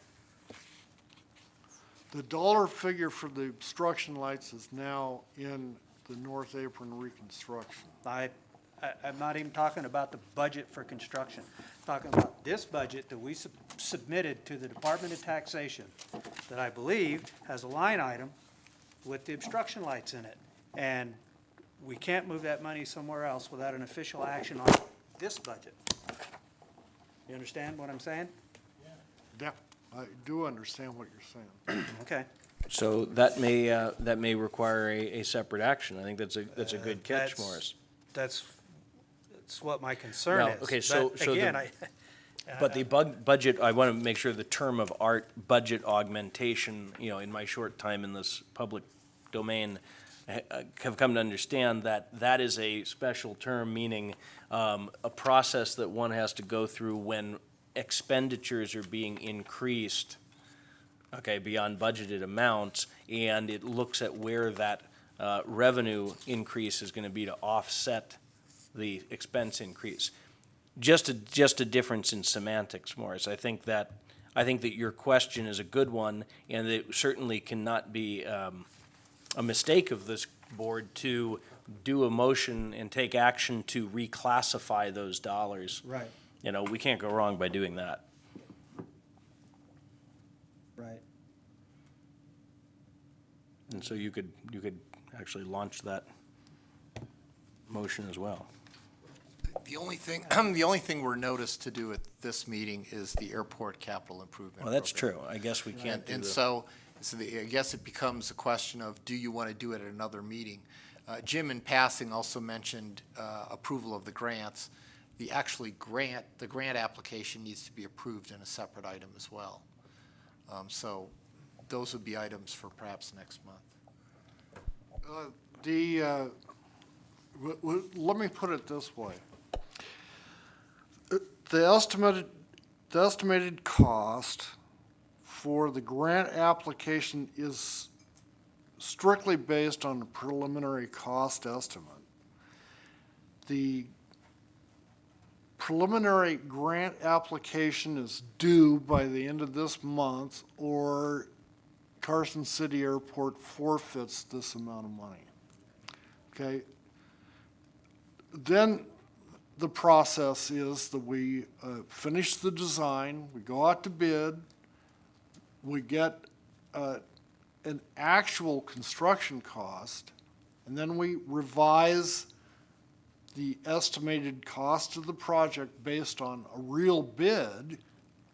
The dollar figure for the obstruction lights is now in the North Apron reconstruction. I'm not even talking about the budget for construction. I'm talking about this budget that we submitted to the Department of Taxation that I believe has a line item with the obstruction lights in it. And we can't move that money somewhere else without an official action on this budget. You understand what I'm saying? Yeah, I do understand what you're saying. Okay. So that may require a separate action. I think that's a good catch, That's- Morris. That's what my concern Now, is. okay, so But the- again, But the budget, I want to make sure the term of art, budget augmentation, you know, in my short time in this public domain, have come to understand that that is a special term, meaning a process that one has to go through when expenditures are being increased, okay, beyond budgeted amounts, and it looks at where that revenue increase is going to be to offset the expense increase. just a difference in semantics, Morris. I think that your question is a good one, and it certainly cannot be a mistake of this board to do a motion and take action to reclassify those dollars. Right, You know, we can't go wrong by doing that. right. And so you could actually launch that motion as well. The only thing, we're noticed to do at this meeting is the airport capital improvement. Well, that's program. true. I guess we can't do And the. so I guess it becomes a question of, do you want to do it at another meeting? Jim, in passing, also mentioned approval of the grants. The grant application needs to be approved in a separate item as well. So those would be items for perhaps next month. Let me put it this way. The estimated cost for the grant application is strictly based on a preliminary cost estimate. The preliminary grant application is due by the end of this month, or Carson City Airport forfeits this amount of money. Okay? Then the process is that we finish the design, we go out to bid, we get an actual construction cost, and then we revise the estimated cost of the project based on a real bid,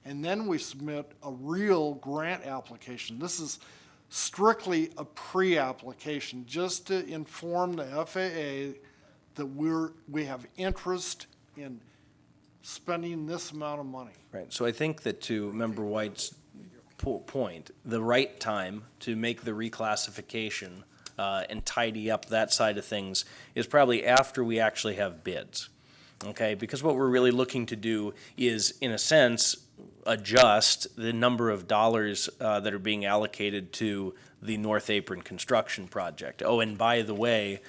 and then we submit a real grant application. This is strictly a pre-application, just to inform the FAA that we have interest in spending this amount of money. Right, so I think that to Member White's point, the right time to make the reclassification and tidy up that side of things is probably after we actually have bids, okay? Because what we're really looking to do is, in a sense, adjust the number of dollars that are being allocated to the North Apron construction project. Oh, and by the way,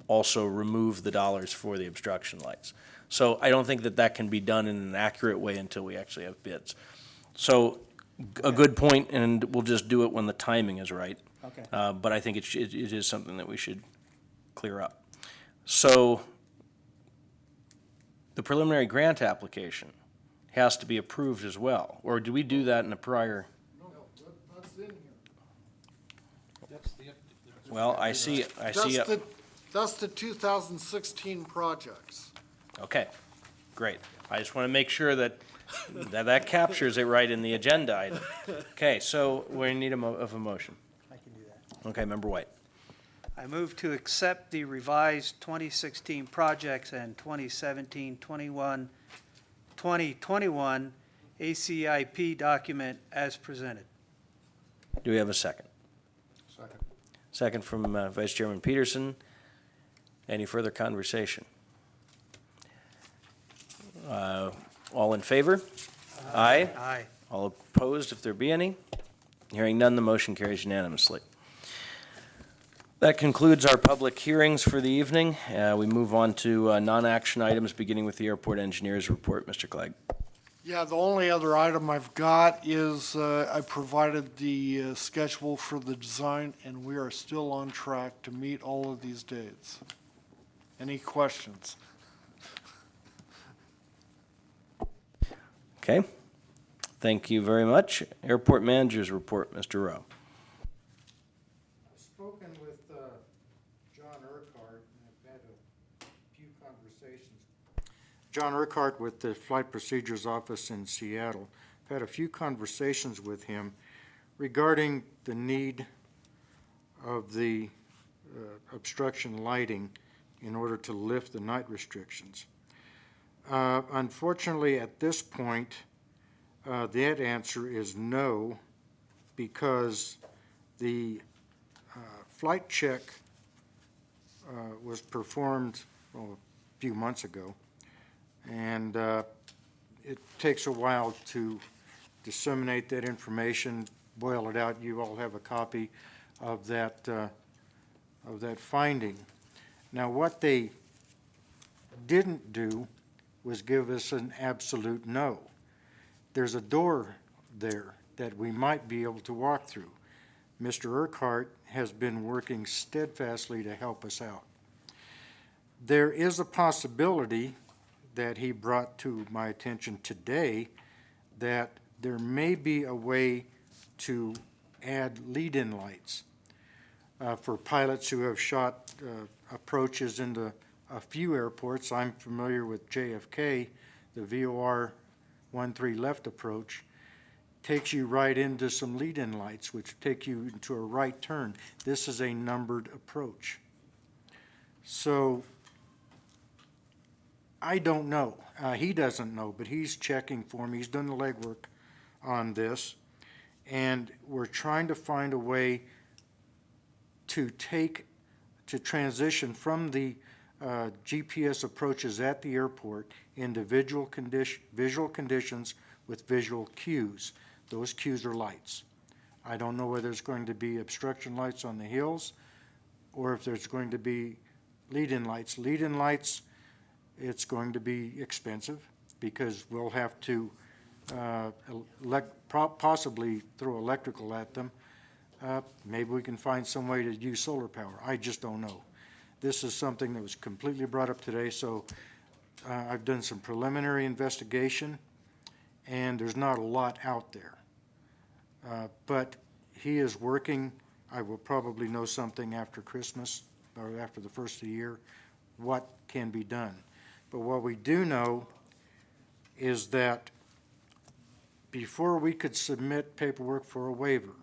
also remove the dollars for the obstruction lights. So I don't think that can be done in an accurate way until we actually have bids. So a good point, and we'll just do it when the timing is right. Okay. But I think it is something that we should clear up. So the preliminary grant application has to be approved as well, or do we do that in a prior? No, that's in here. Well, I see. That's the 2016 projects. Okay, great. I just want to make sure that captures it right in the agenda item. Okay, so we need a motion. I can do that. Okay, Member White. I move to accept the revised 2016 projects and 2017-21, 2021 ACIP document as presented. Do we have a second? Second. Second from Vice Chairman Peterson. Any further conversation? All in favor? Aye. Aye. All opposed, if there be any? Hearing none, the motion carries unanimously. That concludes our public hearings for the evening. We move on to non-action items, beginning with the airport engineer's report. Mr. Clegg. Yeah, the only other item I've got is I provided the schedule for the design, and we are still on track to meet all of these dates. Any questions? Okay. Thank you very much. Airport manager's report, Mr. Rowe. I've spoken with John Urquhart, and I've had a few conversations. John Urquhart with the Flight Procedures Office in Seattle. I've had a few conversations with him regarding the need of the obstruction lighting in order to lift the night restrictions. Unfortunately, at this point, that answer is no, because the flight check was performed a few months ago, and it takes a while to disseminate that information, boil it out. You all have a copy of that finding. Now, what they didn't do was give us an absolute no. There's a door there that we might be able to walk through. Mr. Urquhart has been working steadfastly to help us out. There is a possibility that he brought to my attention today that there may be a way to add lead-in lights for pilots who have shot approaches into a few airports. I'm familiar with JFK, the VOR 13 left approach takes you right into some lead-in lights, which take you into a right turn. This is a numbered approach. So I don't know. He doesn't know, but he's checking for me. He's done the legwork on this, and we're trying to find a way to transition from the GPS approaches at the airport into visual conditions with visual cues. Those cues are lights. I don't know whether it's going to be obstruction lights on the hills or if there's going to be lead-in lights. Lead-in lights, it's going to be expensive because we'll have to possibly throw electrical at them. Maybe we can find some way to use solar power. I just don't know. This is something that was completely brought up today, so I've done some preliminary investigation, and there's not a lot out there. But he is working. I will probably know something after Christmas or after the first of the year what can be done. But what we do know is that before we could submit paperwork for a waiver,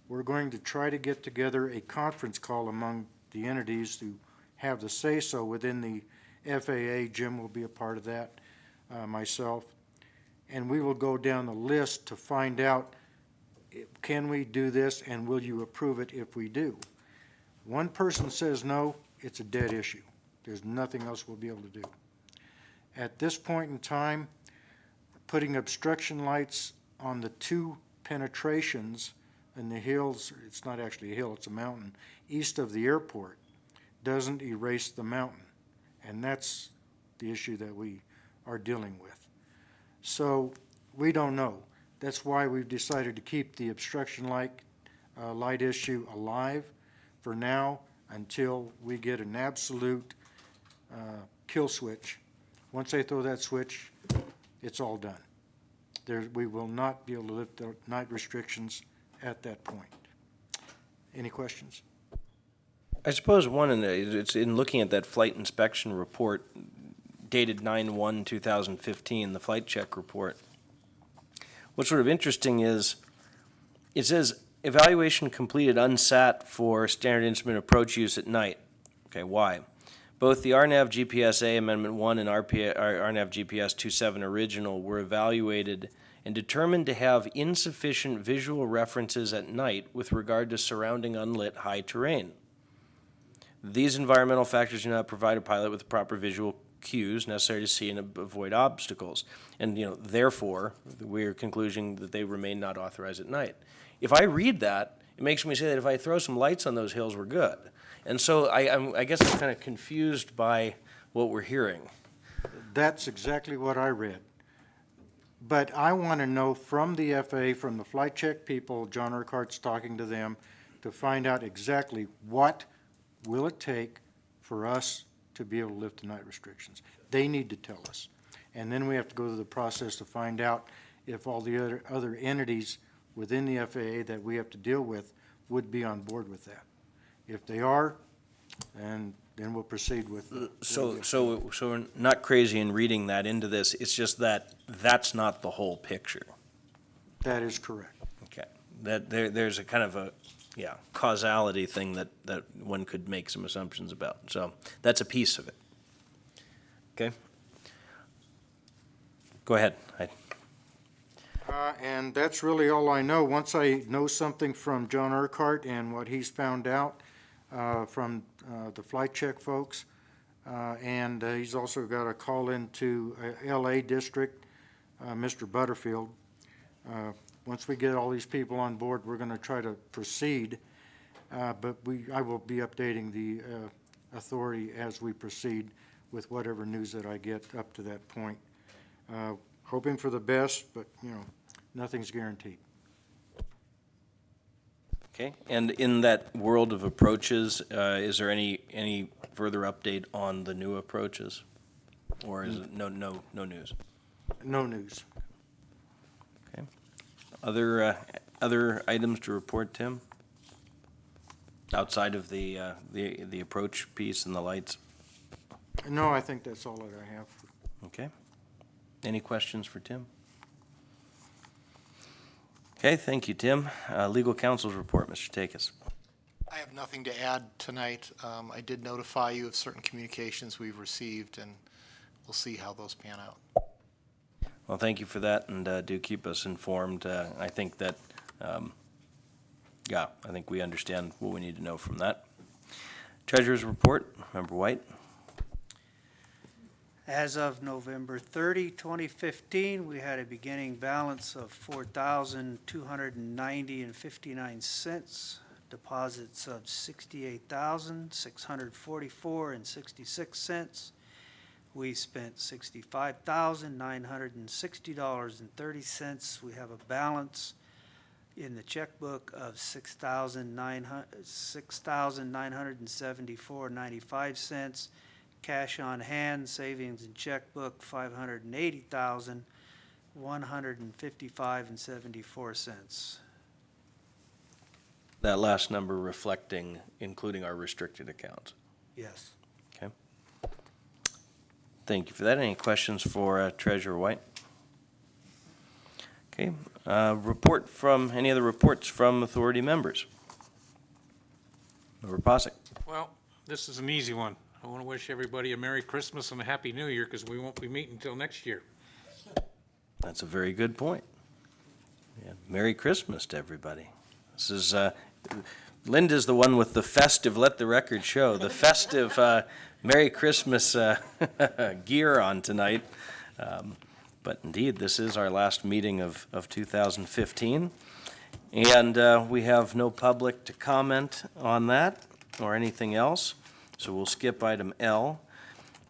we're going to try to get together a conference call among the entities who have the say-so within the FAA. Jim will be a part of that, myself. And we will go down the list to find out, can we do this and will you approve it if we do? One person says no, it's a dead issue. There's nothing else we'll be able to do. At this point in time, putting obstruction lights on the two penetrations in the hills, it's not actually a hill, it's a mountain, east of the airport, doesn't erase the mountain. And that's the issue that we are dealing with. So we don't know. That's why we've decided to keep the obstruction light issue alive for now until we get an absolute kill switch. Once they throw that switch, it's all done. We will not be able to lift the night restrictions at that point. Any questions? I suppose it's in looking at that flight inspection report dated 9/1/2015, the flight check report. What's sort of interesting is it says evaluation completed unsat for standard instrument approach use at night. Okay, why? Both the RNAV GPS-A Amendment 1 and RNAV GPS 2.7 original were evaluated and determined to have insufficient visual references at night with regard to surrounding unlit high terrain. These environmental factors do not provide a pilot with the proper visual cues necessary to see and avoid obstacles. And, therefore, we're concluding that they remain not authorized at night. If I read that, it makes me say that if I throw some lights on those hills, we're good. And so I guess I'm kind of confused by what we're hearing. That's exactly what I read. But I want to know from the FAA, from the flight check people, John Urquhart's talking to them, to find out exactly what will it take for us to be able to lift the night restrictions. They need to tell us. And then we have to go through the process to find out if all the other entities within the FAA that we have to deal with would be on board with that. If they are, and then we'll proceed with. So we're not crazy in reading that into this. It's just that that's not the whole picture. That is correct. Okay. That there's a kind of a causality thing that one could make some assumptions about. So that's a piece of it. Okay. Go ahead. And that's really all I know. Once I know something from John Urquhart and what he's found out from the flight check folks, and he's also got a call into LA District, Mr. Butterfield. Once we get all these people on board, we're going to try to proceed, but I will be updating the authority as we proceed with whatever news that I get up to that point. Hoping for the best, but, nothing's guaranteed. Okay, and in that world of approaches, is there any further update on the new approaches? Or is it no news? No news. Okay. Other items to report, Tim? Outside of the approach piece and the lights? No, I think that's all that I have. Okay. Any questions for Tim? Okay, thank you, Tim. Legal counsel's report, Mr. Takis. I have nothing to add tonight. I did notify you of certain communications we've received, and we'll see how those pan out. Well, thank you for that, and do keep us informed. I think that, I think we understand what we need to know from that. Treasurer's report, Member White. As of November 30, 2015, we had a beginning balance of $4,290.59, deposits of $68,644.66. We spent $65,960.30. We have a balance in the checkbook of $6,974.95. Cash on hand, savings in checkbook, $580,155.74. That last number reflecting, including our restricted accounts. Yes. Okay. Thank you for that. Any questions for Treasurer White? Okay. Any other reports from authority members? Member Posick. Well, this is an easy one. I want to wish everybody a Merry Christmas and a Happy New Year, because we won't be meeting until next year. That's a very good point. Yeah. Merry Christmas to everybody. This is, Linda's the one with the festive, let the record show, the festive Merry Christmas gear on tonight. But indeed, this is our last meeting of 2015. And we have no public to comment on that or anything else. So we'll skip item L.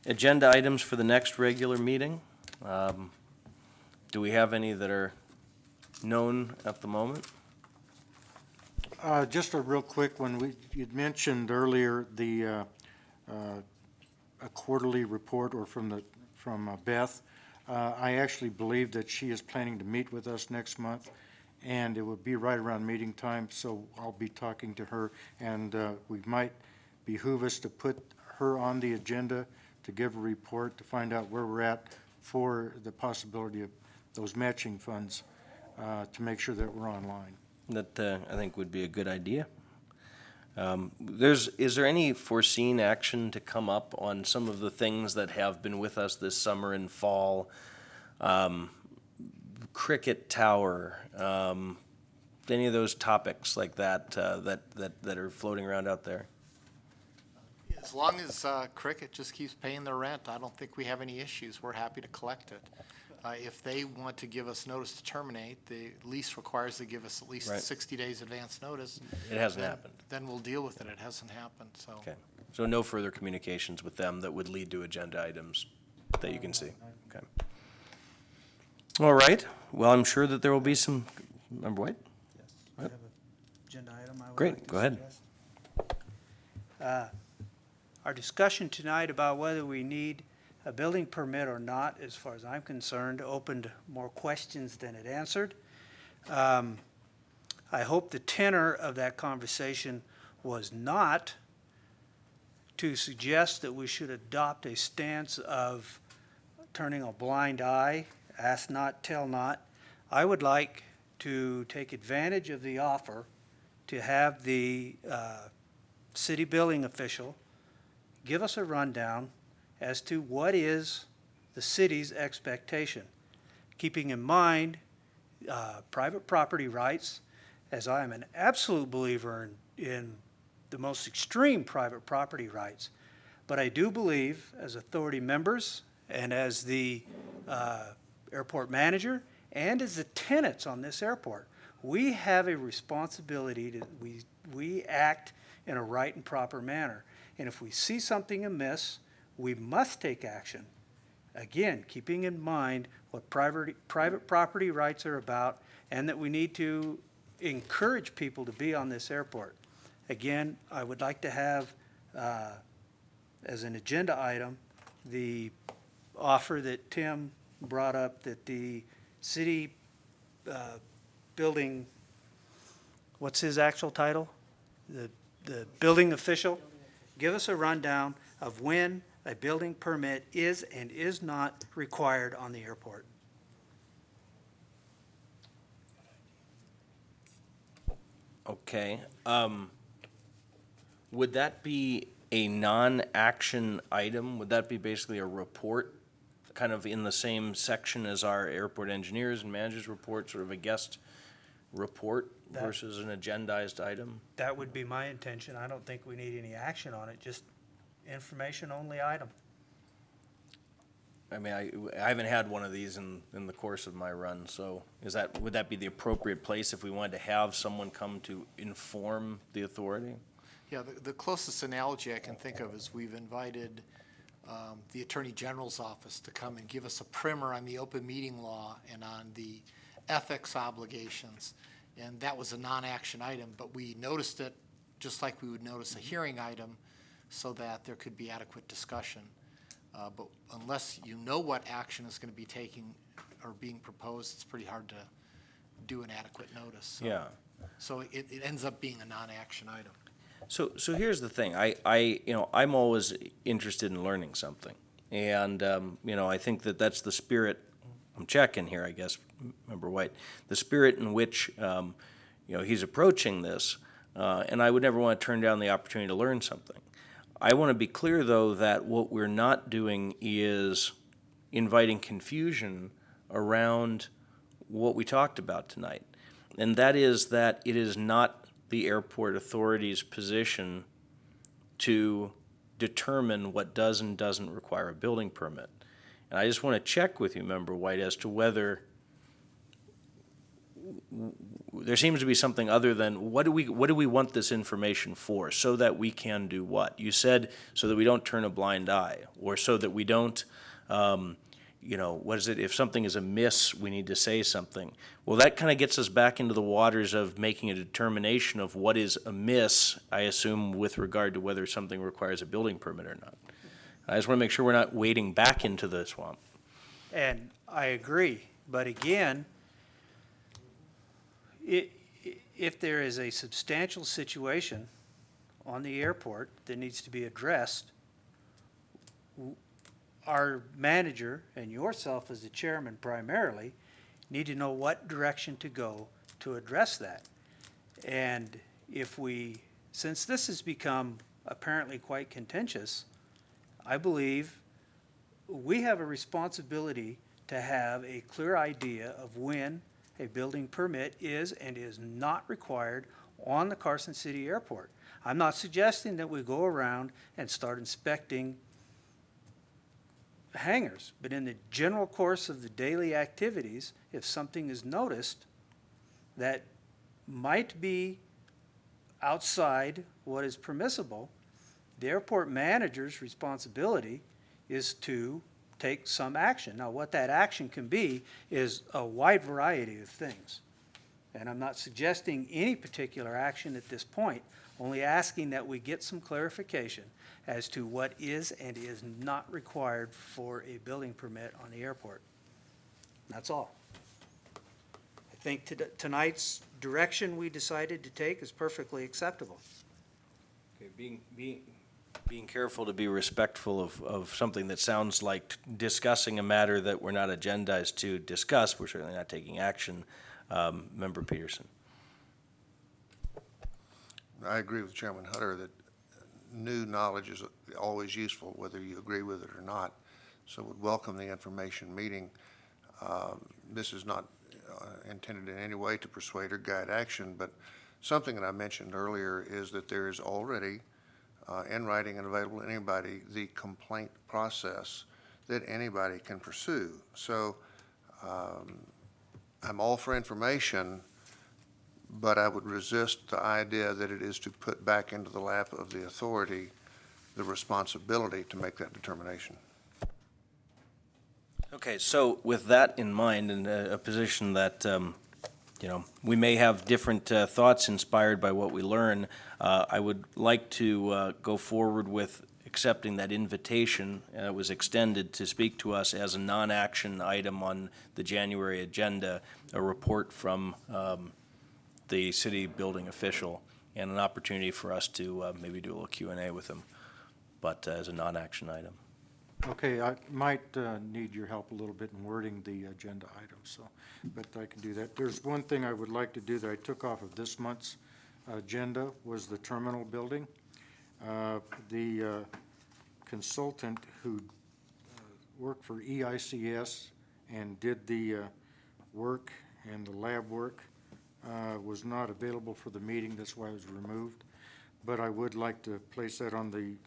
Agenda items for the next regular meeting. Do we have any that are known at the moment? Just a real quick one. You'd mentioned earlier a quarterly report or from Beth. I actually believe that she is planning to meet with us next month, and it would be right around meeting time, so I'll be talking to her, and we might behoove us to put her on the agenda to give a report to find out where we're at for the possibility of those matching funds, to make sure that we're online. That I think would be a good idea. Is there any foreseen action to come up on some of the things that have been with us this summer and fall? Cricket tower, any of those topics like that that are floating around out there? As long as Cricket just keeps paying their rent, I don't think we have any issues. We're happy to collect it. If they want to give us notice to terminate, the lease requires they give us at least 60 days advance notice. It hasn't happened. Then we'll deal with it. It hasn't happened, so. Okay. So no further communications with them that would lead to agenda items that you can see? Okay. All right. Well, I'm sure that there will be some, Member White? Yes. I have an agenda item I would Great, like to go ahead. suggest. Our discussion tonight about whether we need a building permit or not, as far as I'm concerned, opened more questions than it answered. I hope the tenor of that conversation was not to suggest that we should adopt a stance of turning a blind eye, ask not, tell not. I would like to take advantage of the offer to have the city building official give us a rundown as to what is the city's expectation, keeping in mind private property rights, as I am an absolute believer in the most extreme private property rights. But I do believe, as authority members and as the airport manager and as the tenants on this airport, we have a responsibility to we act in a right and proper manner. And if we see something amiss, we must take action. Again, keeping in mind what private property rights are about, and that we need to encourage people to be on this airport. Again, I would like to have, as an agenda item, the offer that Tim brought up, that the city building, what's his actual title? The building official, give us a rundown of when a building permit is and is not required on the airport. Okay. Would that be a non-action item? Would that be basically a report, kind of in the same section as our airport engineers and managers report, sort of a guest report versus an agendized item? That would be my intention. I don't think we need any action on it, just information-only item. I mean, I haven't had one of these in the course of my run, so would that be the appropriate place if we wanted to have someone come to inform the authority? Yeah, the closest analogy I can think of is we've invited the Attorney General's office to come and give us a primer on the open meeting law and on the ethics obligations. And that was a non-action item, but we noticed it just like we would notice a hearing item so that there could be adequate discussion. But unless you know what action is going to be taking or being proposed, it's pretty hard to do an adequate notice. So, Yeah. So it ends up being a non-action item. So here's the thing. I'm always interested in learning something, and I think that's the spirit. I'm checking here, I guess, Member White. The spirit in which he's approaching this, and I would never want to turn down the opportunity to learn something. I want to be clear, though, that what we're not doing is inviting confusion around what we talked about tonight, and that is that it is not the airport authority's position to determine what does and doesn't require a building permit. And I just want to check with you, Member White, as to whether there seems to be something other than what do we want this information for, so that we can do what? You said so that we don't turn a blind eye, or so that we don't, what is it? If something is amiss, we need to say something. Well, that kind of gets us back into the waters of making a determination of what is amiss, I assume, with regard to whether something requires a building permit or not. I just want to make sure we're not wading back into the swamp. And I agree, but again, if there is a substantial situation on the airport that needs to be addressed, our manager and yourself as the chairman primarily need to know what direction to go to address that. And since this has become apparently quite contentious, I believe we have a responsibility to have a clear idea of when a building permit is and is not required on the Carson City Airport. I'm not suggesting that we go around and start inspecting hangars, but in the general course of the daily activities, if something is noticed that might be outside what is permissible, the airport manager's responsibility is to take some action. Now, what that action can be is a wide variety of things. And I'm not suggesting any particular action at this point, only asking that we get some clarification as to what is and is not required for a building permit on the airport. That's all. I think tonight's direction we decided to take is perfectly acceptable. Okay, being careful to be respectful of something that sounds like discussing a matter that we're not agendized to discuss. We're certainly not taking action. Member Peterson. I agree with Chairman Hutter that new knowledge is always useful, whether you agree with it or not. So would welcome the information meeting. This is not intended in any way to persuade or guide action, but something that I mentioned earlier is that there is already in writing and available to anybody the complaint process that anybody can pursue. So I'm all for information, but I would resist the idea that it is to put back into the lap of the authority the responsibility to make that determination. Okay, so with that in mind, and a position that, we may have different thoughts inspired by what we learn, I would like to go forward with accepting that invitation was extended to speak to us as a non-action item on the January agenda, a report from the city building official, and an opportunity for us to maybe do a little Q&A with him, but as a non-action item. Okay, I might need your help a little bit in wording the agenda items, so, but I can do that. There's one thing I would like to do that I took off of this month's agenda, was the terminal building. The consultant who worked for EICS and did the work and the lab work was not available for the meeting, that's why it was removed. But I would like to place that on the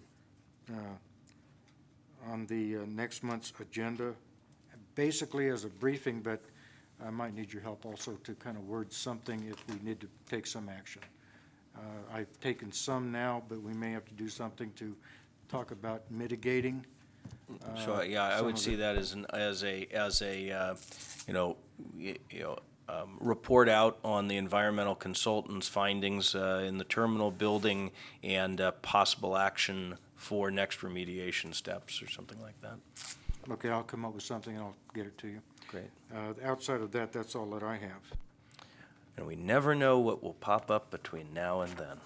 next month's agenda, basically as a briefing, but I might need your help also to kind of word something if we need to take some action. I've taken some now, but we may have to do something to talk about mitigating. So, yeah, I would see that as a report out on the environmental consultant's findings in the terminal building and possible action for next remediation steps or something like that. Okay, I'll come up with something and I'll get it to you. Great. Outside of that, that's all that I have. And we never know what will pop up between now and then.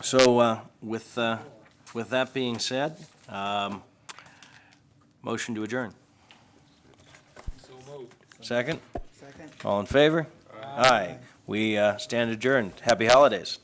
So with that being said, motion to adjourn. So moved. Second? Second. All in favor? Aye. We stand adjourned. Happy holidays.